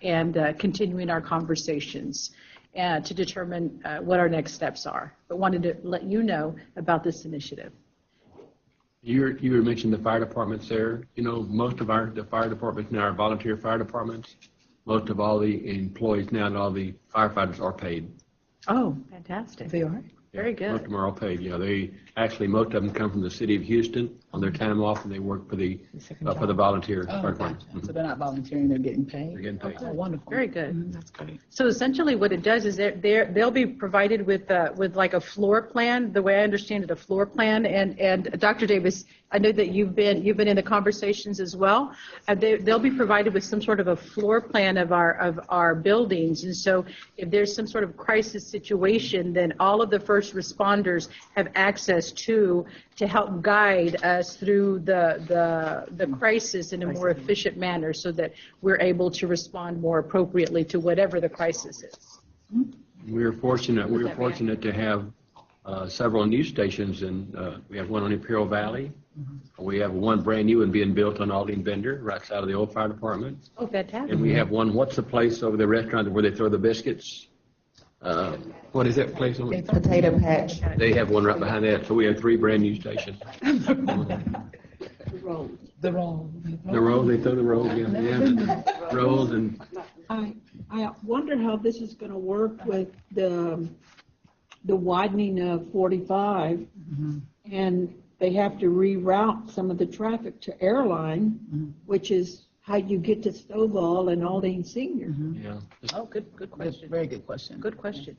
and continuing our conversations to determine what our next steps are. But wanted to let you know about this initiative. You were mentioning the fire departments there. You know, most of the fire departments now are volunteer fire departments. Most of all the employees now and all the firefighters are paid. Oh, fantastic. They are? Very good. Most of them are all paid. You know, most of them come from the city of Houston on their time off, and they work for the volunteer fire department. So they're not volunteering; they're getting paid. They're getting paid. Oh, wonderful. Very good. That's great. So essentially, what it does is they'll be provided with like a floor plan. The way I understand it, a floor plan. And Dr. Davis, I know that you've been in the conversations as well. They'll be provided with some sort of a floor plan of our buildings. And so, if there's some sort of crisis situation, then all of the first responders have access to help guide us through the crisis in a more efficient manner, so that we're able to respond more appropriately to whatever the crisis is. We're fortunate to have several news stations, and we have one on Imperial Valley. We have one brand new one being built on Aldine Bender, right side of the old fire department. Oh, fantastic. And we have one, what's the place over the restaurant where they throw the biscuits? What is that place? Potato Patch. They have one right behind that, so we have 3 brand new stations. The road. The road, they throw the road, yeah. Rolls and. I wonder how this is going to work with the widening of 45, and they have to reroute some of the traffic to Airline, which is how you get to Stovall and Aldine Senior. Yeah. Oh, good question. Very good question. Good question.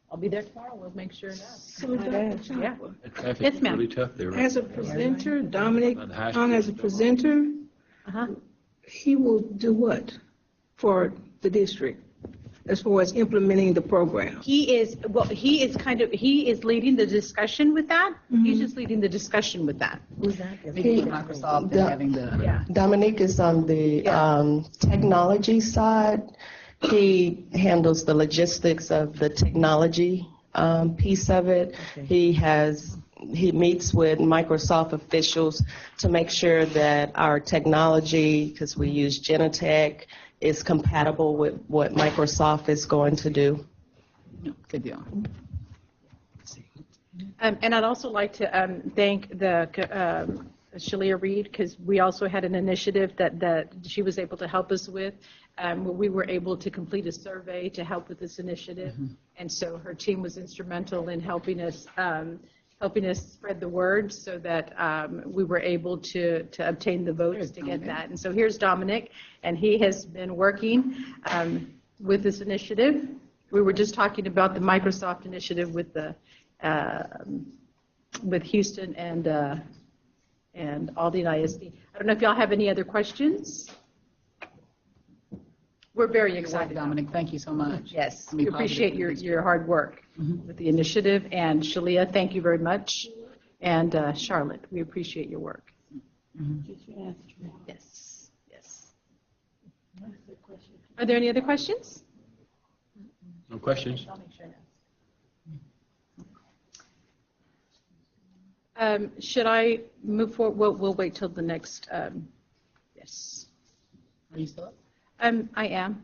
I'll be there tomorrow. We'll make sure that. So, Dr. Chapel, The traffic's Yes, ma'am. really tough there. as a presenter, Dominic, On the high school. as a presenter, he will do what for the district as far as implementing the program? He is leading the discussion with that. He's just leading the discussion with that. Who's that? Microsoft is having the. Dominique is on the technology side. He handles the logistics of the technology piece of it. Okay. He meets with Microsoft officials to make sure that our technology, because we use Genetech, is compatible with what Microsoft is going to do. Good deal. And I'd also like to thank the Shalia Reed, because we also had an initiative that she was able to help us with. We were able to complete a survey to help with this initiative, and so her team was instrumental in helping us spread the word, so that we were able to obtain the votes to get that. And so here's Dominic, and he has been working with this initiative, We were just talking about the Microsoft initiative with the with Houston and Aldine ISD. I don't know if y'all have any other questions. We're very excited. Dominic, thank you so much. Yes, we appreciate your hard work with the initiative. And Shalia, thank you very much. And Charlotte, we appreciate your work. Yes, yes. Are there any other questions? No questions? Should I move forward? We'll wait till the next. Yes. Are you still up? I am.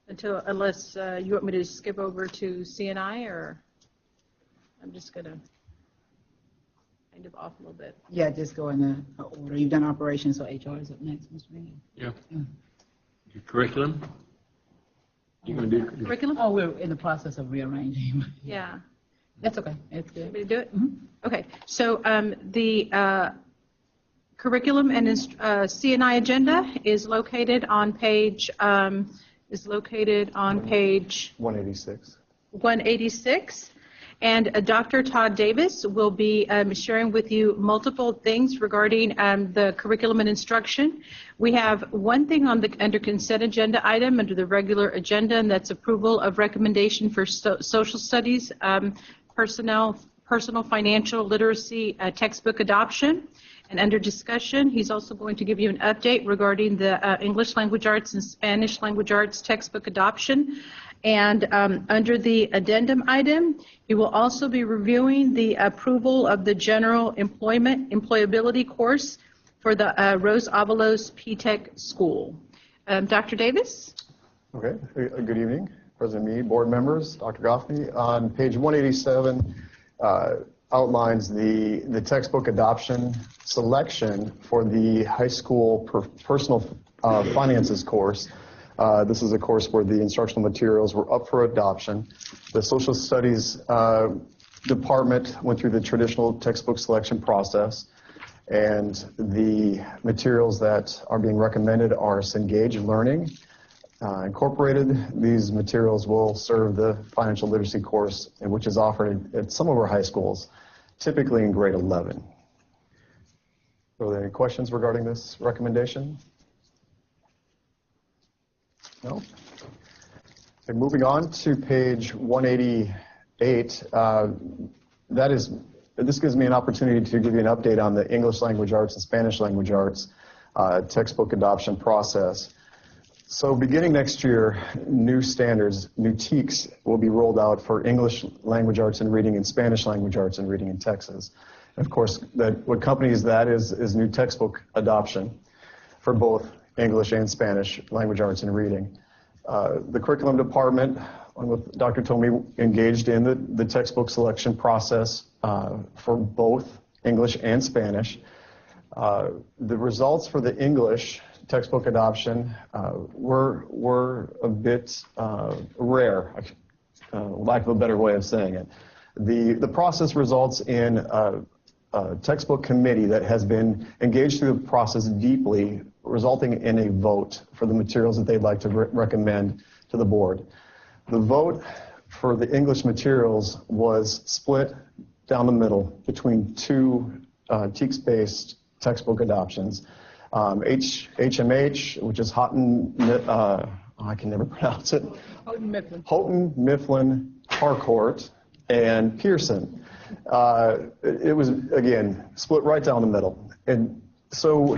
Unless you want me to skip over to CNI, or I'm just gonna kind of off a little bit. Yeah, just go in the order. You've done operations, so HR is up next, Mr. Manning. Yeah. Your curriculum? You gonna do curriculum? Oh, we're in the process of rearranging. Yeah. That's okay. It's good. Want me to do it? Okay. So the curriculum and CNI agenda is located on page 186. 186. And Dr. Todd Davis will be sharing with you multiple things regarding the curriculum and instruction. We have one thing on the under consent agenda item under the regular agenda, and that's approval of recommendation for social studies, personal financial literacy textbook adoption. And under discussion, he's also going to give you an update regarding the English language arts and Spanish language arts textbook adoption. And under the addendum item, he will also be reviewing the approval of the general employability course for the Rose Avalos P-Tech School. Dr. Davis? Okay, good evening, President Meade, board members, Dr. Goffney. On page 187, outlines the textbook adoption selection for the high school personal finances course. This is a course where the instructional materials were up for adoption. The social studies department went through the traditional textbook selection process, and the materials that are being recommended are Cengage Learning Incorporated. These materials will serve the financial literacy course, which is offered at some of our high schools, typically in grade 11. Are there any questions regarding this recommendation? No? Okay, moving on to page 188, this gives me an opportunity to give you an update on the English language arts and Spanish language arts textbook adoption process. So beginning next year, new standards, new TEKS will be rolled out for English language arts and reading and Spanish language arts and reading in Texas. And of course, what accompanies that is new textbook adoption for both English and Spanish language arts and reading. The curriculum department, along with Dr. Tomey, engaged in the textbook selection process for both English and Spanish. The results for the English textbook adoption were a bit rare, lack of a better way of saying it. The process results in a textbook committee that has been engaged through the process deeply, resulting in a vote for the materials that they'd like to recommend to the board. The vote for the English materials was split down the middle between two TEKS-based textbook adoptions. HMH, which is Houghton, I can never pronounce it. Houghton, Mifflin, Harcourt, and Pearson. It was, again, split right down the middle. And so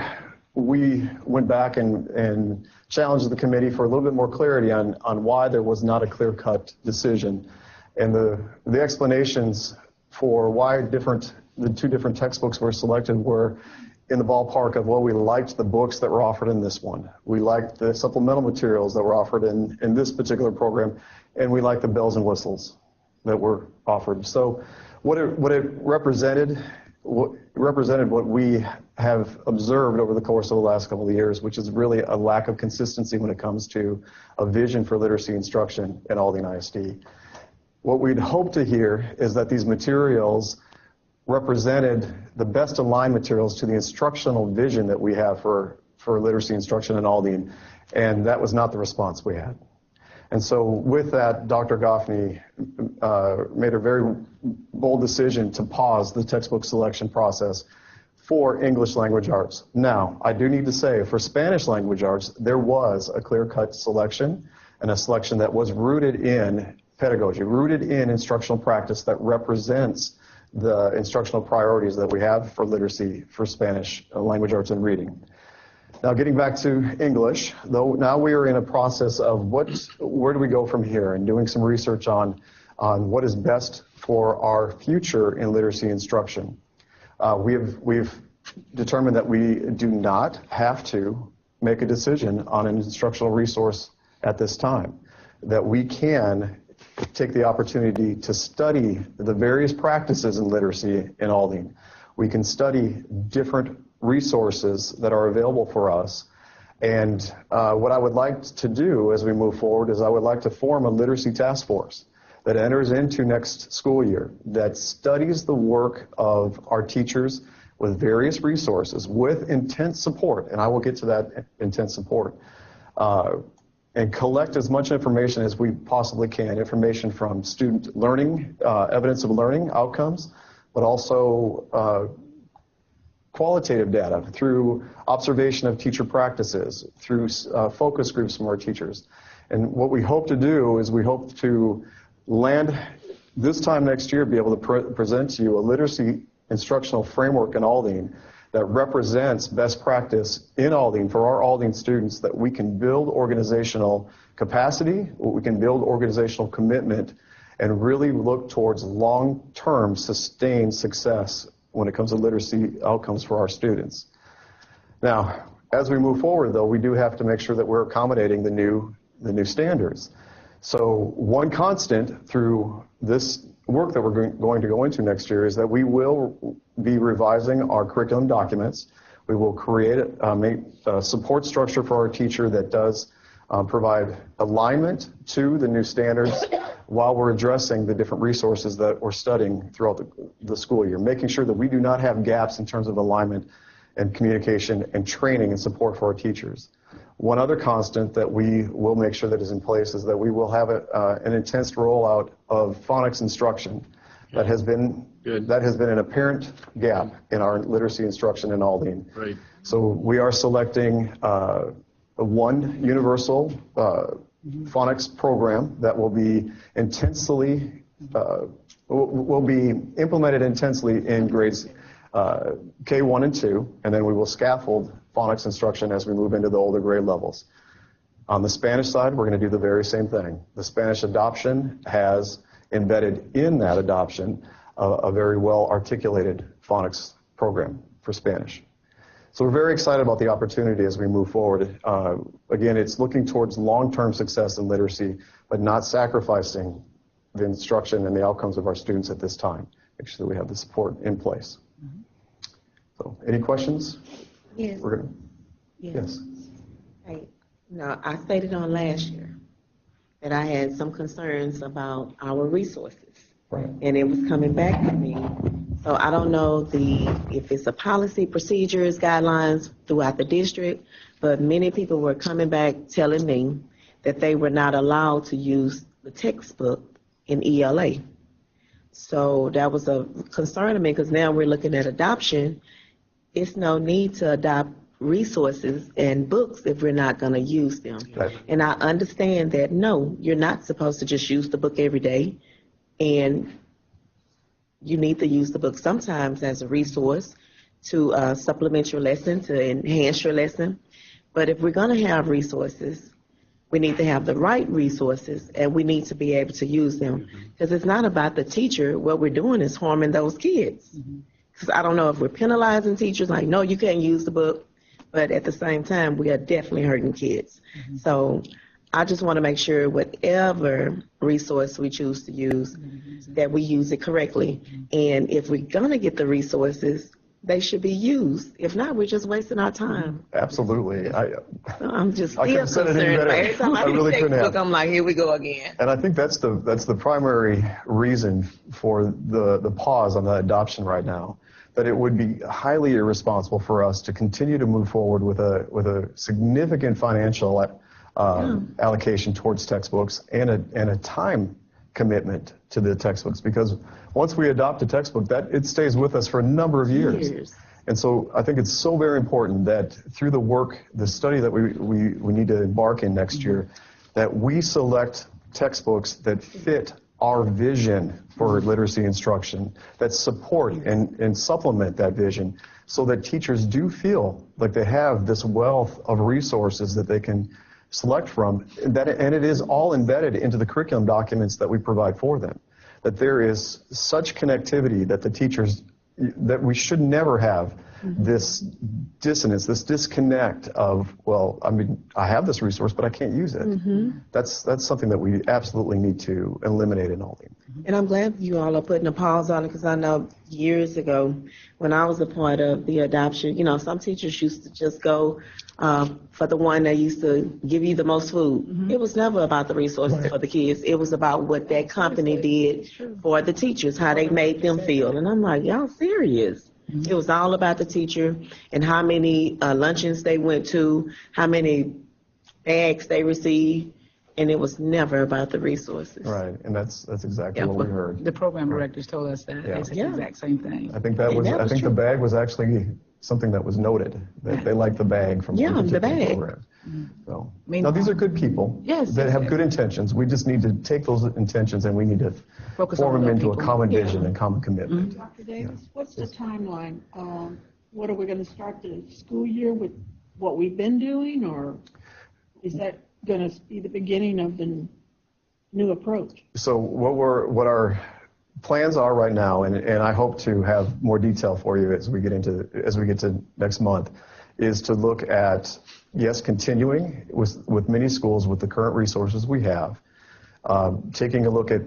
we went back and challenged the committee for a little bit more clarity on why there was not a clear-cut decision. And the explanations for why the two different textbooks were selected were in the ballpark of, well, we liked the books that were offered in this one. We liked the supplemental materials that were offered in this particular program, and we liked the bells and whistles that were offered. So what it represented what we have observed over the course of the last couple of years, which is really a lack of consistency when it comes to a vision for literacy instruction at Aldine ISD. What we'd hope to hear is that these materials represented the best aligned materials to the instructional vision that we have for literacy instruction in Aldine, and that was not the response we had. And so with that, Dr. Goffney made a very bold decision to pause the textbook selection process for English language arts. Now, I do need to say, for Spanish language arts, there was a clear-cut selection, and a selection that was rooted in pedagogy, rooted in instructional practice that represents the instructional priorities that we have for literacy for Spanish language arts and reading. Now, getting back to English, though, now we are in a process of where do we go from here, and doing some research on what is best for our future in literacy instruction. We've determined that we do not have to make a decision on an instructional resource at this time, that we can take the opportunity to study the various practices in literacy in Aldine. We can study different resources that are available for us. And what I would like to do as we move forward is I would like to form a literacy task force that enters into next school year, that studies the work of our teachers with various resources, with intense support, and I will get to that intense support, and collect as much information as we possibly can, information from student learning, evidence of learning outcomes, but also qualitative data through observation of teacher practices, through focus groups from our teachers. And what we hope to do is we hope to land this time next year, be able to present to you a literacy instructional framework in Aldine that represents best practice in Aldine for our Aldine students, that we can build organizational capacity, we can build organizational commitment, and really look towards long-term sustained success when it comes to literacy outcomes for our students. Now, as we move forward, though, we do have to make sure that we're accommodating the new standards. So one constant through this work that we're going to go into next year is that we will be revising our curriculum documents. We will create a support structure for our teacher that does provide alignment to the new standards while we're addressing the different resources that we're studying throughout the school year, making sure that we do not have gaps in terms of alignment and communication and training and support for our teachers. One other constant that we will make sure that is in place is that we will have an intense rollout of phonics instruction. That has been an apparent gap in our literacy instruction in Aldine. Right. So we are selecting one universal phonics program that will be will be implemented intensely in grades K1 and 2, and then we will scaffold phonics instruction as we move into the older grade levels. On the Spanish side, we're going to do the very same thing. The Spanish adoption has embedded in that adoption a very well articulated phonics program for Spanish. So we're very excited about the opportunity as we move forward. Again, it's looking towards long-term success in literacy, but not sacrificing the instruction and the outcomes of our students at this time. Make sure that we have the support in place. So, any questions? Yes. Yes. Hey, now, I stated on last year that I had some concerns about our resources. Right. And it was coming back to me. So I don't know if it's a policy, procedures, guidelines throughout the district, but many people were coming back telling me that they were not allowed to use the textbook in ELA. So that was a concern to me, because now we're looking at adoption. It's no need to adopt resources and books if we're not going to use them. Right. And I understand that, no, you're not supposed to just use the book every day, and you need to use the book sometimes as a resource to supplement your lesson, to enhance your lesson. But if we're going to have resources, we need to have the right resources, and we need to be able to use them. Because it's not about the teacher. What we're doing is harming those kids. Because I don't know if we're penalizing teachers, like, no, you can't use the book. But at the same time, we are definitely hurting kids. So I just want to make sure whatever resource we choose to use, that we use it correctly. And if we're going to get the resources, they should be used. If not, we're just wasting our time. Absolutely. I'm just I still couldn't have said it any concerned. better. Every time I really read couldn't the book, have. I'm like, here we go again. And I think that's the primary reason for the pause on the adoption right now. That it would be highly irresponsible for us to continue to move forward with a significant financial allocation towards textbooks and a time commitment to the textbooks, because once we adopt a textbook, that it stays with us for a number of years. And so I think it's so very important that through the work, the study that we need to embark in next year, that we select textbooks that fit our vision for literacy instruction, that support and supplement that vision, so that teachers do feel like they have this wealth of resources that they can select from, and it is all embedded into the curriculum documents that we provide for them. That there is such connectivity that the teachers, that we should never have this dissonance, this disconnect of, well, I mean, I have this resource, but I can't use it. That's something that we absolutely need to eliminate in Aldine. And I'm glad you all are putting a pause on it, because I know years ago when I was a part of the adoption, you know, some teachers used to just go for the one that used to give you the most food. It was never about the resources for the kids. It was about what that company did for the teachers, how they made them feel. And I'm like, y'all serious? It was all about the teacher and how many luncheons they went to, how many bags they received, and it was never about the resources. Right, and that's exactly what we heard. The program directors told us that. They said the exact same thing. I think the bag was actually something that was noted, that they liked the bag from one particular program. So, now these are good people that have good intentions. We just need to take those intentions and we need to form them into a common vision and common commitment. Dr. Davis, what's the timeline? What are we going to start the school year with what we've been doing, or is that going to be the beginning of the new approach? So what our plans are right now, and I hope to have more detail for you as we get to next month, is to look at, yes, continuing with many schools with the current resources we have, taking a look at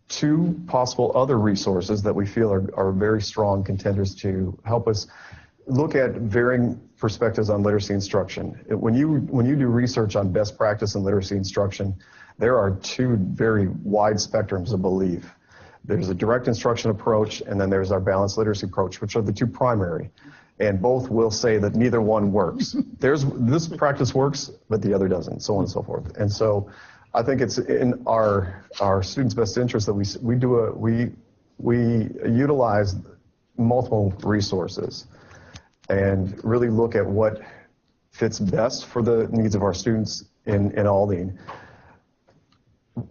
two possible other resources that we feel are very strong contenders to help us look at varying perspectives on literacy instruction. When you do research on best practice in literacy instruction, there are two very wide spectrums of belief. There's a direct instruction approach, and then there's our balanced literacy approach, which are the two primary. And both will say that neither one works. This practice works, but the other doesn't, so on and so forth. And so I think it's in our students' best interest that we utilize multiple resources and really look at what fits best for the needs of our students in Aldine,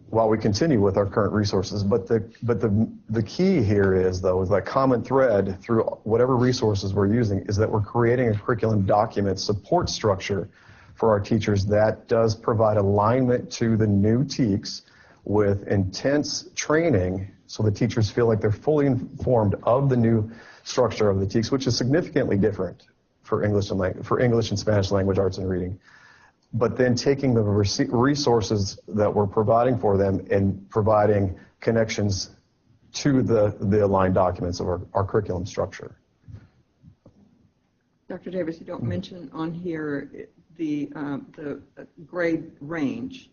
while we continue with our current resources. But the key here is, though, is that common thread through whatever resources we're using is that we're creating a curriculum document support structure for our teachers that does provide alignment to the new TEKS with intense training, so the teachers feel like they're fully informed of the new structure of the TEKS, which is significantly different for English and Spanish language arts and reading. But then taking the resources that we're providing for them and providing connections to the aligned documents of our curriculum structure. Dr. Davis, you don't mention on here the grade range.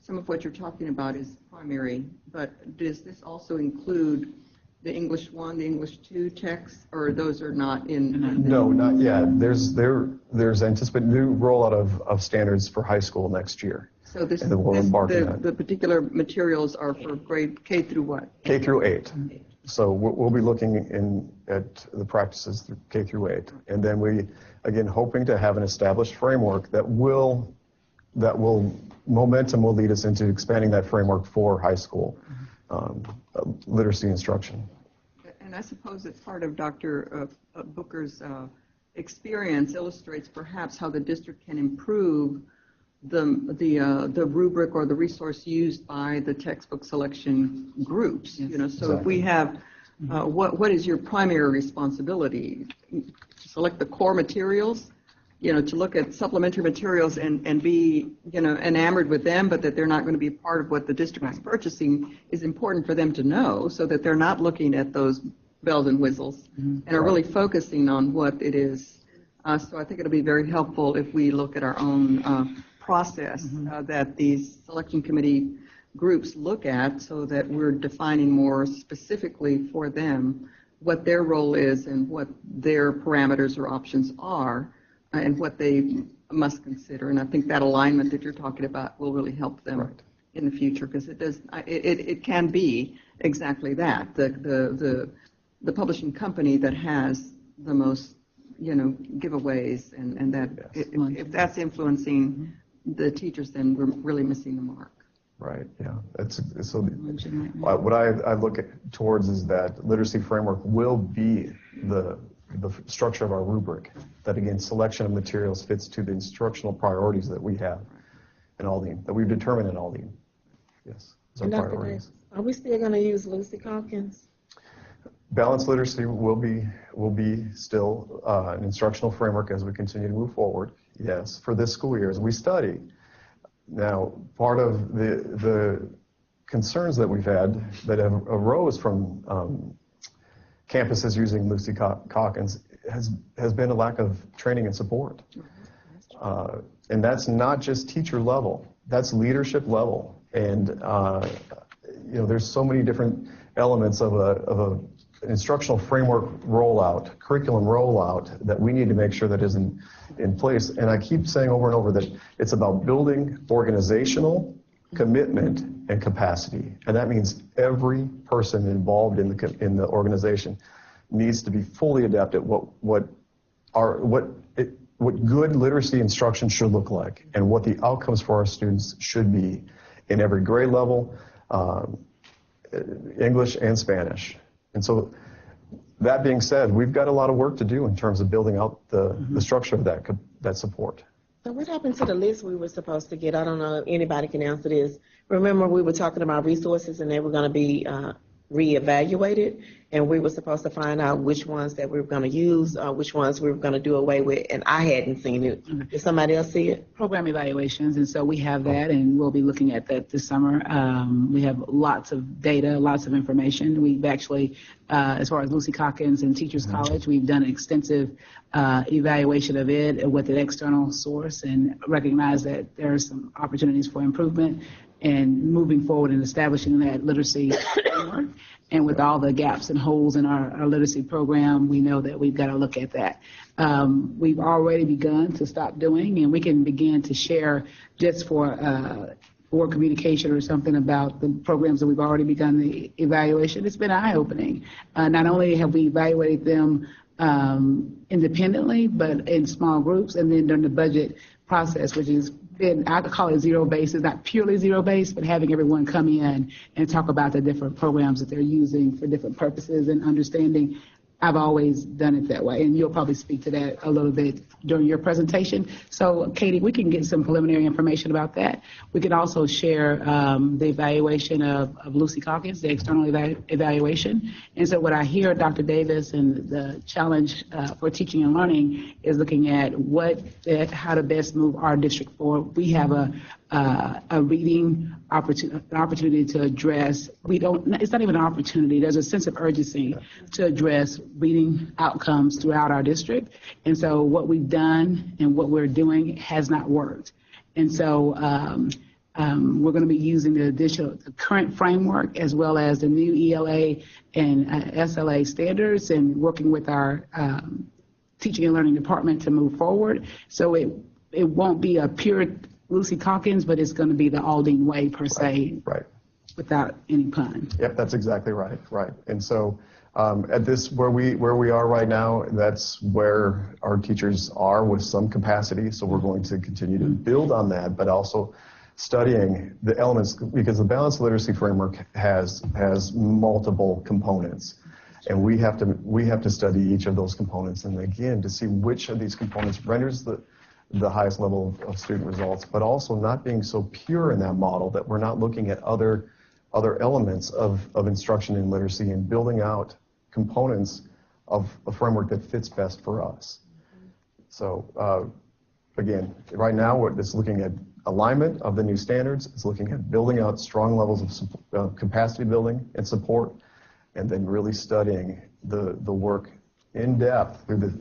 Some of what you're talking about is primary, but does this also include the English 1, the English 2 texts, or those are not in? No, not yet. There's anticipated new rollout of standards for high school next year. So the particular materials are for grade K through what? K through 8. So we'll be looking at the practices through K through 8, and then we again hoping to have an established framework that momentum will lead us into expanding that framework for high school literacy instruction. And I suppose it's part of Dr. Booker's experience illustrates perhaps how the district can improve the rubric or the resource used by the textbook selection groups. Yes, so exactly. If we have what is your primary responsibility? Select the core materials, to look at supplementary materials and be, enamored with them, but that they're not going to be part of what the district is purchasing is important for them to know, so that they're not looking at those bells and whistles and are really focusing on what it is. So I think it'll be very helpful if we look at our own process that these selection committee groups look at, so that we're defining more specifically for them what their role is and what their parameters or options are and what they must consider. And I think that alignment that you're talking about will really help them in the future, because it can be exactly that, the publishing company that has the most giveaways, and that if that's influencing the teachers, then we're really missing the mark. Right, yeah. So what I look towards is that literacy framework will be the structure of our rubric, that again, selection of materials fits to the instructional priorities that we have in Aldine, that we've determined in Aldine. Yes, as our priorities. Are we still going to use Lucy Calkins? Balanced literacy will be still an instructional framework as we continue to move forward. Yes, for this school year as we study. Now, part of the concerns that we've had that have arose from campuses using Lucy Calkins has been a lack of training and support. And that's not just teacher level, that's leadership level. And there's so many different elements of a instructional framework rollout, curriculum rollout, that we need to make sure that is in place. And I keep saying over and over that it's about building organizational commitment and capacity. And that means every person involved in the organization needs to be fully adept at what good literacy instruction should look like, and what the outcomes for our students should be in every grade level, English and Spanish. And so, that being said, we've got a lot of work to do in terms of building out the structure of that support. So what happened to the list we were supposed to get? I don't know if anybody can answer this. Remember, we were talking about resources, and they were going to be reevaluated, and we were supposed to find out which ones that we were going to use, which ones we were going to do away with, and I hadn't seen it. Did somebody else see it? Program evaluations, and so we have that, and we'll be looking at that this summer. We have lots of data, lots of information. We've actually, as far as Lucy Calkins and Teachers College, we've done an extensive evaluation of it with an external source, and recognize that there are some opportunities for improvement and moving forward and establishing that literacy framework. And with all the gaps and holes in our literacy program, we know that we've got to look at that. We've already begun to stop doing, and we can begin to share just for communication or something about the programs that we've already begun the evaluation. It's been eye-opening. Not only have we evaluated them independently, but in small groups, and then during the budget process, which is I could call it zero-based. It's not purely zero-based, but having everyone come in and talk about the different programs that they're using for different purposes and understanding. I've always done it that way, and you'll probably speak to that a little bit during your presentation. So, Katie, we can get some preliminary information about that. We can also share the evaluation of Lucy Calkins, the external evaluation. And so what I hear, Dr. Davis, and the challenge for teaching and learning is looking at how to best move our district forward. We have a reading opportunity to address. It's not even an opportunity. There's a sense of urgency to address reading outcomes throughout our district. And so what we've done and what we're doing has not worked. And so we're going to be using the current framework as well as the new ELA and SLA standards, and working with our teaching and learning department to move forward. So it won't be a pure Lucy Calkins, but it's going to be the Aldine way per se, right? Without any pun. Yep, that's exactly right. Right, and so at this where we are right now, that's where our teachers are with some capacity. So we're going to continue to build on that, but also studying the elements, because the balanced literacy framework has multiple components, and we have to study each of those components, and again to see which of these components renders the highest level of student results, but also not being so pure in that model that we're not looking at other elements of instruction in literacy and building out components of a framework that fits best for us. So again, right now we're just looking at alignment of the new standards. It's looking at building out strong levels of capacity building and support, and then really studying the work in depth through the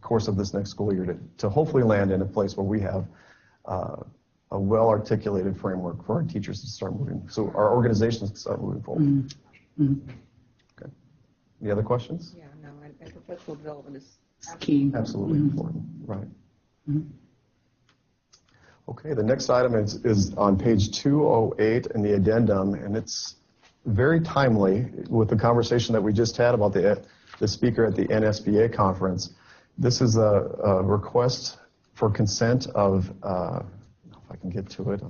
course of this next school year to hopefully land in a place where we have a well-articulated framework for our teachers to start moving, so our organizations can start moving forward. Mm-hmm. Okay. Any other questions? Yeah, no, and professional development is key. Absolutely important, right. Okay, the next item is on page 208 in the addendum, and it's very timely with the conversation that we just had about the speaker at the NSBA conference. This is a request for consent of, if I can get to it,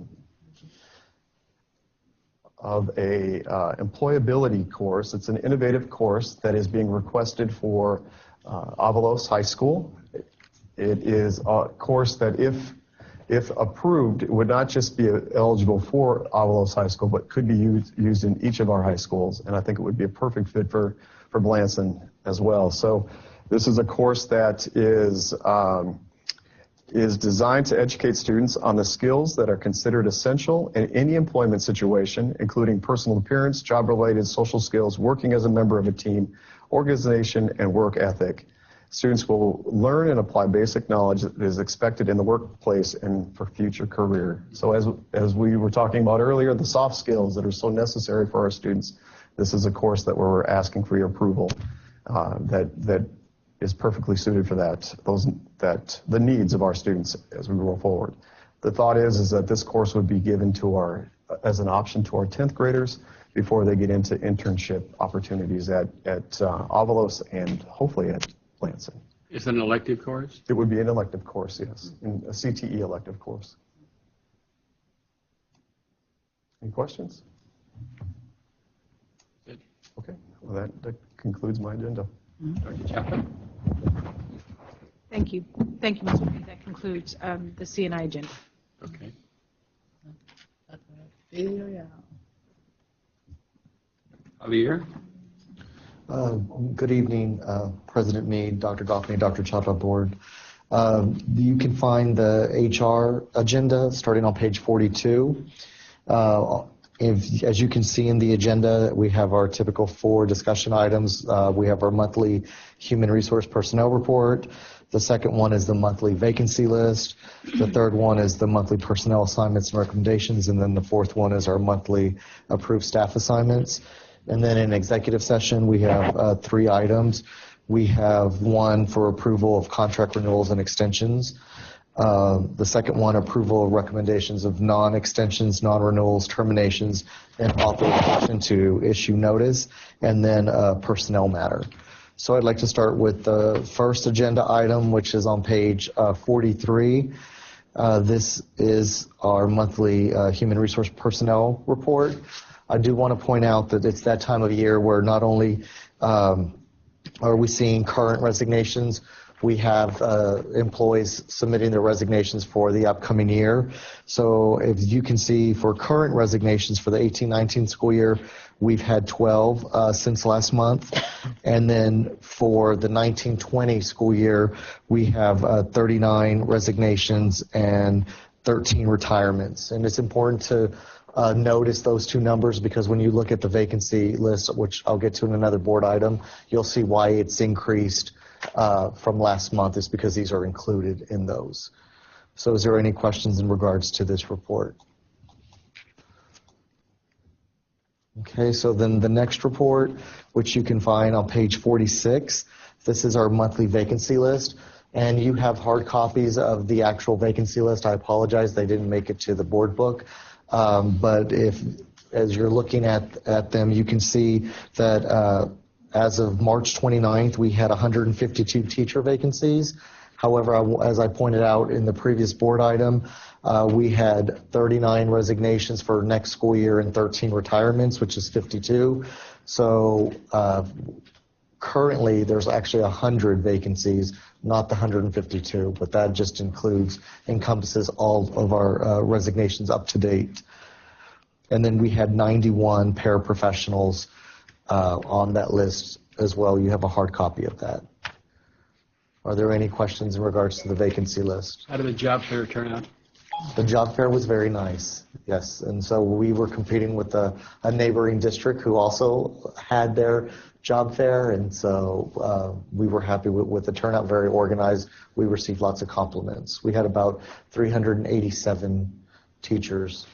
of a employability course. It's an innovative course that is being requested for Avalos High School. It is a course that if approved, it would not just be eligible for Avalos High School, but could be used in each of our high schools. And I think it would be a perfect fit for Blanson as well. So this is a course that is designed to educate students on the skills that are considered essential in any employment situation, including personal appearance, job-related social skills, working as a member of a team, organization, and work ethic. Students will learn and apply basic knowledge that is expected in the workplace and for future career. So as we were talking about earlier, the soft skills that are so necessary for our students, this is a course that we're asking for your approval that is perfectly suited for the needs of our students as we roll forward. The thought is that this course would be given as an option to our 10th graders before they get into internship opportunities at Avalos and hopefully at Blanson. Is it an elective course? It would be an elective course, yes, a CTE elective course. Any questions? Good. Okay, well that concludes my agenda. Dr. Chapman? Thank you. Thank you, Mr. Reed. That concludes the CNI agenda. Okay. Javier? Good evening, President Meade, Dr. Goffney, Dr. Chapa Board. You can find the HR agenda starting on page 42. As you can see in the agenda, we have our typical 4 discussion items. We have our monthly human resource personnel report. The second one is the monthly vacancy list. The third one is the monthly personnel assignments and recommendations. And then the fourth one is our monthly approved staff assignments. And then in executive session, we have 3 items. We have one for approval of contract renewals and extensions. The second one, approval of recommendations of non-extensions, non-renewals, terminations, and authorization to issue notice, and then a personnel matter. So I'd like to start with the first agenda item, which is on page 43. This is our monthly human resource personnel report. I do want to point out that it's that time of year where not only are we seeing current resignations, we have employees submitting their resignations for the upcoming year. So if you can see for current resignations for the 18-19 school year, we've had 12 since last month. And then for the 19-20 school year, we have 39 resignations and 13 retirements. And it's important to notice those 2 numbers because when you look at the vacancy list, which I'll get to in another board item, you'll see why it's increased from last month is because these are included in those. So is there any questions in regards to this report? Okay, so then the next report, which you can find on page 46, this is our monthly vacancy list. And you have hard copies of the actual vacancy list. I apologize, they didn't make it to the board book. But as you're looking at them, you can see that as of March 29th, we had 152 teacher vacancies. However, as I pointed out in the previous board item, we had 39 resignations for next school year and 13 retirements, which is 52. So currently, there's actually 100 vacancies, not the 152, but that just encompasses all of our resignations up to date. And then we had 91 paraprofessionals on that list as well. You have a hard copy of that. Are there any questions in regards to the vacancy list? How did the job fair turn out? The job fair was very nice, yes. And so we were competing with a neighboring district who also had their job fair, and so we were happy with the turnout, very organized. We received lots of compliments. We had about 387 teachers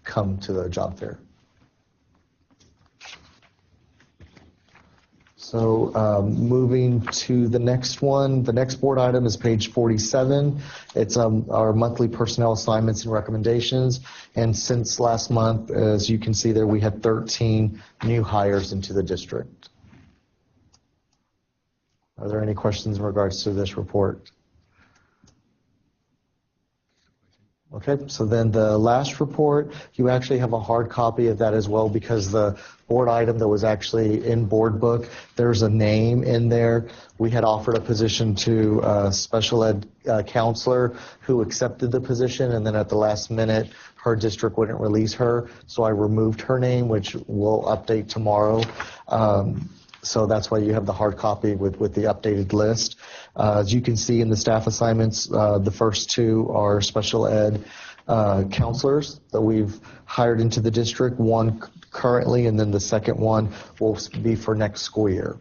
come to the job fair. So moving to the next one, the next board item is page 47. It's our monthly personnel assignments and recommendations. And since last month, as you can see there, we had 13 new hires into the district. Are there any questions in regards to this report? Okay, so then the last report, you actually have a hard copy of that as well, because the board item that was actually in board book, there's a name in there. We had offered a position to a special ed counselor who accepted the position, and then at the last minute, her district wouldn't release her, so I removed her name, which we'll update tomorrow. So that's why you have the hard copy with the updated list. As you can see in the staff assignments, the first two are special ed counselors that we've hired into the district, one currently, and then the second one will be for next school year.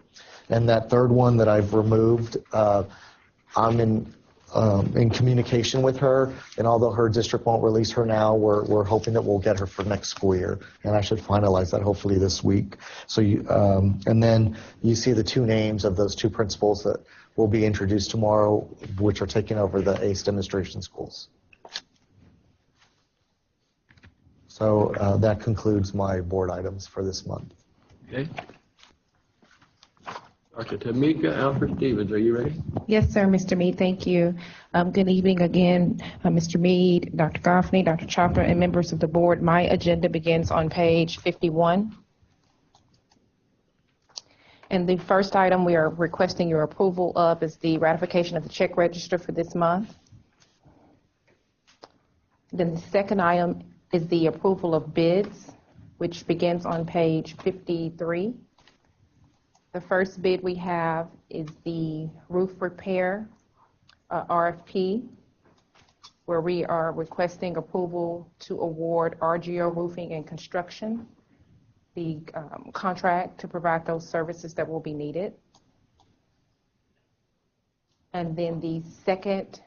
And that third one that I've removed, I'm in communication with her, and although her district won't release her now, we're hoping that we'll get her for next school year, and I should finalize that hopefully this week. So and then you see the two names of those two principals that will be introduced tomorrow, which are taking over the ACE demonstration schools. So that concludes my board items for this month. Okay. Dr. Tamika Alford-Stevens, are you ready? Yes, sir, Mr. Mead, thank you. Good evening again, Mr. Mead, Dr. Goffney, Dr. Chopra, and members of the board. My agenda begins on page 51. And the first item we are requesting your approval of is the ratification of the check register for this month. Then the second item is the approval of bids, which begins on page 53. The first bid we have is the roof repair RFP, where we are requesting approval to award RGO Roofing and Construction the contract to provide those services that will be needed. And then the second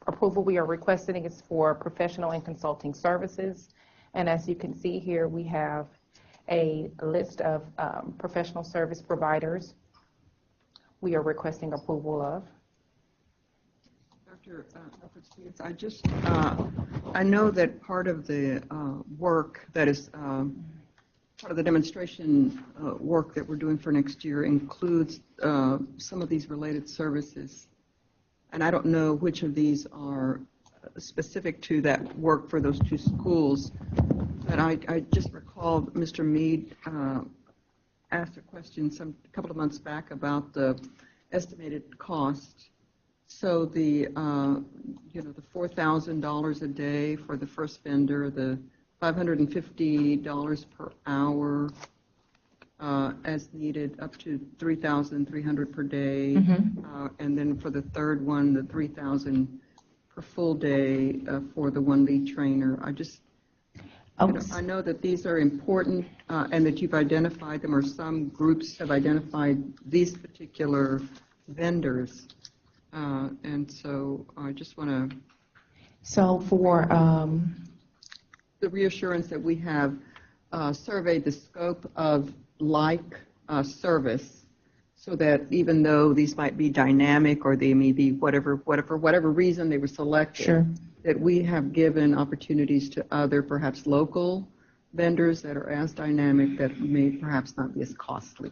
approval we are requesting is for professional and consulting services. And as you can see here, we have a list of professional service providers we are requesting approval of. Dr. Stevens, I know that part of the work that is part of the demonstration work that we're doing for next year includes some of these related services. And I don't know which of these are specific to that work for those two schools. But I just recall Mr. Mead asked a question a couple of months back about the estimated cost. So the the $4,000 a day for the first vendor, the $550 per hour as needed, up to $3,300 per day, and then for the third one, the $3,000 per full day for the one lead trainer. I know that these are important and that you've identified them, or some groups have identified these particular vendors. And so I just want to... So for... the reassurance that we have surveyed the scope of service, so that even though these might be dynamic or they may be whatever reason they were selected, sure, that we have given opportunities to other perhaps local vendors that are as dynamic that may perhaps not be as costly.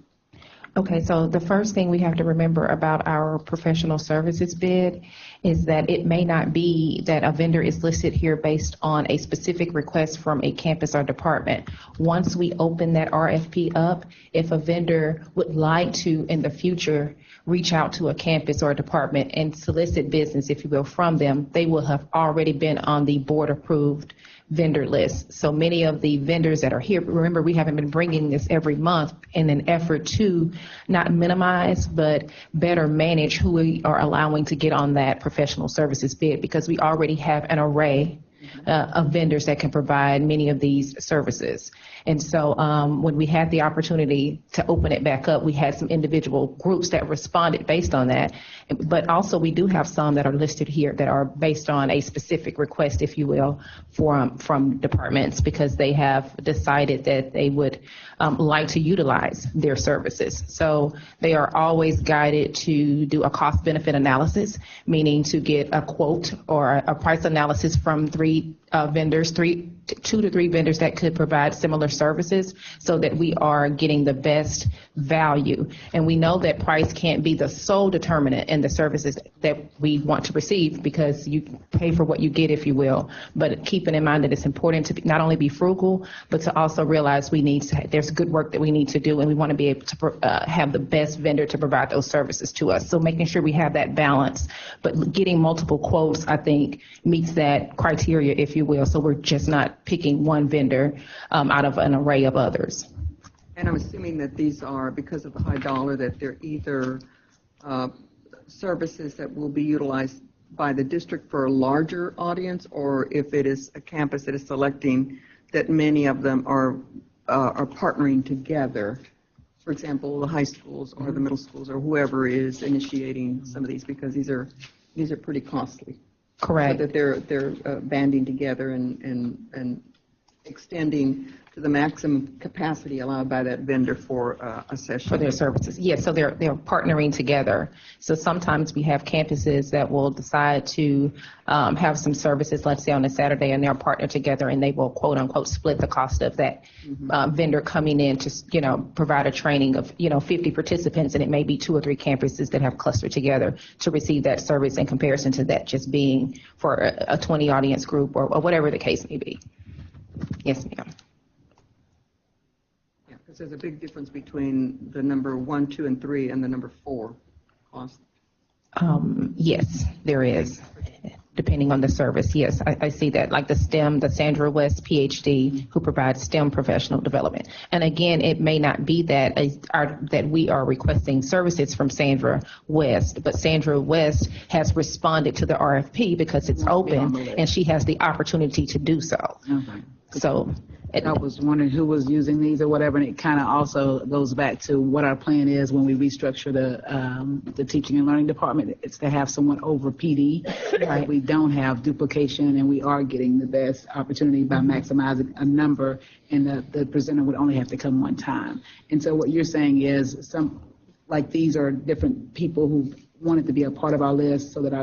Okay, so the first thing we have to remember about our professional services bid is that it may not be that a vendor is listed here based on a specific request from a campus or department. Once we open that RFP up, if a vendor would like to, in the future, reach out to a campus or a department and solicit business, if you will, from them, they will have already been on the board-approved vendor list. So many of the vendors that are here, remember, we haven't been bringing this every month in an effort to not minimize, but better manage who we are allowing to get on that professional services bid, because we already have an array of vendors that can provide many of these services. And so when we had the opportunity to open it back up, we had some individual groups that responded based on that. But also we do have some that are listed here that are based on a specific request, if you will, from departments because they have decided that they would like to utilize their services. So they are always guided to do a cost benefit analysis, meaning to get a quote or a price analysis from two to three vendors that could provide similar services so that we are getting the best value. And we know that price can't be the sole determinant in the services that we want to receive because you pay for what you get, if you will. But keeping in mind that it's important to not only be frugal, but to also realize there's good work that we need to do, and we want to be able to have the best vendor to provide those services to us. So making sure we have that balance, but getting multiple quotes, I think, meets that criteria, if you will. So we're just not picking one vendor out of an array of others. And I'm assuming that these are, because of the high dollar, that they're either services that will be utilized by the district for a larger audience, or if it is a campus that is selecting, that many of them are partnering together. For example, the high schools or the middle schools or whoever is initiating some of these, because these are pretty costly. Correct. So that they're banding together and extending to the maximum capacity allowed by that vendor for a session. For their services. Yes, so they're partnering together. So sometimes we have campuses that will decide to have some services, let's say on a Saturday, and they'll partner together and they will quote unquote split the cost of that vendor coming in to, provide a training of, 50 participants, and it may be 2 or 3 campuses that have clustered together to receive that service in comparison to that just being for a 20 audience group or whatever the case may be. Yes, ma'am. Because there's a big difference between the number 1, 2, and 3 and the number 4 cost. Yes, there is, depending on the service. Yes, I see that, like the STEM, the Sandra West PhD, who provides STEM professional development. And again, it may not be that that we are requesting services from Sandra West, but Sandra West has responded to the RFP because it's open, and she has the opportunity to do so. Okay. So I was wondering who was using these or whatever, and it kind of also goes back to what our plan is when we restructure the teaching and learning department. It's to have someone over PD. Right. We don't have duplication, and we are getting the best opportunity by maximizing a number, and the presenter would only have to come one time. And so what you're saying is these are different people who wanted to be a part of our list so that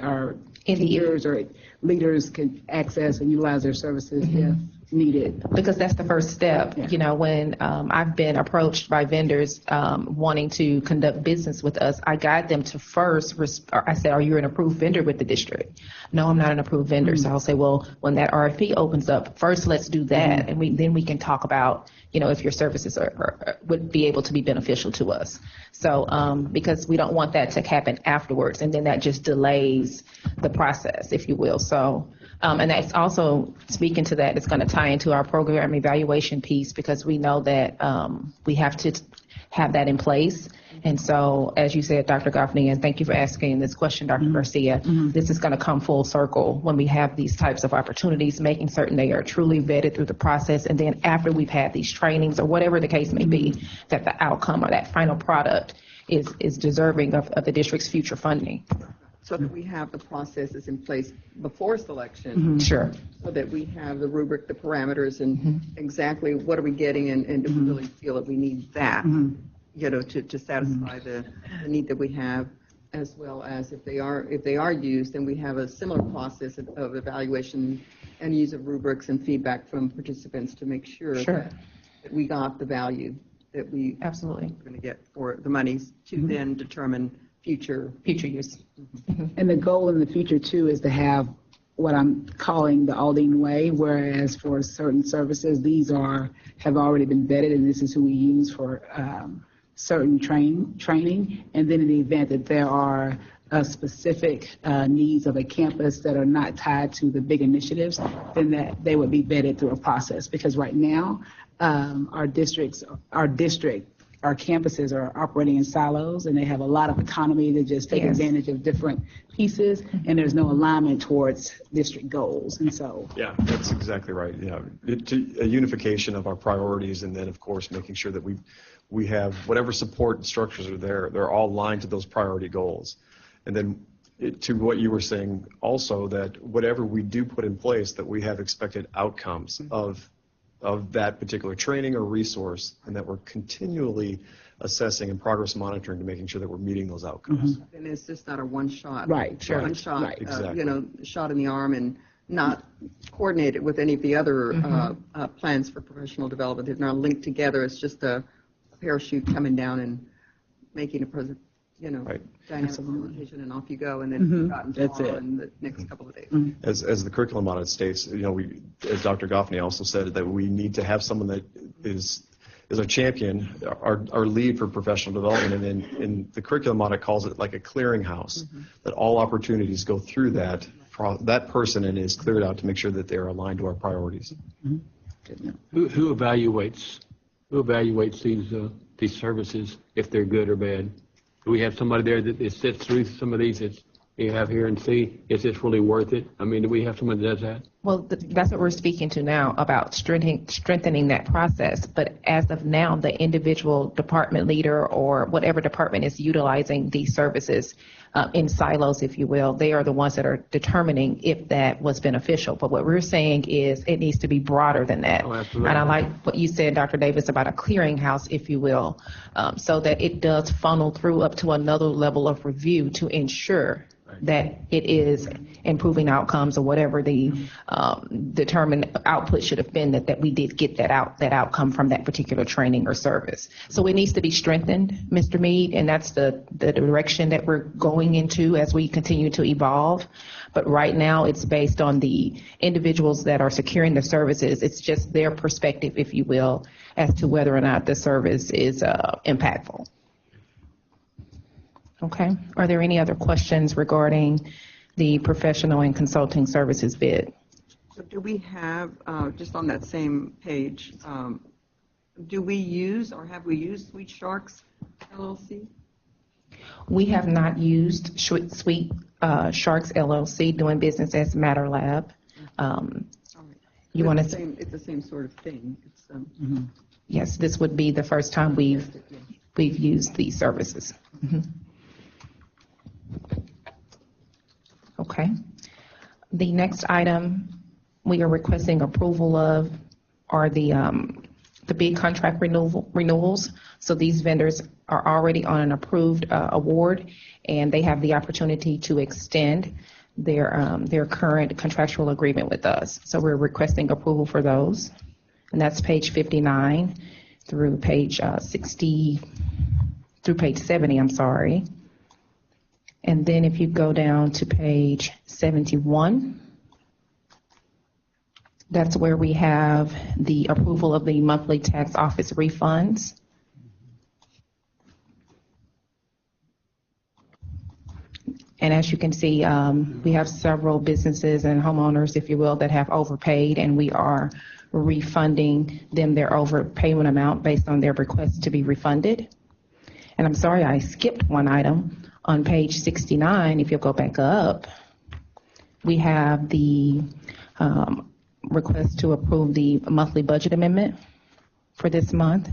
our teachers or leaders can access and utilize their services if needed. Because that's the first step. Yeah. When I've been approached by vendors wanting to conduct business with us, I guide them to first, I said, are you an approved vendor with the district? No, I'm not an approved vendor. So I'll say, well, when that RFP opens up, first let's do that. And then we can talk about, if your services would be able to be beneficial to us. So because we don't want that to happen afterwards, and then that just delays the process, if you will. So and that's also, speaking to that, it's going to tie into our program evaluation piece, because we know that we have to have that in place. And so, as you said, Dr. Goffney, and thank you for asking this question, Dr. Garcia, this is going to come full circle when we have these types of opportunities, making certain they are truly vetted through the process. And then after we've had these trainings or whatever the case may be, that the outcome or that final product is deserving of the district's future funding. So that we have the processes in place before selection. Sure. So that we have the rubric, the parameters, and exactly what are we getting, and do we really feel that we need that, to satisfy the need that we have, as well as if they are used, then we have a similar process of evaluation and use of rubrics and feedback from participants to make sure that we got the value that we absolutely going to get for the monies to then determine future use. And the goal in the future, too, is to have what I'm calling the Aldine way, whereas for certain services, these have already been vetted, and this is who we use for certain training. And then in the event that there are specific needs of a campus that are not tied to the big initiatives, then that they would be vetted through a process. Because right now, our district our campuses are operating in silos, and they have a lot of autonomy to just take advantage of different pieces, and there's no alignment towards district goals. And so, yeah, that's exactly right. Yeah, a unification of our priorities, and then of course making sure that we have whatever support structures are there, they're all aligned to those priority goals. And then to what you were saying also, that whatever we do put in place, that we have expected outcomes of that particular training or resource, and that we're continually assessing and progress monitoring to making sure that we're meeting those outcomes. And it's just not a one-shot. Right, sure. One shot, Right. Exactly. Shot in the arm, and not coordinated with any of the other plans for professional development. They're not linked together. It's just a parachute coming down and making a dynamic presentation, and off you go, and then you've gotten That's far it. in the next couple of days. As the curriculum audit states, we, as Dr. Goffney also said, that we need to have someone that is our champion, our lead for professional development, and in the curriculum audit calls it like a clearinghouse, that all opportunities go through that person and is cleared out to make sure that they're aligned to our priorities. Who evaluates these services, if they're good or bad? Do we have somebody there that sits through some of these that you have here and see, is this really worth it? I mean, do we have someone that does that? Well, that's what we're speaking to now, about strengthening that process. But as of now, the individual department leader or whatever department is utilizing these services in silos, if you will, they are the ones that are determining if that was beneficial. But what we're saying is it needs to be broader than that. Oh, absolutely. And I like what you said, Dr. Davis, about a clearinghouse, if you will, so that it does funnel through up to another level of review to ensure that it is improving outcomes, or whatever the determined output should have been, that we did get that outcome from that particular training or service. So it needs to be strengthened, Mr. Mead, and that's the direction that we're going into as we continue to evolve. But right now it's based on the individuals that are securing the services. It's just their perspective, if you will, as to whether or not the service is impactful. Okay. Are there any other questions regarding the professional and consulting services bid? So do we have, just on that same page, do we use or have we used Sweet Sharks LLC? We have not used Sweet Sharks LLC, doing business as Matter Lab. You want to? It's the same sort of thing. It's, Yes, this would be the first time we've used these services. Okay. The next item we are requesting approval of are the bid contract renewals. So these vendors are already on an approved award, and they have the opportunity to extend their current contractual agreement with us. So we're requesting approval for those, and that's page 59 through page 60 through page 70. I'm sorry. And then if you go down to page 71, that's where we have the approval of the monthly tax office refunds. And as you can see, we have several businesses and homeowners, if you will, that have overpaid, and we are refunding them their overpayment amount based on their request to be refunded. And I'm sorry, I skipped one item. On page 69, if you'll go back up, we have the request to approve the monthly budget amendment for this month.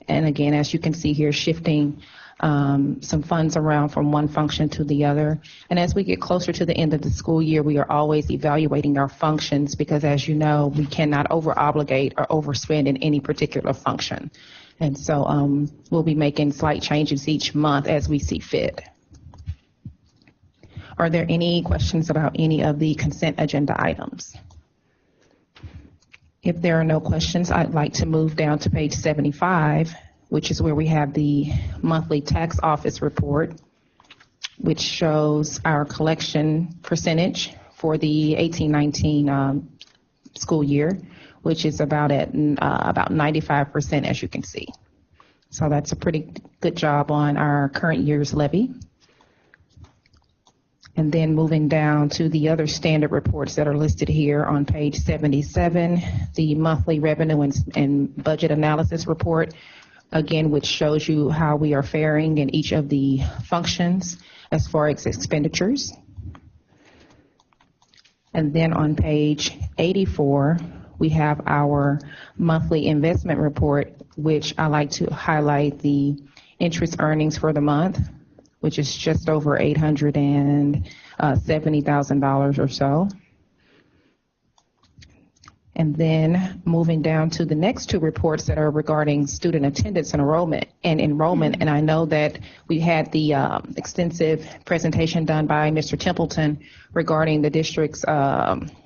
And again, as you can see here, shifting some funds around from one function to the other. And as we get closer to the end of the school year, we are always evaluating our functions, because as you know, we cannot over-obligate or overspend in any particular function. And so we'll be making slight changes each month as we see fit. Are there any questions about any of the consent agenda items? If there are no questions, I'd like to move down to page 75, which is where we have the monthly tax office report, which shows our collection percentage for the 18-19 school year, which is about 95%, as you can see. So that's a pretty good job on our current year's levy. And then moving down to the other standard reports that are listed here on page 77, the monthly revenue and budget analysis report. again, which shows you how we are faring in each of the functions as far as expenditures. And then on page 84, we have our monthly investment report, which I like to highlight the interest earnings for the month, which is just over $870,000 or so. And then moving down to the next two reports that are regarding student attendance and enrollment. And I know that we had the extensive presentation done by Mr. Templeton regarding the district's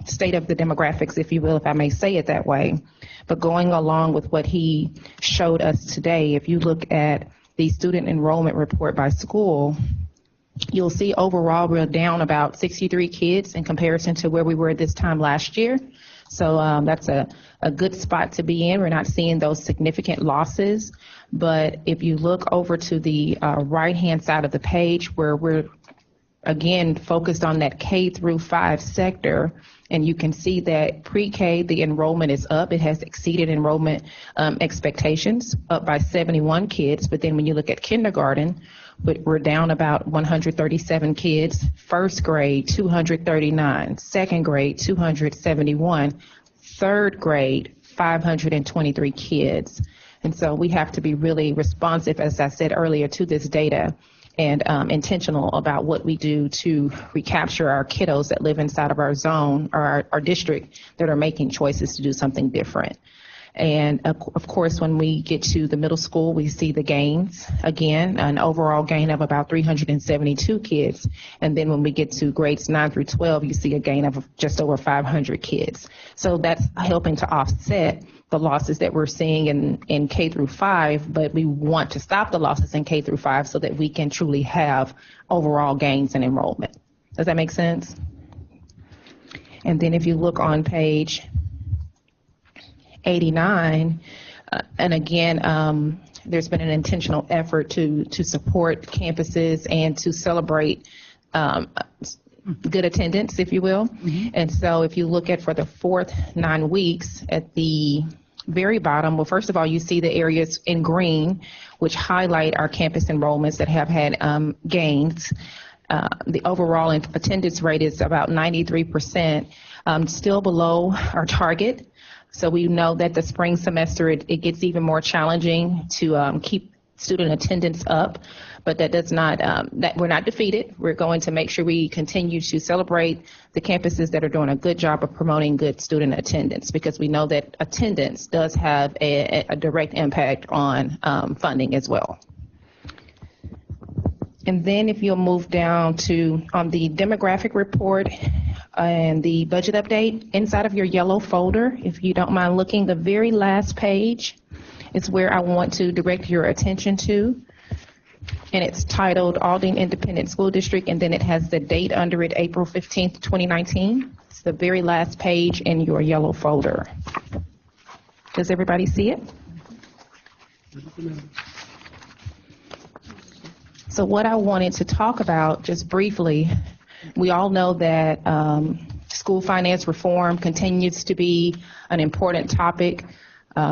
state of the demographics, if you will, if I may say it that way. But going along with what he showed us today, if you look at the student enrollment report by school, you'll see overall we're down about 63 kids in comparison to where we were this time last year. So that's a good spot to be in. We're not seeing those significant losses. But if you look over to the right-hand side of the page where we're, again, focused on that K through 5 sector, and you can see that pre-K, the enrollment is up. It has exceeded enrollment expectations, up by 71 kids. But then when you look at kindergarten, we're down about 137 kids. First grade, 239. Second grade, 271. Third grade, 523 kids. And so we have to be really responsive, as I said earlier, to this data and intentional about what we do to recapture our kiddos that live inside of our zone or our district that are making choices to do something different. And of course, when we get to the middle school, we see the gains. Again, an overall gain of about 372 kids. And then when we get to grades 9 through 12, you see a gain of just over 500 kids. So that's helping to offset the losses that we're seeing in K through 5, but we want to stop the losses in K through 5 so that we can truly have overall gains in enrollment. Does that make sense? And then if you look on page 89, and again, there's been an intentional effort to support campuses and to celebrate good attendance, if you will. Mm-hmm. And so if you look at for the fourth 9 weeks at the very bottom, well, first of all, you see the areas in green, which highlight our campus enrollments that have had gains. The overall attendance rate is about 93%, still below our target. So we know that the spring semester, it gets even more challenging to keep student attendance up, but that does not, that we're not defeated. We're going to make sure we continue to celebrate the campuses that are doing a good job of promoting good student attendance, because we know that attendance does have a direct impact on funding as well. And then if you'll move down to on the demographic report and the budget update, inside of your yellow folder, if you don't mind looking, the very last page is where I want to direct your attention to. And it's titled Aldine Independent School District, and then it has the date under it, April 15th, 2019. It's the very last page in your yellow folder. Does everybody see it? So what I wanted to talk about just briefly, we all know that school finance reform continues to be an important topic.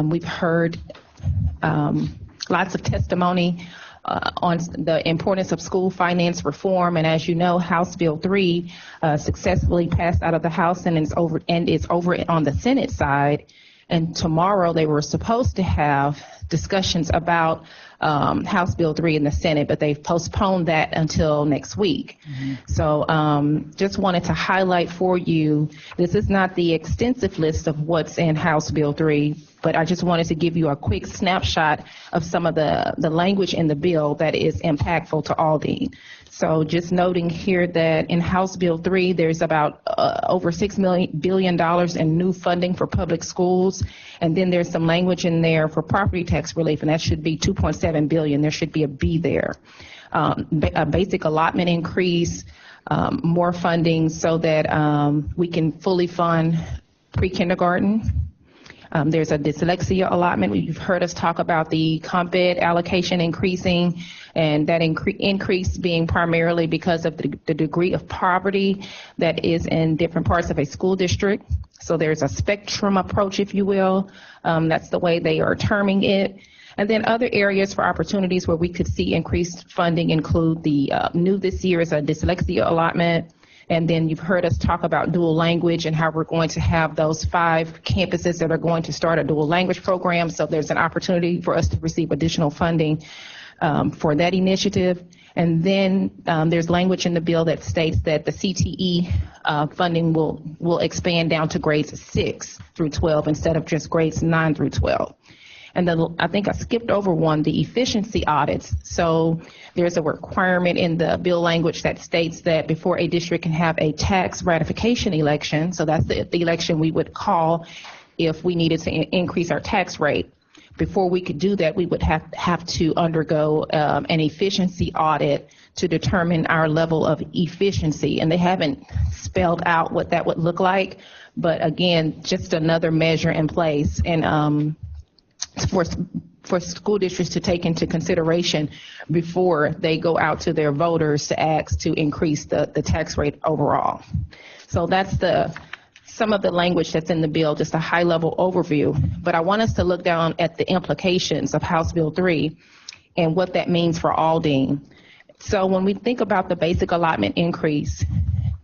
We've heard lots of testimony on the importance of school finance reform, and as you know, House Bill 3 successfully passed out of the House and is over on the Senate side. And tomorrow they were supposed to have discussions about House Bill 3 in the Senate, but they've postponed that until next week. Mm-hmm. So just wanted to highlight for you, this is not the extensive list of what's in House Bill 3, but I just wanted to give you a quick snapshot of some of the language in the bill that is impactful to Aldine. So just noting here that in House Bill 3, there's about over $6 billion in new funding for public schools. And then there's some language in there for property tax relief, and that should be $2.7 billion. There should be a B there. A basic allotment increase, more funding so that we can fully fund pre-kindergarten. There's a dyslexia allotment. You've heard us talk about the comp ed allocation increasing, and that increase being primarily because of the degree of poverty that is in different parts of a school district. So there's a spectrum approach, if you will. That's the way they are terming it. And then other areas for opportunities where we could see increased funding include the new this year is a dyslexia allotment. And then you've heard us talk about dual language and how we're going to have those 5 campuses that are going to start a dual language program. So there's an opportunity for us to receive additional funding for that initiative. And then there's language in the bill that states that the CTE funding will expand down to grades 6 through 12 instead of just grades 9 through 12. And then I think I skipped over one, the efficiency audits. So there's a requirement in the bill language that states that before a district can have a tax ratification election, so that's the election we would call if we needed to increase our tax rate. Before we could do that, we would have to undergo an efficiency audit to determine our level of efficiency. And they haven't spelled out what that would look like, but again, just another measure in place. And for school districts to take into consideration before they go out to their voters to ask to increase the tax rate overall. So that's some of the language that's in the bill, just a high-level overview. But I want us to look down at the implications of House Bill 3 and what that means for Aldine. So when we think about the basic allotment increase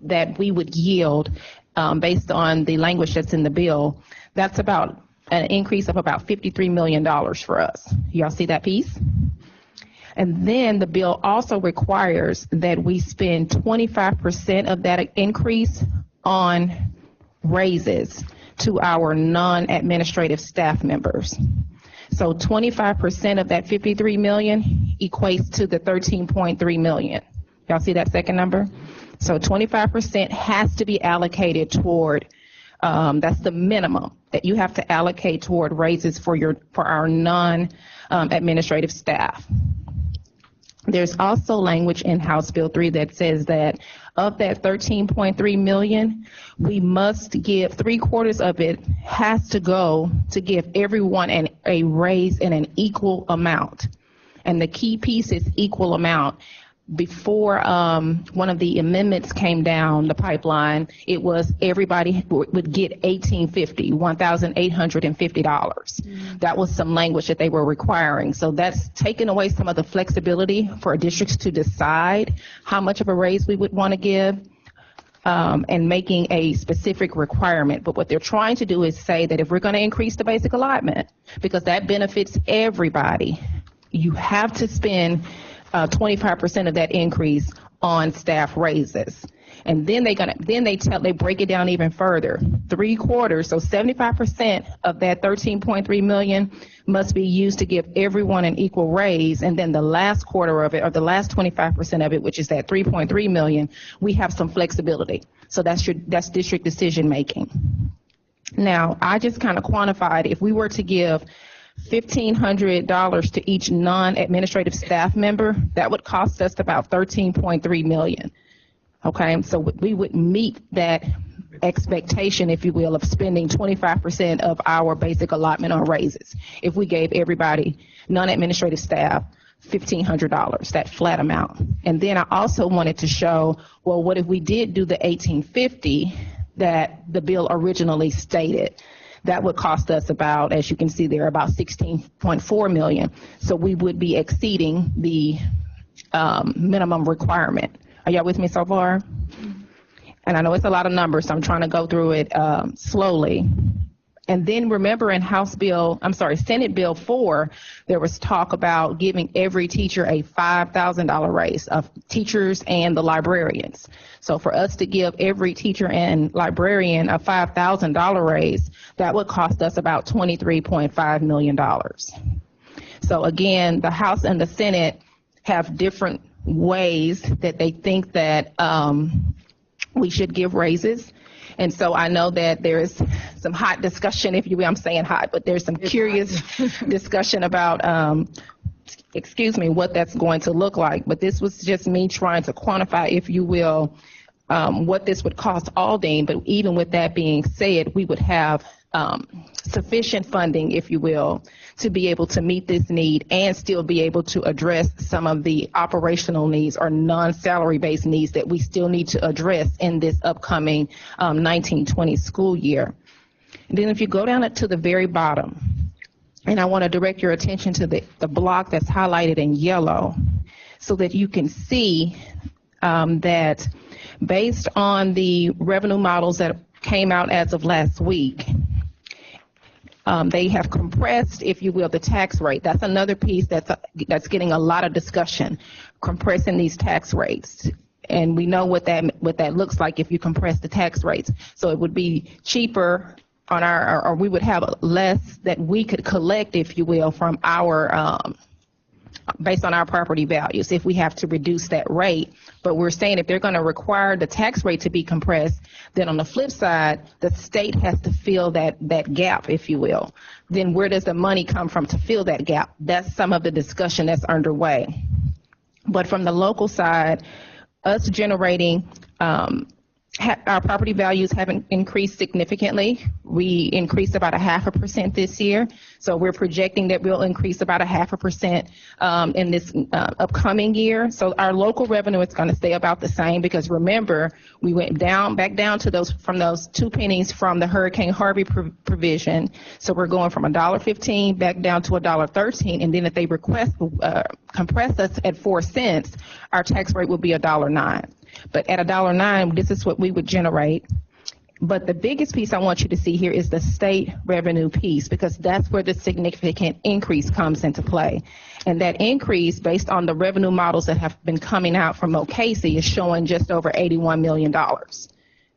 that we would yield based on the language that's in the bill, that's about an increase of about $53 million for us. Y'all see that piece? And then the bill also requires that we spend 25% of that increase on raises to our non-administrative staff members. So 25% of that $53 million equates to the $13.3 million. Y'all see that second number? So 25% has to be allocated toward, that's the minimum that you have to allocate toward raises for our non-administrative staff. There's also language in House Bill 3 that says that of that $13.3 million, we must give 3/4 of it has to go to give everyone a raise in an equal amount. And the key piece is equal amount. Before one of the amendments came down the pipeline, it was everybody would get $1,850. That was some language that they were requiring. So that's taken away some of the flexibility for districts to decide how much of a raise we would want to give and making a specific requirement. But what they're trying to do is say that if we're going to increase the basic allotment, because that benefits everybody, you have to spend 25% of that increase on staff raises. And then they break it down even further. 3/4, so 75% of that $13.3 million must be used to give everyone an equal raise. And then the last quarter of it, or the last 25% of it, which is that $3.3 million, we have some flexibility. So that's district decision making. Now, I just kind of quantified if we were to give $1,500 to each non-administrative staff member, that would cost us about $13.3 million. Okay, so we would meet that expectation, if you will, of spending 25% of our basic allotment on raises if we gave everybody, non-administrative staff, $1,500, that flat amount. And then I also wanted to show, well, what if we did do the $1,850 that the bill originally stated? That would cost us about, as you can see there, about $16.4 million. So we would be exceeding the minimum requirement. Are y'all with me so far? And I know it's a lot of numbers, so I'm trying to go through it slowly. And then remember in Senate Bill 4, there was talk about giving every teacher a $5,000 raise of teachers and the librarians. So for us to give every teacher and librarian a $5,000 raise, that would cost us about $23.5 million. So again, the House and the Senate have different ways that they think that we should give raises. And so I know that there is some hot discussion, if you will. I'm saying hot, but there's some curious discussion about, what that's going to look like. But this was just me trying to quantify, if you will, what this would cost Aldine. But even with that being said, we would have sufficient funding, if you will, to be able to meet this need and still be able to address some of the operational needs or non-salary based needs that we still need to address in this upcoming 1920 school year. And then if you go down to the very bottom, And I want to direct your attention to the block that's highlighted in yellow so that you can see that based on the revenue models that came out as of last week, they have compressed, if you will, the tax rate. That's another piece that's getting a lot of discussion, compressing these tax rates. And we know what that looks like if you compress the tax rates. So it would be cheaper on or we would have less that we could collect, if you will, from our based on our property values if we have to reduce that rate. But we're saying if they're going to require the tax rate to be compressed, then on the flip side, the state has to fill that gap, if you will. Then where does the money come from to fill that gap? That's some of the discussion that's underway. But from the local side, us generating our property values haven't increased significantly. We increased about 0.5% this year, so we're projecting that we'll increase about 0.5% in this upcoming year. So our local revenue is going to stay about the same because remember, we went back down to those 2 pennies from the Hurricane Harvey provision. So we're going from $1.15 back down to $1.13, and then if they compress us at 4 cents, our tax rate will be $1.09. But at $1.09, this is what we would generate. But the biggest piece I want you to see here is the state revenue piece, because that's where the significant increase comes into play. And that increase, based on the revenue models that have been coming out from O'Casey, is showing just over $81 million.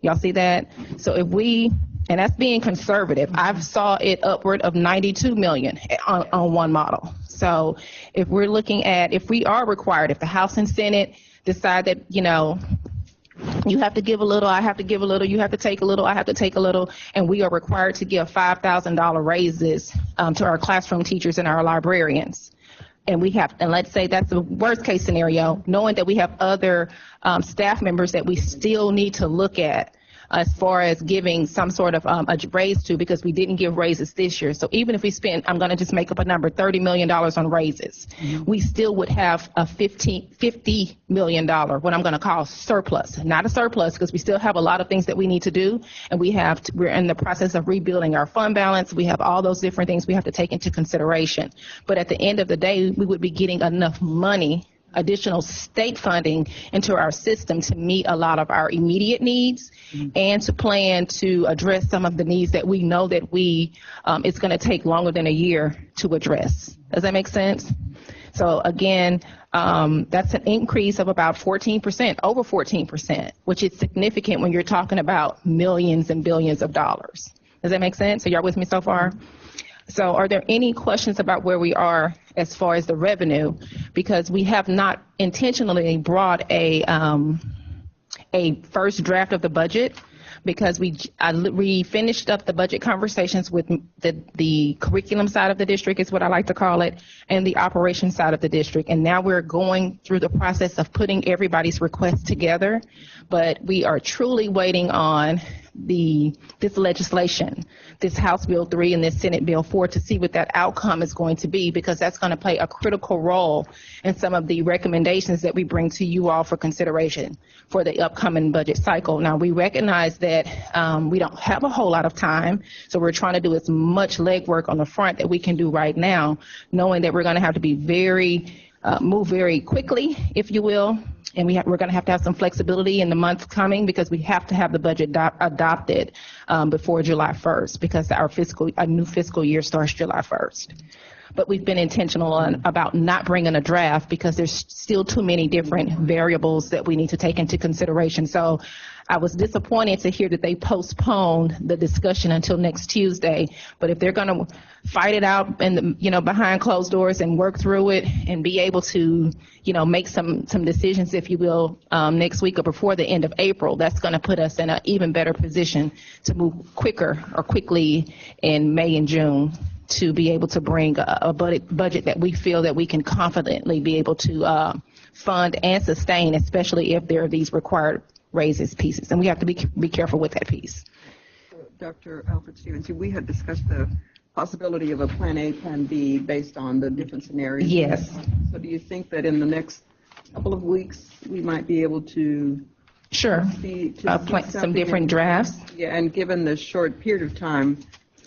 Y'all see that? So if and that's being conservative. I've saw it upward of $92 million on one model. So if we're looking at, if we are required, if the House and Senate decide that, you have to give a little, I have to give a little, you have to take a little, I have to take a little, and we are required to give $5,000 raises to our classroom teachers and our librarians. And let's say that's the worst case scenario, knowing that we have other staff members that we still need to look at as far as giving some sort of a raise to, because we didn't give raises this year. So even if we spend, I'm going to just make up a number, $30 million on raises, we still would have a $50 million, what I'm going to call surplus. Not a surplus, because we still have a lot of things that we need to do, and we're in the process of rebuilding our fund balance. We have all those different things we have to take into consideration. But at the end of the day, we would be getting enough money, additional state funding, into our system to meet a lot of our immediate needs and to plan to address some of the needs that we know that it's going to take longer than a year to address. Does that make sense? So again, that's an increase of about 14%, over 14%, which is significant when you're talking about millions and billions of dollars. Does that make sense? Are y'all with me so far? So are there any questions about where we are as far as the revenue? Because we have not intentionally brought a first draft of the budget, because we finished up the budget conversations with the curriculum side of the district, is what I like to call it, and the operations side of the district. And now we're going through the process of putting everybody's requests together. But we are truly waiting on this legislation, this House Bill 3 and this Senate Bill 4, to see what that outcome is going to be, because that's going to play a critical role in some of the recommendations that we bring to you all for consideration for the upcoming budget cycle. Now, we recognize that we don't have a whole lot of time, so we're trying to do as much legwork on the front that we can do right now, knowing that we're going to have to be move very quickly, if you will. And we're going to have some flexibility in the months coming, because we have to have the budget adopted before July 1st, because our new fiscal year starts July 1st. But we've been intentional about not bringing a draft, because there's still too many different variables that we need to take into consideration. So I was disappointed to hear that they postponed the discussion until next Tuesday. But if they're going to fight it out behind closed doors and work through it and be able to, make some decisions, if you will, next week or before the end of April, that's going to put us in an even better position to move quickly in May and June, to be able to bring a budget that we feel that we can confidently be able to fund and sustain, especially if there are these required raises pieces. And we have to be careful with that piece. Dr. Alfred Stevens, we had discussed the possibility of a plan A, plan B based on the different scenarios. Yes. So do you think that in the next couple of weeks we might be able to see some different drafts? Yeah, and given the short period of time,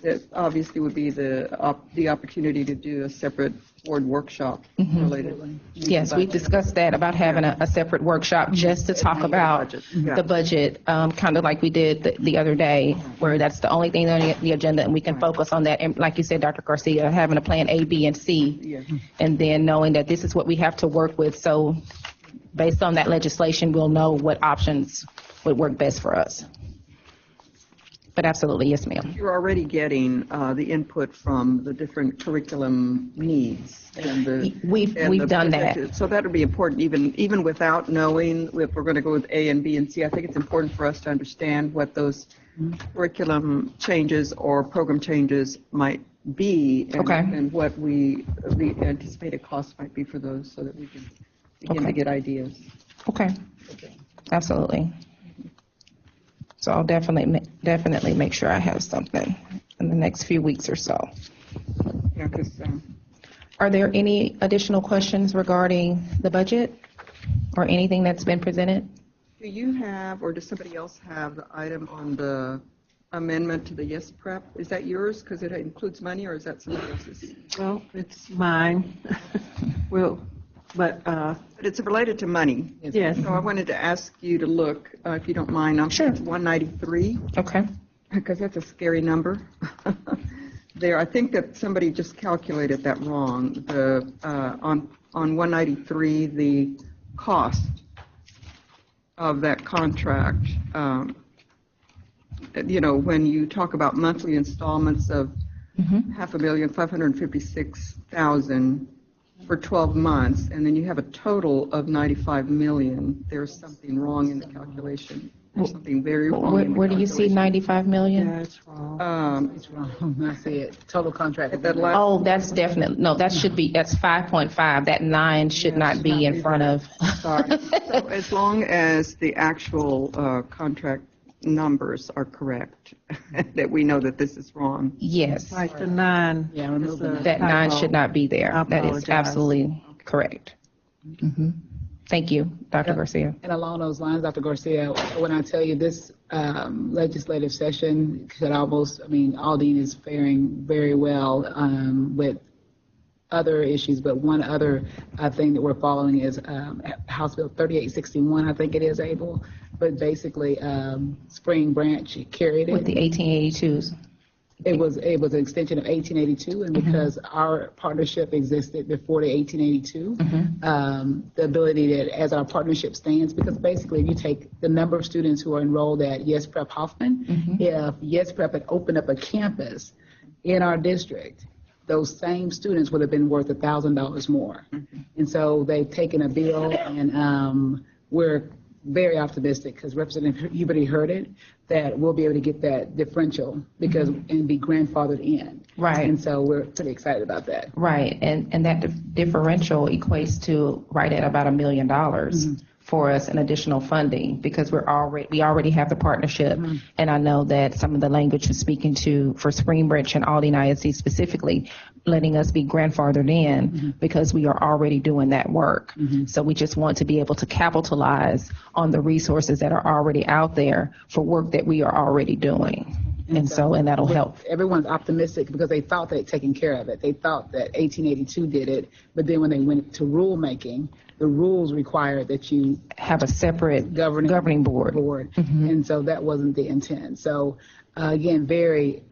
It obviously would be the opportunity to do a separate board workshop related. Yes, we discussed that about having a separate workshop just to talk about the budget, kind of like we did the other day, where that's the only thing on the agenda, and we can focus on that. And like you said, Dr. Garcia, having a plan A, B, and C, and then knowing that this is what we have to work with. So based on that legislation, we'll know what options would work best for us. But absolutely, yes, ma'am. You're already getting the input from the different curriculum needs. And we've done that. So that would be important, even without knowing if we're going to go with A and B and C. I think it's important for us to understand what those curriculum changes or program changes might be, and what the anticipated cost might be for those, so that we can begin to get ideas. Okay. Absolutely. So I'll definitely make sure I have something in the next few weeks or so. Yeah, 'cause, are there any additional questions regarding the budget or anything that's been presented? do you have, or does somebody else have the item on the amendment to the Yes Prep? Is that yours because it includes money, or is that somebody else's? Well, it's mine. But it's related to money. Yes. So I wanted to ask you to look, if you don't mind, on page 193. Okay. Because that's a scary number. There, I think that somebody just calculated that wrong. On 193, the cost of that contract, when you talk about monthly installments of $5,556,000 for 12 months, and then you have a total of $95 million. There's something wrong in the calculation. There's something very wrong. Where do you see $95 million? Yeah, it's wrong. It's wrong. I see it. Total contract. Oh, that's definitely, no, that's 5.5. That 9 should not be in front of. Sorry. So as long as the actual contract numbers are correct, that we know that this is wrong. Yes. Right, the 9. Yeah, remove that 9 should not be there. I That is apologize. absolutely correct. Thank you, Dr. Garcia. And along those lines, Dr. Garcia, when I tell you this legislative session could Aldine is faring very well with other issues, but one other thing that we're following is House Bill 3861, I think it is, Abel, but basically Spring Branch carried it. With the 1882s. It was an extension of 1882, and because our partnership existed before the 1882, the ability that as our partnership stands, because basically if you take the number of students who are enrolled at Yes Prep Hoffman, if Yes Prep had opened up a campus in our district, those same students would have been worth $1,000 more. And so they've taken a bill, and we're very optimistic because Representative Huberty heard it, that we'll be able to get that differential and be grandfathered in. Right. And so we're pretty excited about that. Right, and that differential equates to right at about $1 million for us in additional funding, because we already have the partnership, and I know that some of the language you're speaking to for Spring Branch and Aldine ISD specifically, letting us be grandfathered in because we are already doing that work. So we just want to be able to capitalize on the resources that are already out there for work that we are already doing. And that'll help. Everyone's optimistic because they thought they'd taken care of it. They thought that 1882 did it, but then when they went to rulemaking, the rules required that you have a separate governing board. And so that wasn't the intent. So again, there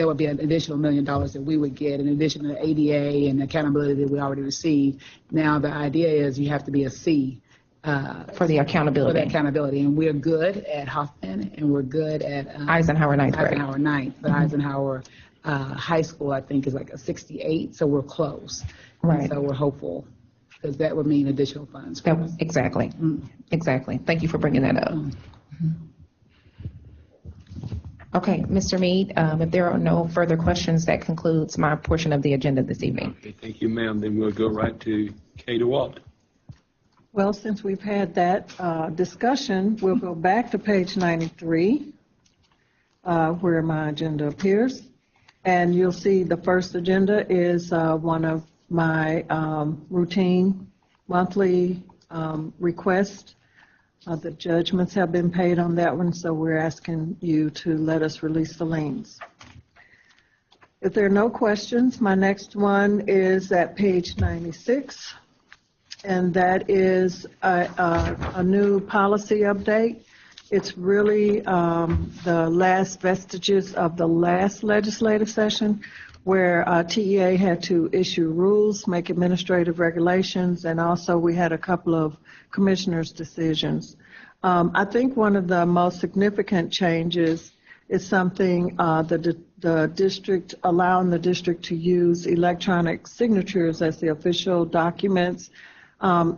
would be an additional $1 million that we would get in addition to the ADA and accountability that we already received. Now the idea is you have to be a C. For the accountability. And we're good at Hoffman, and we're good at Eisenhower Ninth. But Eisenhower High School, I think, is like a 68, so we're close. Right. And so we're hopeful, because that would mean additional funds. Exactly. Exactly. Thank you for bringing that up. Okay, Mr. Mead, if there are no further questions, that concludes my portion of the agenda this evening. Okay, thank you, ma'am. Then we'll go right to Kay DeWalt. Well, since we've had that discussion, we'll go back to page 93, where my agenda appears. And you'll see the first agenda is one of my routine monthly requests. The judgments have been paid on that one, so we're asking you to let us release the liens. If there are no questions, my next one is at page 96, and that is a new policy update. It's really the last vestiges of the last legislative session where TEA had to issue rules, make administrative regulations, and also we had a couple of commissioners' decisions. I think one of the most significant changes is something the district, allowing the district to use electronic signatures as the official documents.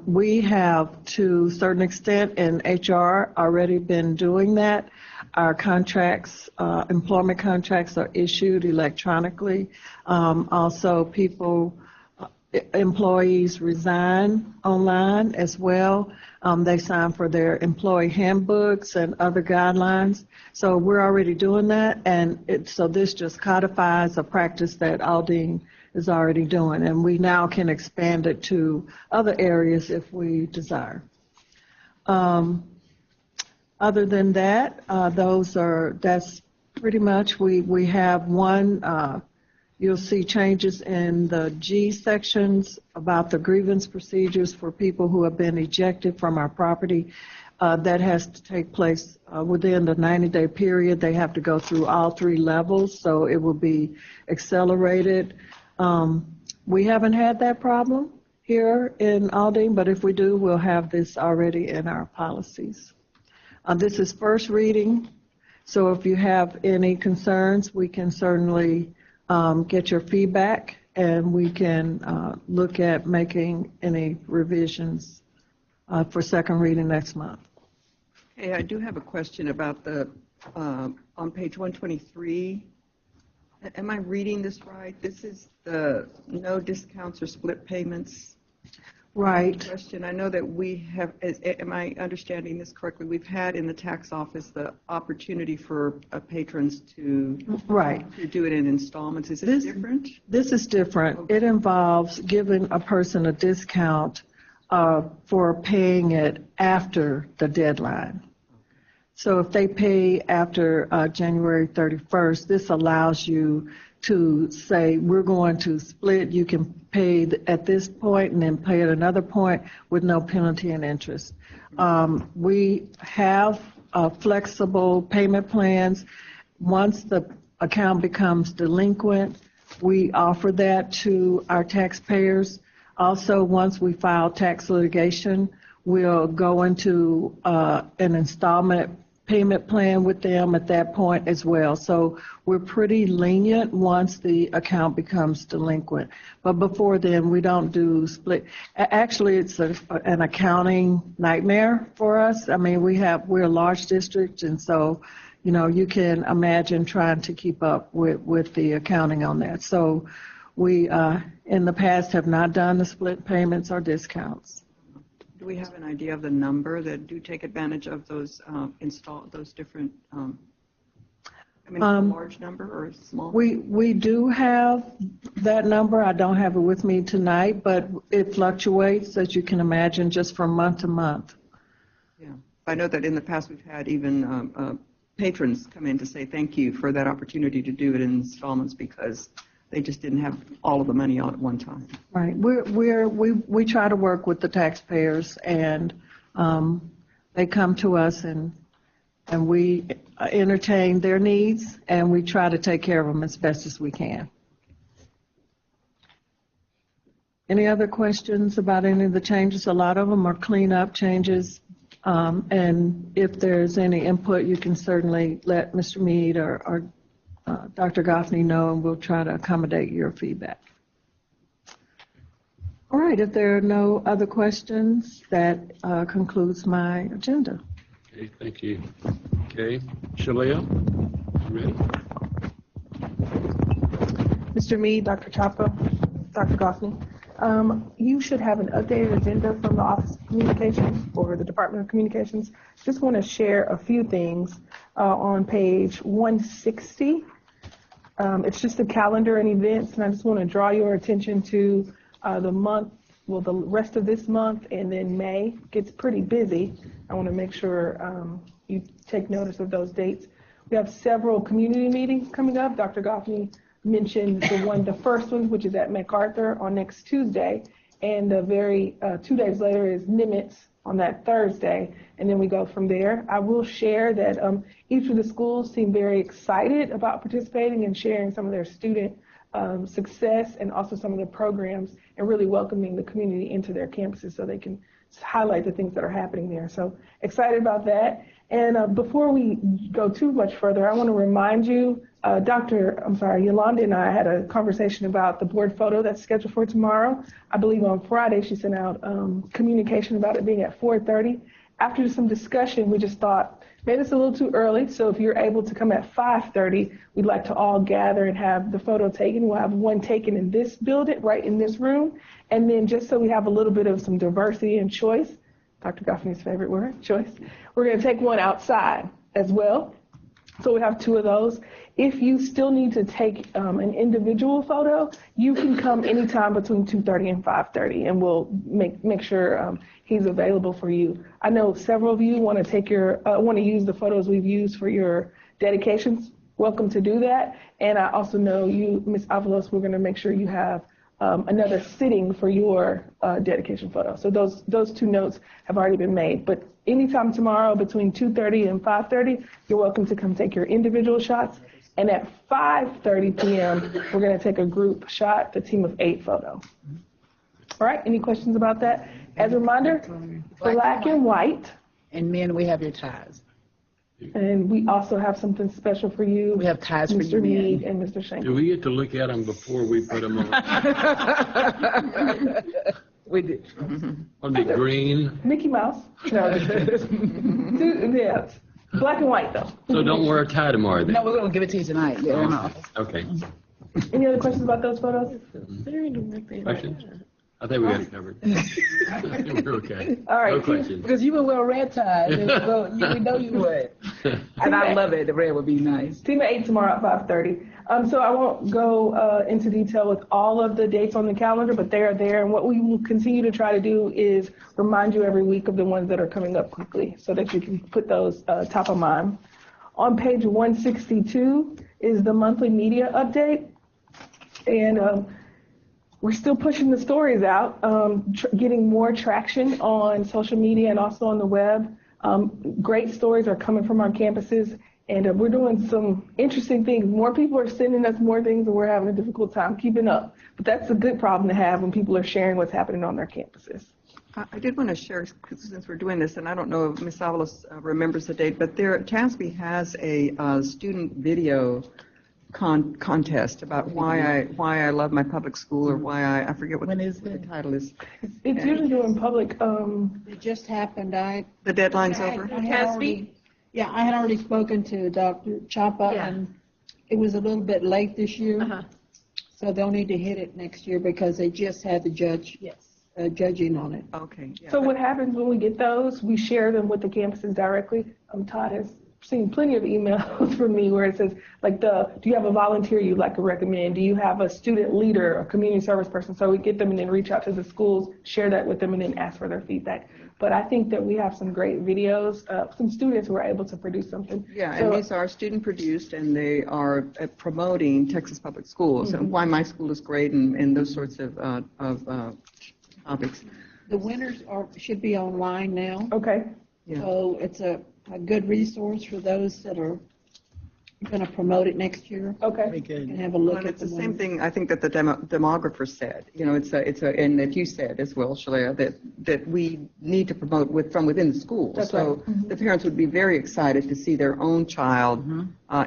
We have, to a certain extent, in HR already been doing that. Our contracts, employment contracts are issued electronically. Also, employees resign online as well. They sign for their employee handbooks and other guidelines. So we're already doing that, and so this just codifies a practice that Aldine is already doing, and we now can expand it to other areas if we desire. Other than that, that's pretty much, we have one, you'll see changes in the G sections about the grievance procedures for people who have been ejected from our property. That has to take place within the 90-day period. They have to go through all 3 levels, so it will be accelerated. We haven't had that problem here in Aldine, but if we do, we'll have this already in our policies. This is first reading, so if you have any concerns, we can certainly get your feedback, and we can look at making any revisions for second reading next month. Okay, I do have a question about the, on page 123. Am I reading this right? This is the no discounts or split payments. Right. Question. I know that we have, am I understanding this correctly? We've had in the tax office the opportunity for patrons to, to do it in installments. Is this different? This is different. Okay. It involves giving a person a discount for paying it after the deadline. So if they pay after January 31st, this allows you to say, we're going to split. You can pay at this point and then pay at another point with no penalty and interest. We have flexible payment plans. Once the account becomes delinquent, we offer that to our taxpayers. Also, once we file tax litigation, we'll go into an installment payment plan with them at that point as well. So we're pretty lenient once the account becomes delinquent. But before then, we don't do split. Actually, it's an accounting nightmare for us. I mean, we're a large district, and so, you can imagine trying to keep up with the accounting on that. So we, in the past, have not done the split payments or discounts. Do we have an idea of the number that do take advantage of those those different? A large number or a small? We do have that number. I don't have it with me tonight, but it fluctuates, as you can imagine, just from month to month. Yeah, I know that in the past we've had even patrons come in to say thank you for that opportunity to do it in installments because they just didn't have all of the money all at one time. Right. We try to work with the taxpayers, and they come to us, and we entertain their needs, and we try to take care of them as best as we can. Any other questions about any of the changes? A lot of them are cleanup changes, and if there's any input, you can certainly let Mr. Meade or Dr. Goffney know, and we'll try to accommodate your feedback. All right, if there are no other questions, that concludes my agenda. Okay, thank you. Okay, Shalia, ready? Mr. Meade, Dr. Chapa, Dr. Goffney, you should have an updated agenda from the Office of Communications or the Department of Communications. Just want to share a few things on page 160. It's just a calendar and events, and I just want to draw your attention to the month, the rest of this month, and then May gets pretty busy. I want to make sure you take notice of those dates. We have several community meetings coming up. Dr. Goffney mention the first one, which is at MacArthur on next Tuesday, and the 2 days later is Nimitz on that Thursday, and then we go from there. I will share that each of the schools seem very excited about participating and sharing some of their student success and also some of the programs and really welcoming the community into their campuses so they can highlight the things that are happening there. So excited about that. And before we go too much further, I want to remind you, Yolanda and I had a conversation about the board photo that's scheduled for tomorrow. I believe on Friday she sent out communication about it being at 4:30. After some discussion, we just thought maybe it's a little too early, so if you're able to come at 5:30, we'd like to all gather and have the photo taken. We'll have one taken in this building, right in this room, and then just so we have a little bit of some diversity and choice, Dr. Goffney's favorite word, choice, we're going to take one outside as well. So we have 2 of those. If you still need to take an individual photo, you can come anytime between 2:30 and 5:30, and we'll make sure he's available for you. I know several of you want to use the photos we've used for your dedications. Welcome to do that. And I also know you, Ms. Avalos, we're going to make sure you have another sitting for your dedication photo. So those 2 notes have already been made. But anytime tomorrow between 2:30 and 5:30, you're welcome to come take your individual shots. And at 5:30 p.m., we're going to take a group shot, the team of 8 photo. All right, any questions about that? As a reminder, black and white. And men, we have your ties. And we also have something special for you. We have ties for you, Mr. Mead and Mr. Schenkel. Do we get to look at them before we put them on? We did. On the green? Mickey Mouse. No, yes. Black and white, though. So don't wear a tie tomorrow, then? No, we're going to give it to you tonight. Yeah. Okay. Any other questions about those photos? Questions? I think we got it covered. We're okay. All right. No questions. Because you would wear a red tie. We know you would. And I love it. The red would be nice. Team of 8 tomorrow at 5:30. So I won't go into detail with all of the dates on the calendar, but they are there. And what we will continue to try to do is remind you every week of the ones that are coming up quickly so that you can put those top of mind. On page 162 is the monthly media update. And we're still pushing the stories out, getting more traction on social media and also on the web. Great stories are coming from our campuses, and we're doing some interesting things. More people are sending us more things, and we're having a difficult time keeping up. But that's a good problem to have when people are sharing what's happening on their campuses. I did want to share, since we're doing this, and I don't know if Ms. Avalos remembers the date, but TASB has a student video contest about why I love my public school, or why I forget what the title is. It's usually during public. It just happened. The deadline's over. I had already spoken to Dr. Chapa, and it was a little bit late this year. So they'll need to hit it next year because they just had the judge judging on it. Okay. So what happens when we get those? We share them with the campuses directly. Todd has seen plenty of emails from me where it says, like, do you have a volunteer you'd like to recommend? Do you have a student leader, a community service person? So we get them and then reach out to the schools, share that with them, and then ask for their feedback. But I think that we have some great videos, some students who are able to produce something. Yeah, and these are student produced, and they are promoting Texas public schools and why my school is great, and those sorts of topics. The winners should be online now. Okay. Yeah. So it's a good resource for those that are going to promote it next year. Okay. We can have a look at it's the same thing I think that the demographer said. You know, and that you said as well, Shalea, that we need to promote from within the schools. That's so right. The parents would be very excited to see their own child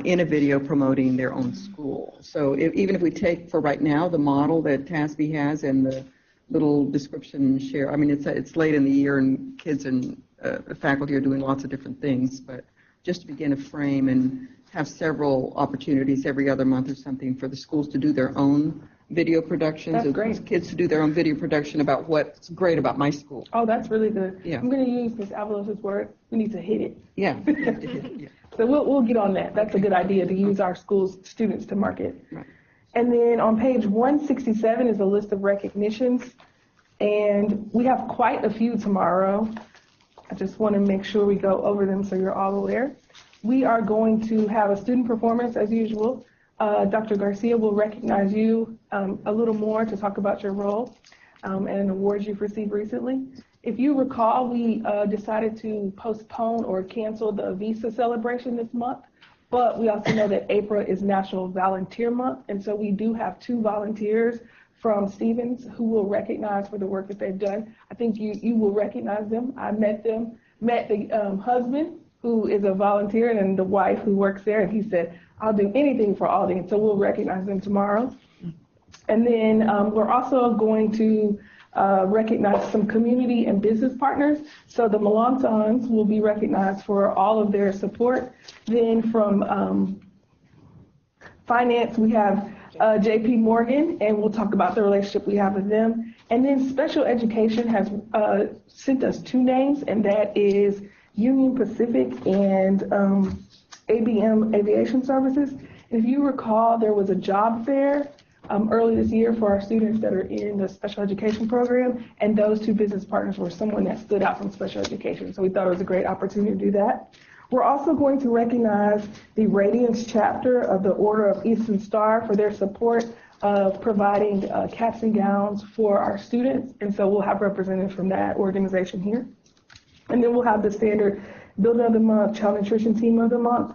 in a video promoting their own school. So even if we take for right now the model that TASB has and the little description share, I mean, it's late in the year and kids and faculty are doing lots of different things, but just to begin a frame and have several opportunities every other month or something for the schools to do their own video productions. That's great. Kids to do their own video production about what's great about my school. Oh, that's really good. Yeah. I'm going to use Ms. Avalos's word. We need to hit it. Yeah. So we'll get on that. That's a good idea to use our school's students to market. Right. And then on page 167 is a list of recognitions, and we have quite a few tomorrow. I just want to make sure we go over them so you're all aware. We are going to have a student performance as usual. Dr. Garcia will recognize you a little more to talk about your role and awards you've received recently. If you recall, we decided to postpone or cancel the visa celebration this month, but we also know that April is National Volunteer Month, and so we do have 2 volunteers from Stevens who will recognize for the work that they've done. I think you will recognize them. I met the husband who is a volunteer and the wife who works there, and he said, I'll do anything for Aldine, so we'll recognize them tomorrow. And then we're also going to recognize some community and business partners. So the Melantons will be recognized for all of their support. Then from finance, we have JP Morgan, and we'll talk about the relationship we have with them. And then special education has sent us 2 names, and that is Union Pacific and ABM Aviation Services. And if you recall, there was a job fair early this year for our students that are in the special education program, and those 2 business partners were someone that stood out from special education. So we thought it was a great opportunity to do that. We're also going to recognize the Radiance chapter of the Order of Eastern Star for their support of providing caps and gowns for our students. And so we'll have representatives from that organization here. And then we'll have the standard Building of the Month, Child Nutrition Team of the Month,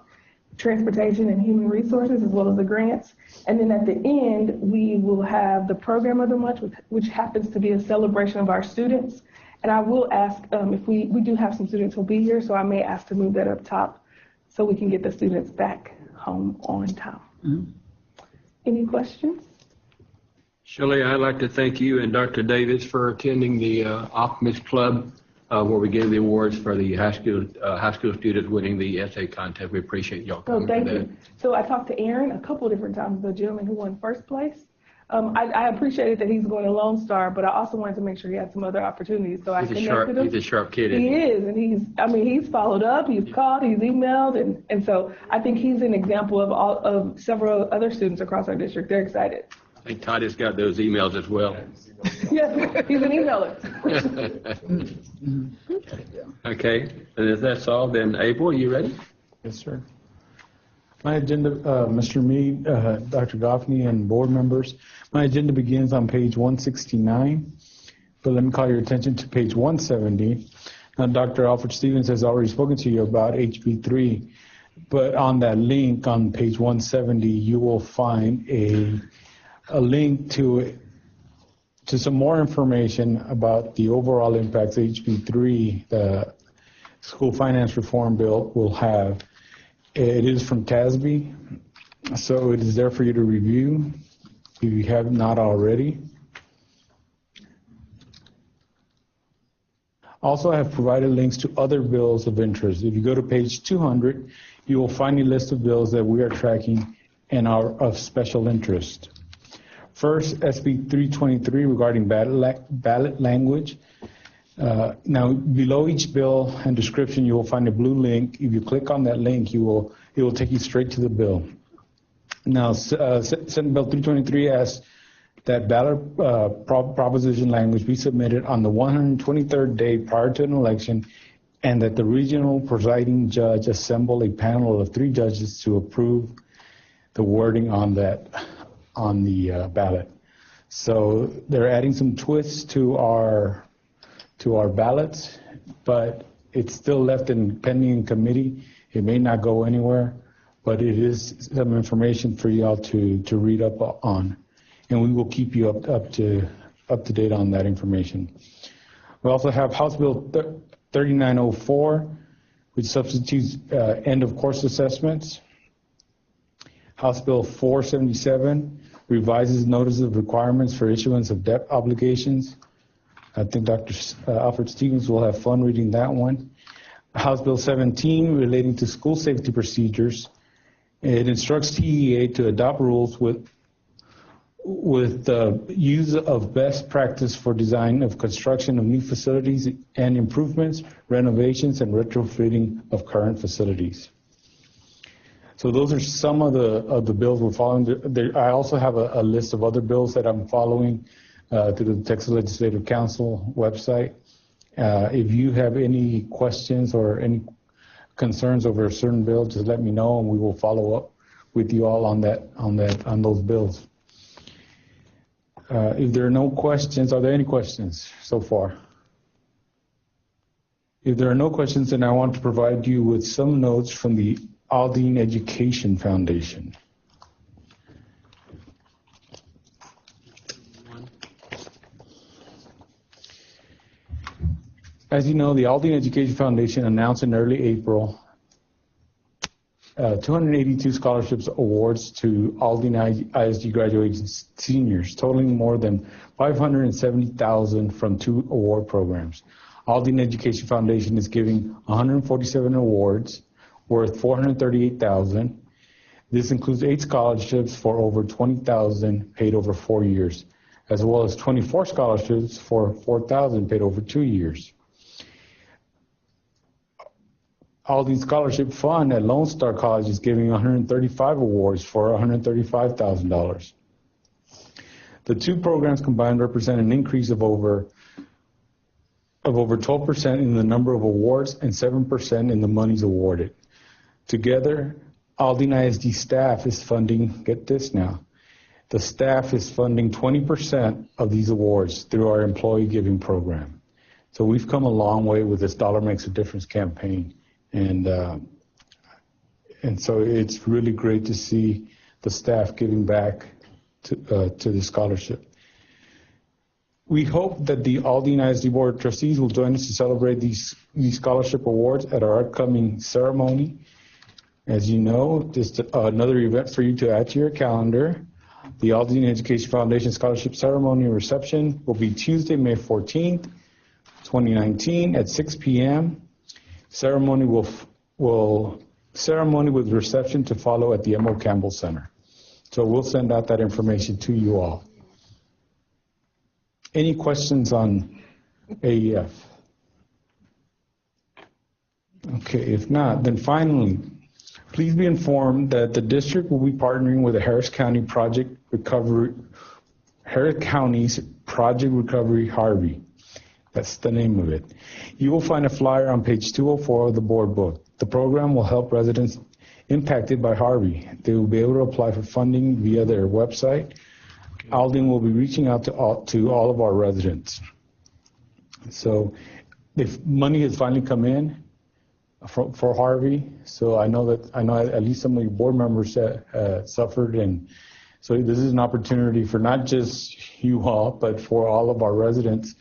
Transportation and Human Resources, as well as the grants. And then at the end, we will have the Program of the Month, which happens to be a celebration of our students. And I will ask if we do have some students who will be here, so I may ask to move that up top so we can get the students back home on time. Mm-hmm. Any questions? Shelley, I'd like to thank you and Dr. Davis for attending the Optimist Club, where we give the awards for the high school students winning the essay contest. We appreciate y'all coming thank to that. you. So I talked to Aaron a couple of different times, the gentleman who won first place. I appreciated that he's going to Lone Star, but I also wanted to make sure he had some other opportunities. So I connected him. He's a sharp kid. He is, and he's followed up, he's called, he's emailed, and so I think he's an example of several other students across our district. They're excited. I think Titus got those emails as well. Yes, he's an emailer. Okay, and if that's all, then April, are you ready? Yes, sir. My agenda, Mr. Mead, Dr. Goffney, and board members, my agenda begins on page 169, but let me call your attention to page 170. Now, Dr. Alfred Stevens has already spoken to you about HB3, but on that link on page 170, you will find a link to some more information about the overall impacts HB3, the school finance reform bill, will have. It is from TASB, so it is there for you to review if you have not already. Also, I have provided links to other bills of interest. If you go to page 200, you will find a list of bills that we are tracking and are of special interest. First, SB 323 regarding ballot language. Now, below each bill and description, you will find a blue link. If you click on that link, it will take you straight to the bill. Now, Senate Bill 323 asks that ballot proposition language be submitted on the 123rd day prior to an election, and that the regional presiding judge assemble a panel of 3 judges to approve the wording on the ballot. So they're adding some twists to our ballots, but it's still left pending in committee. It may not go anywhere, but it is some information for y'all to read up on, and we will keep you up to date on that information. We also have House Bill 3904, which substitutes end of course assessments. House Bill 477 revises notice of requirements for issuance of debt obligations. I think Dr. Alfred Stevens will have fun reading that one. House Bill 17 relating to school safety procedures. It instructs TEA to adopt rules with the use of best practice for design of construction of new facilities and improvements, renovations, and retrofitting of current facilities. So those are some of the bills we're following. I also have a list of other bills that I'm following through the Texas Legislative Council website. If you have any questions or any concerns over a certain bill, just let me know and we will follow up with you all on those bills. If there are no questions, are there any questions so far? If there are no questions, then I want to provide you with some notes from the Aldine Education Foundation. As you know, the Aldine Education Foundation announced in early April 282 scholarships awards to Aldine ISD graduating seniors, totaling more than $570,000 from 2 award programs. Aldine Education Foundation is giving 147 awards worth $438,000. This includes 8 scholarships for over $20,000 paid over 4 years, as well as 24 scholarships for $4,000 paid over 2 years. Aldine Scholarship Fund at Lone Star College is giving 135 awards for $135,000. The 2 programs combined represent an increase of over 12% in the number of awards and 7% in the monies awarded. Together, Aldine ISD staff is funding, get this now, the staff is funding 20% of these awards through our employee giving program. So we've come a long way with this Dollar Makes a Difference campaign. And so it's really great to see the staff giving back to the scholarship. We hope that the Aldine ISD Board of Trustees will join us to celebrate these scholarship awards at our upcoming ceremony. As you know, just another event for you to add to your calendar. The Aldine Education Foundation Scholarship Ceremony and Reception will be Tuesday, May 14th, 2019 at 6 p.m. Ceremony with reception to follow at the M.O. Campbell Center. So we'll send out that information to you all. Any questions on AEF? Okay, if not, then finally, please be informed that the district will be partnering with the Harris County's Project Recovery Harvey. That's the name of it. You will find a flyer on page 204 of the board book. The program will help residents impacted by Harvey. They will be able to apply for funding via their website. Aldine will be reaching out to all of our residents. So if money has finally come in for Harvey, so I know at least some of the board members suffered, and so this is an opportunity for not just you all, but for all of our residents.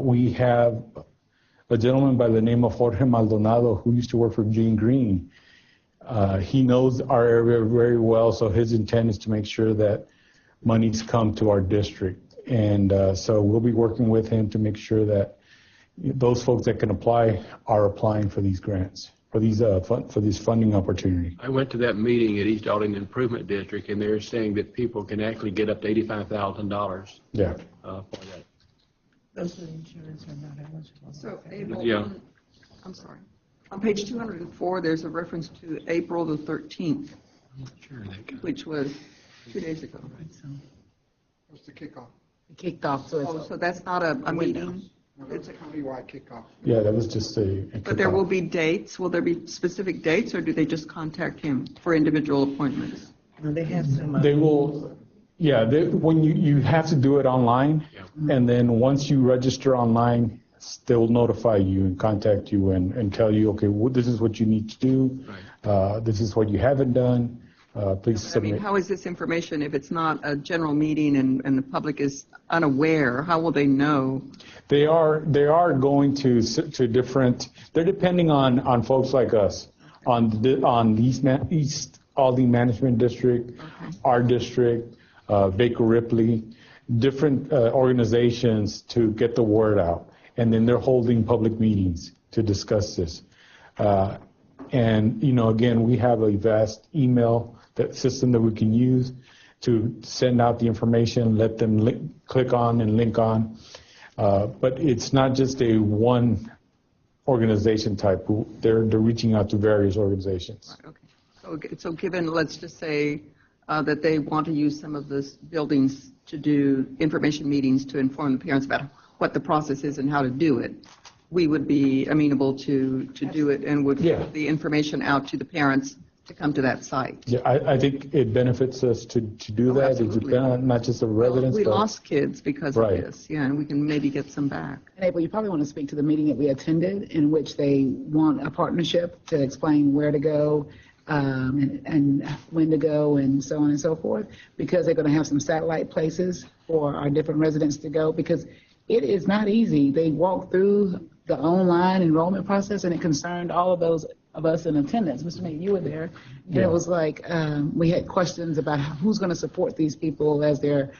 We have a gentleman by the name of Jorge Maldonado who used to work for Gene Green. He knows our area very well, so his intent is to make sure that monies come to our district. And so we'll be working with him to make sure that those folks that can apply are applying for these grants, for these funding opportunities. I went to that meeting at East Aldine Improvement District, and they're saying that people can actually get up to $85,000 yeah. For that. Those with insurance are not eligible. So April, yeah. I'm sorry. On page 204, there's a reference to April the 13th, which was 2 days ago. Right? So. What's the kickoff? It kicked off. So that's not a meeting? It's a countywide kickoff. Yeah, that was just a But there will be dates. Will there be specific dates, or do they just contact him for individual appointments? No, they have some. They will. Yeah, when you have to do it online, and then once you register online, they will notify you and contact you and tell you, okay, this is what you need to do. Right. This is what you haven't done. Please submit. I mean, how is this information, if it's not a general meeting and the public is unaware, how will they know? They are going to different, they're depending on folks like us, on East Aldine Management District, our district, Baker Ripley, different organizations to get the word out. And then they're holding public meetings to discuss this. And, again, we have a vast email system that we can use to send out the information, let them click on and link on. But it's not just a one organization type. They're reaching out to various organizations. Okay. So given, let's just say, that they want to use some of the buildings to do information meetings to inform the parents about what the process is and how to do it, we would be amenable to do it and would get the information out to the parents to come to that site. Yeah, I think it benefits us to do that. It's not just the residents. We but lost kids because of this, yeah, and we can maybe get some back. And April, you probably want to speak to the meeting that we attended in which they want a partnership to explain where to go and when to go and so on and so forth, because they're going to have some satellite places for our different residents to go, because it is not easy. They walk through the online enrollment process, and it concerned all of those of us in attendance. Mr. Nate, you were there. And it was like we had questions about who's going to support these people or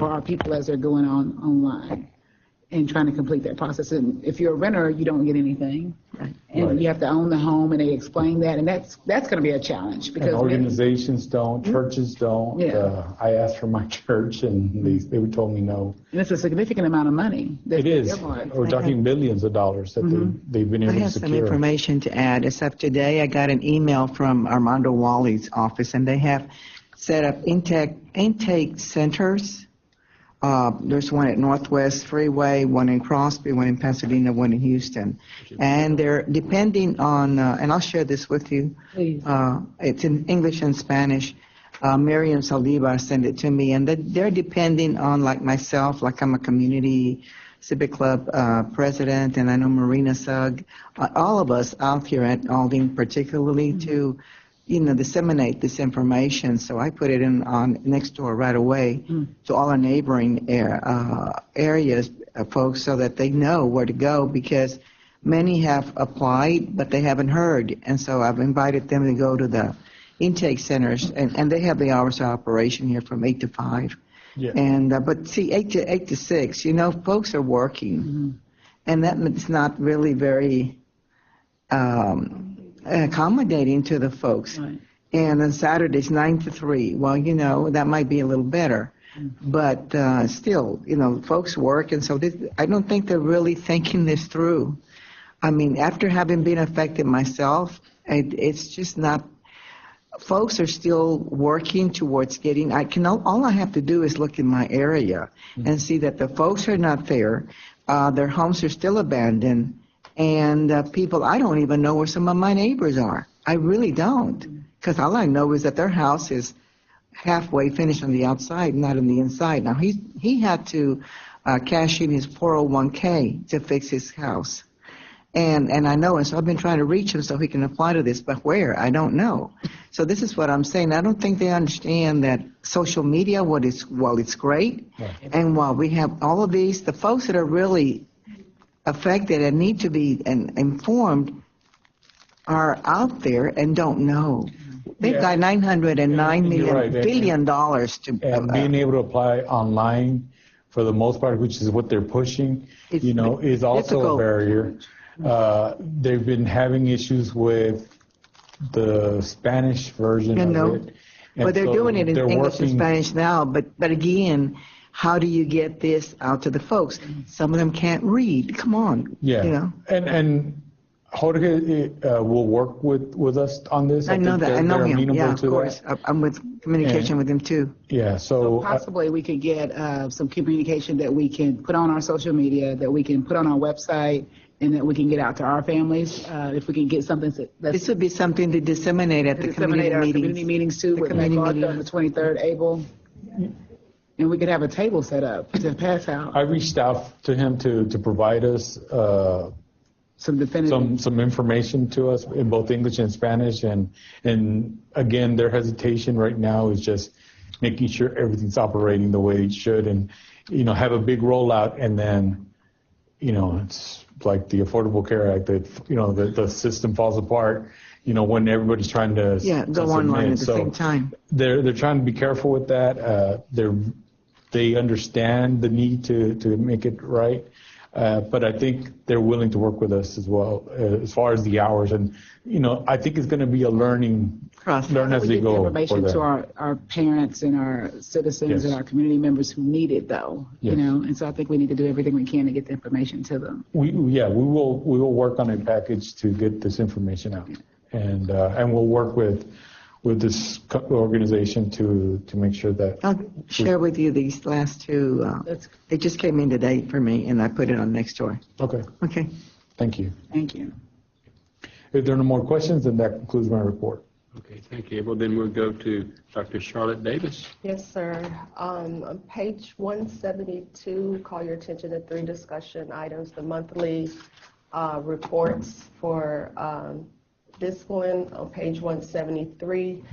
our people as they're going on online and trying to complete that process. And if you're a renter, you don't get anything. Right. And you have to own the home, and they explain that. And that's going to be a challenge. Because and organizations don't, churches don't. Yeah. I asked for my church, and they told me no. And it's a significant amount of money. It is. We're talking billions of dollars that they've been able to secure. I have some information to add. Except today I got an email from Armando Wally's office, and they have set up intake centers. There's one at Northwest Freeway, one in Crosby, one in Pasadena, one in Houston. And they're depending on, and I'll share this with you. Please. It's in English and Spanish. Miriam Saldívar sent it to me, and they're depending on, like myself, like I'm a community civic club president, and I know Marina Sugg, all of us out here at Aldine particularly to disseminate this information. So I put it on next door right away to all our neighboring areas, folks, so that they know where to go, because many have applied, but they haven't heard. And so I've invited them to go to the intake centers, and they have the hours of operation here from 8 to 5. Yeah. And but see, 8 to 6, folks are working, and that's not really very accommodating to the folks. Right. And on Saturdays 9 to 3. Well, that might be a little better, but still, folks work, and so I don't think they're really thinking this through. I mean, after having been affected myself, it's just not. Folks are still working towards getting. All I have to do is look in my area and see that the folks are not there. Their homes are still abandoned. And people, I don't even know where some of my neighbors are. I really don't. Because all I know is that their house is halfway finished on the outside, not on the inside. Now, he had to cash in his 401k to fix his house. And I know, and so I've been trying to reach him so he can apply to this, but where? I don't know. So this is what I'm saying. I don't think they understand that social media, while it's great, and while we have all of these, the folks that are really affected and need to be informed are out there and don't know. They've got $909 billion to. And being able to apply online, for the most part, which is what they're pushing, is also difficult. A barrier. They've been having issues with the Spanish version of it. But they're doing it in English and Spanish now. But again, how do you get this out to the folks? Some of them can't read. Come on. Yeah. And Jorge will work with us on this. I know that. I know him. Yeah, of course. I'm with communication with him too. Yeah. So possibly we could get some communication that we can put on our social media, that we can put on our website, and that we can get out to our families. If we can get something this would be something to disseminate at the community meetings too. With Magog on the 23rd, Abel. And we could have a table set up to pass out. I reached out to him to provide us some information to us in both English and Spanish, and again, their hesitation right now is just making sure everything's operating the way it should, and have a big rollout, and then it's like the Affordable Care Act that the system falls apart. When everybody's trying to go online at the same time. They're trying to be careful with that. They understand the need to make it right. But I think they're willing to work with us as well as far as the hours. And, I think it's going to be a learn as they go. Information to our parents and our citizens and our community members who need it, though. And so I think we need to do everything we can to get the information to them. We will work on a package to get this information out. And we'll work with this organization to make sure that. I'll share with you these last two. They just came in today for me, and I put it on Nextdoor. Okay. Okay. Thank you. Thank you. If there are no more questions, then that concludes my report. Okay, thank you, April. Then we'll go to Dr. Charlotte Davis. Yes, sir. On page 172, call your attention to 3 discussion items. The monthly reports for discipline on page 173.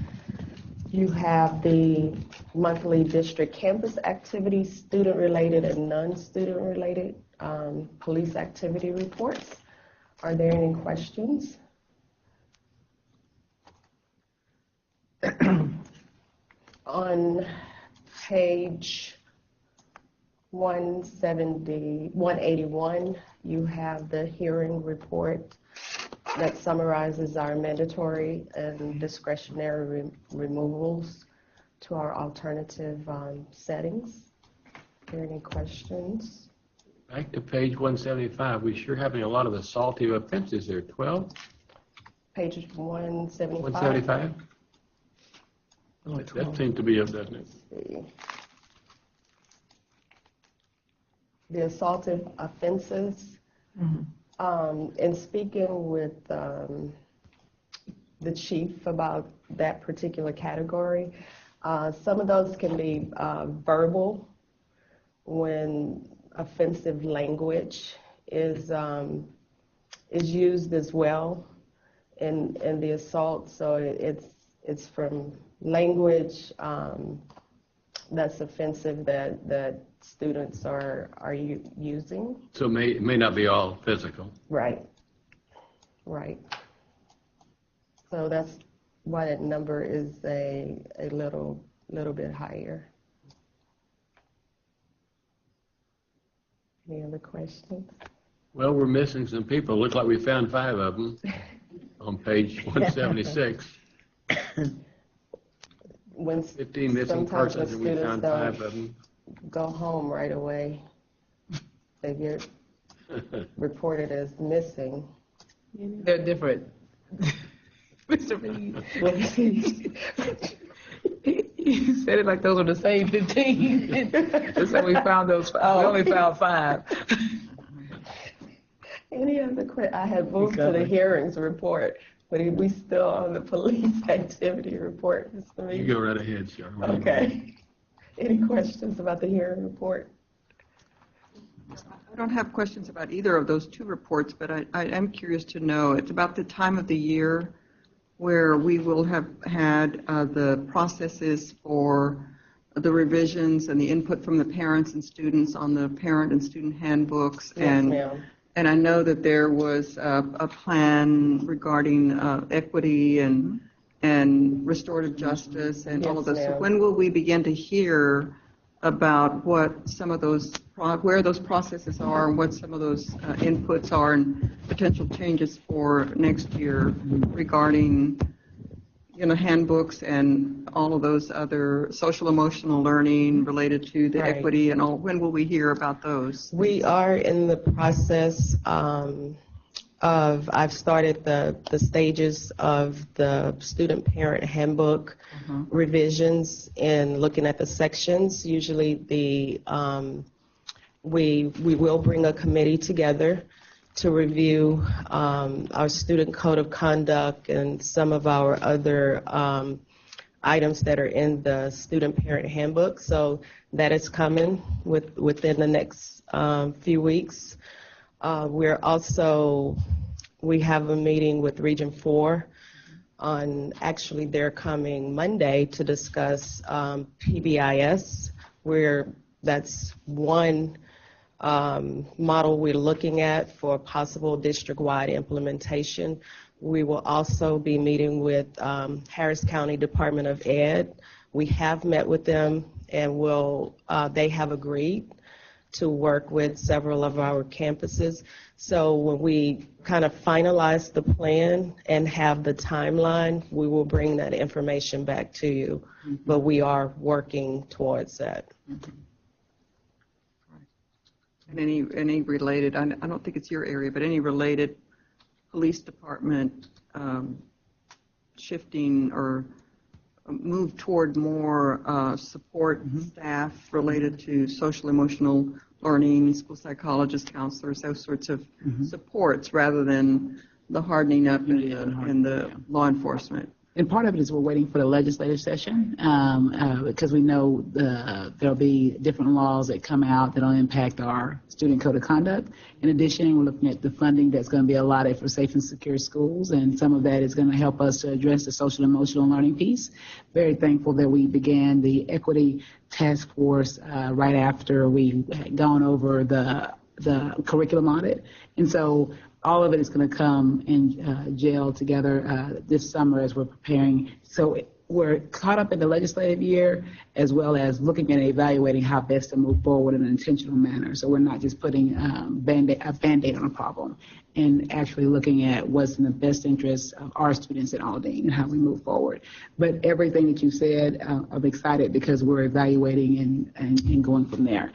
You have the monthly district campus activities, student-related and non-student-related police activity reports. Are there any questions? On page 181, you have the hearing report that summarizes our mandatory and discretionary removals to our alternative settings. Are there any questions? Back to page 175. We sure having a lot of assaultive offenses there. 12? Page 175. 175? That seems to be up, doesn't it? Let's see. The assaultive offenses. In speaking with the chief about that particular category, some of those can be verbal when offensive language is used as well in the assault. So it's from language that's offensive that students are using. So it may not be all physical. Right. So that's why that number is a little bit higher. Any other questions? Well, we're missing some people. Looks like we found 5 of them on page 176. 15 missing persons, and we found 5 of them. Go home right away. They get reported as missing. They're different. Mr. Reed, you said it like those were the same 15. That's how we found those 5. We only found 5. Any other questions? I had moved to the hearings report, but we still on the police activity report, Mr. Reed? You go right ahead, Charlotte. Okay. Any questions about the hearing report? I don't have questions about either of those 2 reports, but I am curious to know, it's about the time of the year where we will have had the processes for the revisions and the input from the parents and students on the parent and student handbooks. Yes, ma'am. And I know that there was a plan regarding equity and restorative justice and all of those. So when will we begin to hear about what some of those, where those processes are, and what some of those inputs are, and potential changes for next year regarding, handbooks and all of those other social emotional learning related to the equity and all? When will we hear about those? We are in the process I've started the stages of the student parent handbook revisions and looking at the sections. Usually we will bring a committee together to review our student code of conduct and some of our other items that are in the student parent handbook. So that is coming within the next few weeks. We have a meeting with Region 4 on, actually they're coming Monday to discuss PBIS, where that's one model we're looking at for possible district-wide implementation. We will also be meeting with Harris County Department of Ed. We have met with them, and they have agreed to work with several of our campuses. So when we kind of finalize the plan and have the timeline, we will bring that information back to you. But we are working towards that. And any related, I don't think it's your area, but any related police department shifting or move toward more support staff related to social emotional learning, school psychologists, counselors, those sorts of supports, rather than the hardening up and the law enforcement. And part of it is we're waiting for the legislative session because we know there'll be different laws that come out that'll impact our student code of conduct. In addition, we're looking at the funding that's going to be allotted for safe and secure schools, and some of that is going to help us to address the social and emotional learning piece. Very thankful that we began the equity task force right after we had gone over the curriculum audit. And so all of it is going to come and gel together this summer as we're preparing. So we're caught up in the legislative year as well as looking and evaluating how best to move forward in an intentional manner. So we're not just putting a Band-Aid on a problem and actually looking at what's in the best interest of our students at Aldine and how we move forward. But everything that you said, I'm excited because we're evaluating and going from there.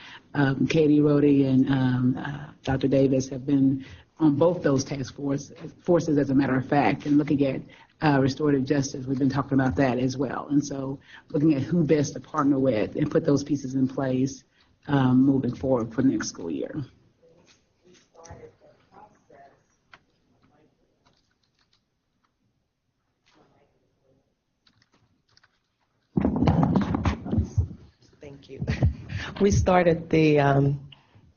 Katie Rohde and Dr. Davis have been on both those task forces, as a matter of fact, and looking at restorative justice. We've been talking about that as well. And so looking at who best to partner with and put those pieces in place moving forward for next school year. Thank you. We started the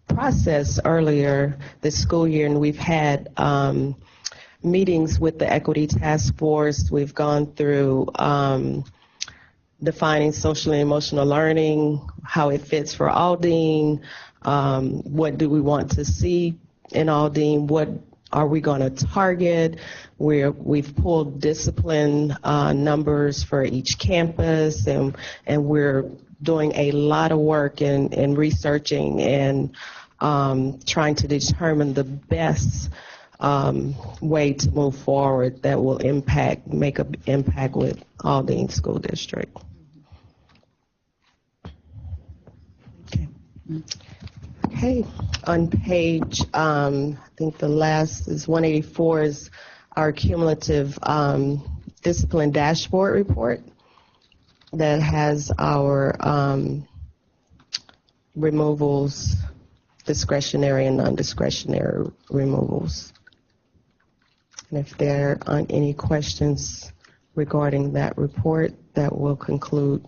process earlier this school year, and we've had meetings with the Equity Task Force. We've gone through defining social and emotional learning, how it fits for Aldine, what do we want to see in Aldine, what are we going to target. We've pulled discipline numbers for each campus, and we're doing a lot of work in researching and trying to determine the best way to move forward that will make an impact with Aldine School District. Okay, on page, I think the last is 184 is our cumulative discipline dashboard report that has our removals, discretionary and non-discretionary removals. And if there aren't any questions regarding that report, that will conclude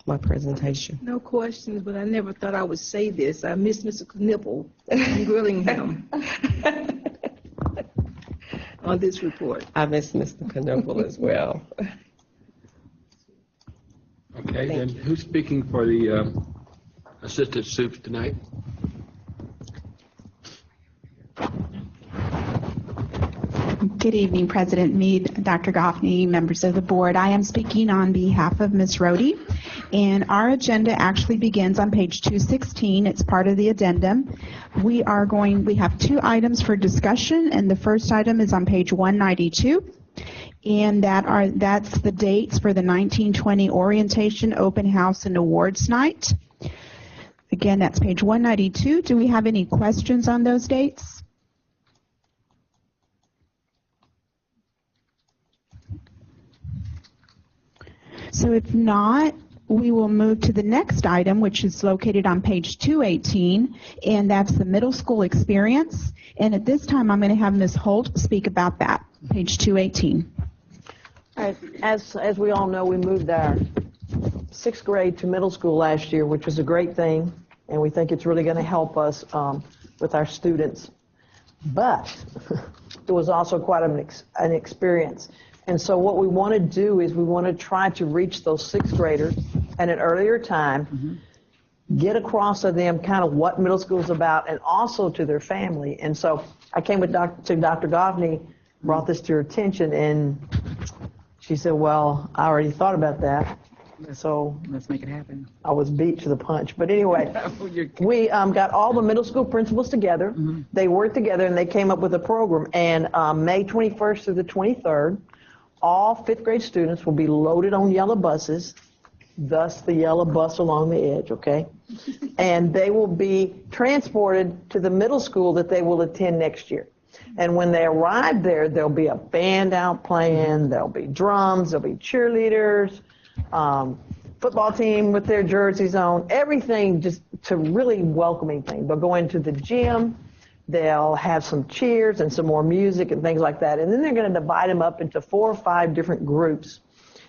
my presentation. No questions, but I never thought I would say this. I miss Mr. Knipple and grilling him on this report. I miss Mr. Knipple as well. Okay, then who's speaking for the assistant soups tonight? Good evening, President Mead, Dr. Goffney, members of the board. I am speaking on behalf of Ms. Rohde, and our agenda actually begins on page 216. It's part of the addendum. We have two items for discussion, and the first item is on page 192. And that's the dates for the 1920 orientation, open house, and awards night. Again, that's page 192. Do we have any questions on those dates? So if not, we will move to the next item, which is located on page 218, and that's the middle school experience. And at this time, I'm going to have Ms. Holt speak about that, page 218. As we all know, we moved our sixth grade to middle school last year, which was a great thing, and we think it's really going to help us with our students. But it was also quite an experience. And so what we want to do is we want to try to reach those sixth graders at an earlier time, get across to them kind of what middle school is about, and also to their family. And so I came to Dr. Goffney, brought this to her attention, and she said, well, I already thought about that. So let's make it happen. I was beat to the punch. But anyway, we got all the middle school principals together. They worked together, and they came up with a program. And May 21st through the 23rd, all fifth grade students will be loaded on yellow buses, thus the yellow bus along the edge, okay? And they will be transported to the middle school that they will attend next year. And when they arrive there, there'll be a band out playing, there'll be drums, there'll be cheerleaders, football team with their jerseys on, everything just to really welcoming thing. They'll go into the gym, They'll have some cheers and some more music and things like that. And then they're going to divide them up into 4 or 5 different groups.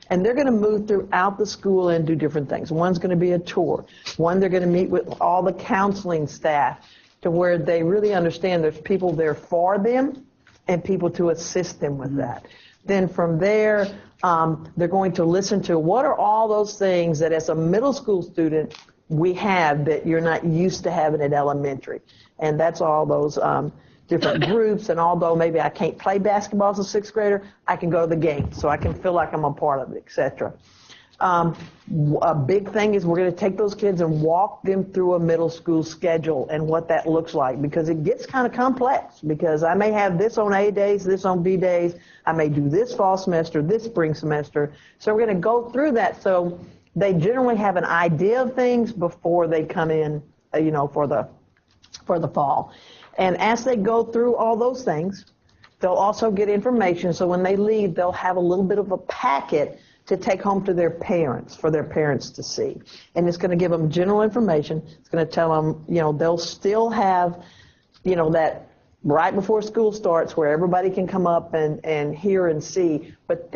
And they're going to move throughout the school and do different things. One's going to be a tour. One, they're going to meet with all the counseling staff to where they really understand there's people there for them and people to assist them with that. Then from there, they're going to listen to what are all those things that as a middle school student we have that you're not used to having at elementary. And that's all those different groups. And although maybe I can't play basketball as a 6th grader, I can go to the game, so I can feel like I'm a part of it, etc. A big thing is we're going to take those kids and walk them through a middle school schedule and what that looks like, because it gets kind of complex, because I may have this on A days, this on B days. I may do this fall semester, this spring semester. So we're going to go through that so they generally have an idea of things before they come in, for the fall. And as they go through all those things, they'll also get information. So when they leave, they'll have a little bit of a packet to take home to their parents, for their parents to see. And it's going to give them general information. It's going to tell them, they'll still have, that right before school starts where everybody can come up and hear and see. But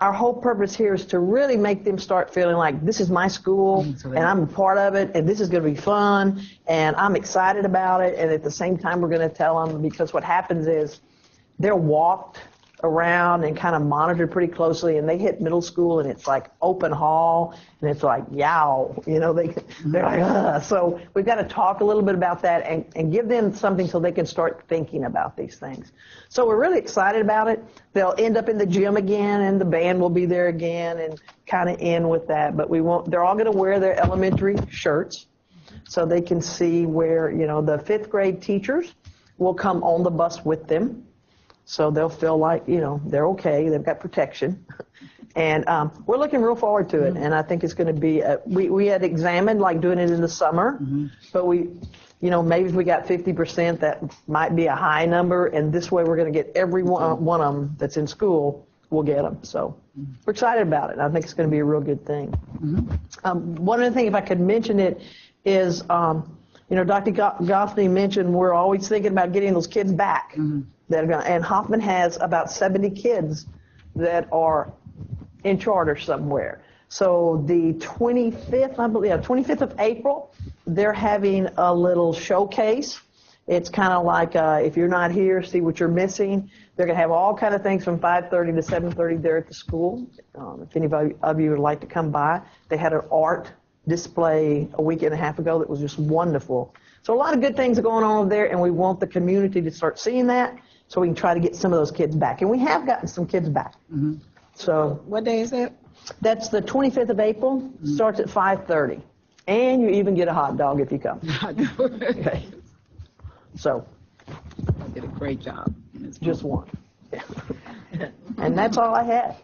our whole purpose here is to really make them start feeling like this is my school and I'm a part of it and this is going to be fun and I'm excited about it. And at the same time, we're going to tell them, because what happens is they're walked around and kind of monitored pretty closely, and they hit middle school and it's like open hall and it's like yow, they're like, ugh. So we've got to talk a little bit about that and give them something so they can start thinking about these things. So we're really excited about it. They'll end up in the gym again and the band will be there again and kind of end with that. But they're all going to wear their elementary shirts so they can see where, the 5th grade teachers will come on the bus with them. So they'll feel like, they're okay. They've got protection. And we're looking real forward to it. And I think it's going to be, we had examined like doing it in the summer, but maybe if we got 50%, that might be a high number. And this way we're going to get every one of them that's in school, we'll get them. So we're excited about it. I think it's going to be a real good thing. One other thing, if I could mention it, is, Dr. Goffney mentioned we're always thinking about getting those kids back. And Hoffman has about 70 kids that are in charter somewhere. So the 25th, I believe, 25th of April, they're having a little showcase. It's kind of like if you're not here, see what you're missing. They're going to have all kind of things from 5:30 to 7:30 there at the school. If any of you would like to come by, they had an art display a week and a half ago that was just wonderful. So a lot of good things are going on over there, and we want the community to start seeing that, so we can try to get some of those kids back. And we have gotten some kids back. So what day is that? That's the 25th of April. Starts at 5:30. And you even get a hot dog if you come. Okay. So. You did a great job. Just one. And that's all I had.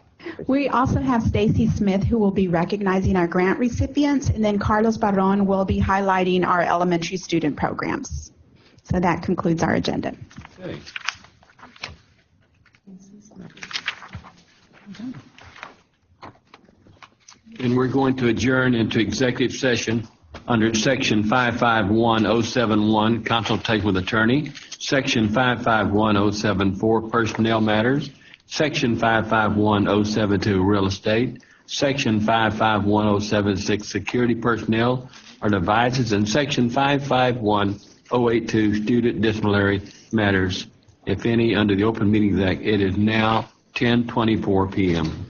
We also have Stacy Smith, who will be recognizing our grant recipients, and then Carlos Barron will be highlighting our elementary student programs. So that concludes our agenda. Okay. And we're going to adjourn into executive session under Section 551071, consultation with attorney, Section 551074, personnel matters, Section 551072, real estate, Section 551076, security personnel or devices, and Section 551082, student disciplinary matters, if any, under the Open Meetings Act. It is now 10:24 p.m.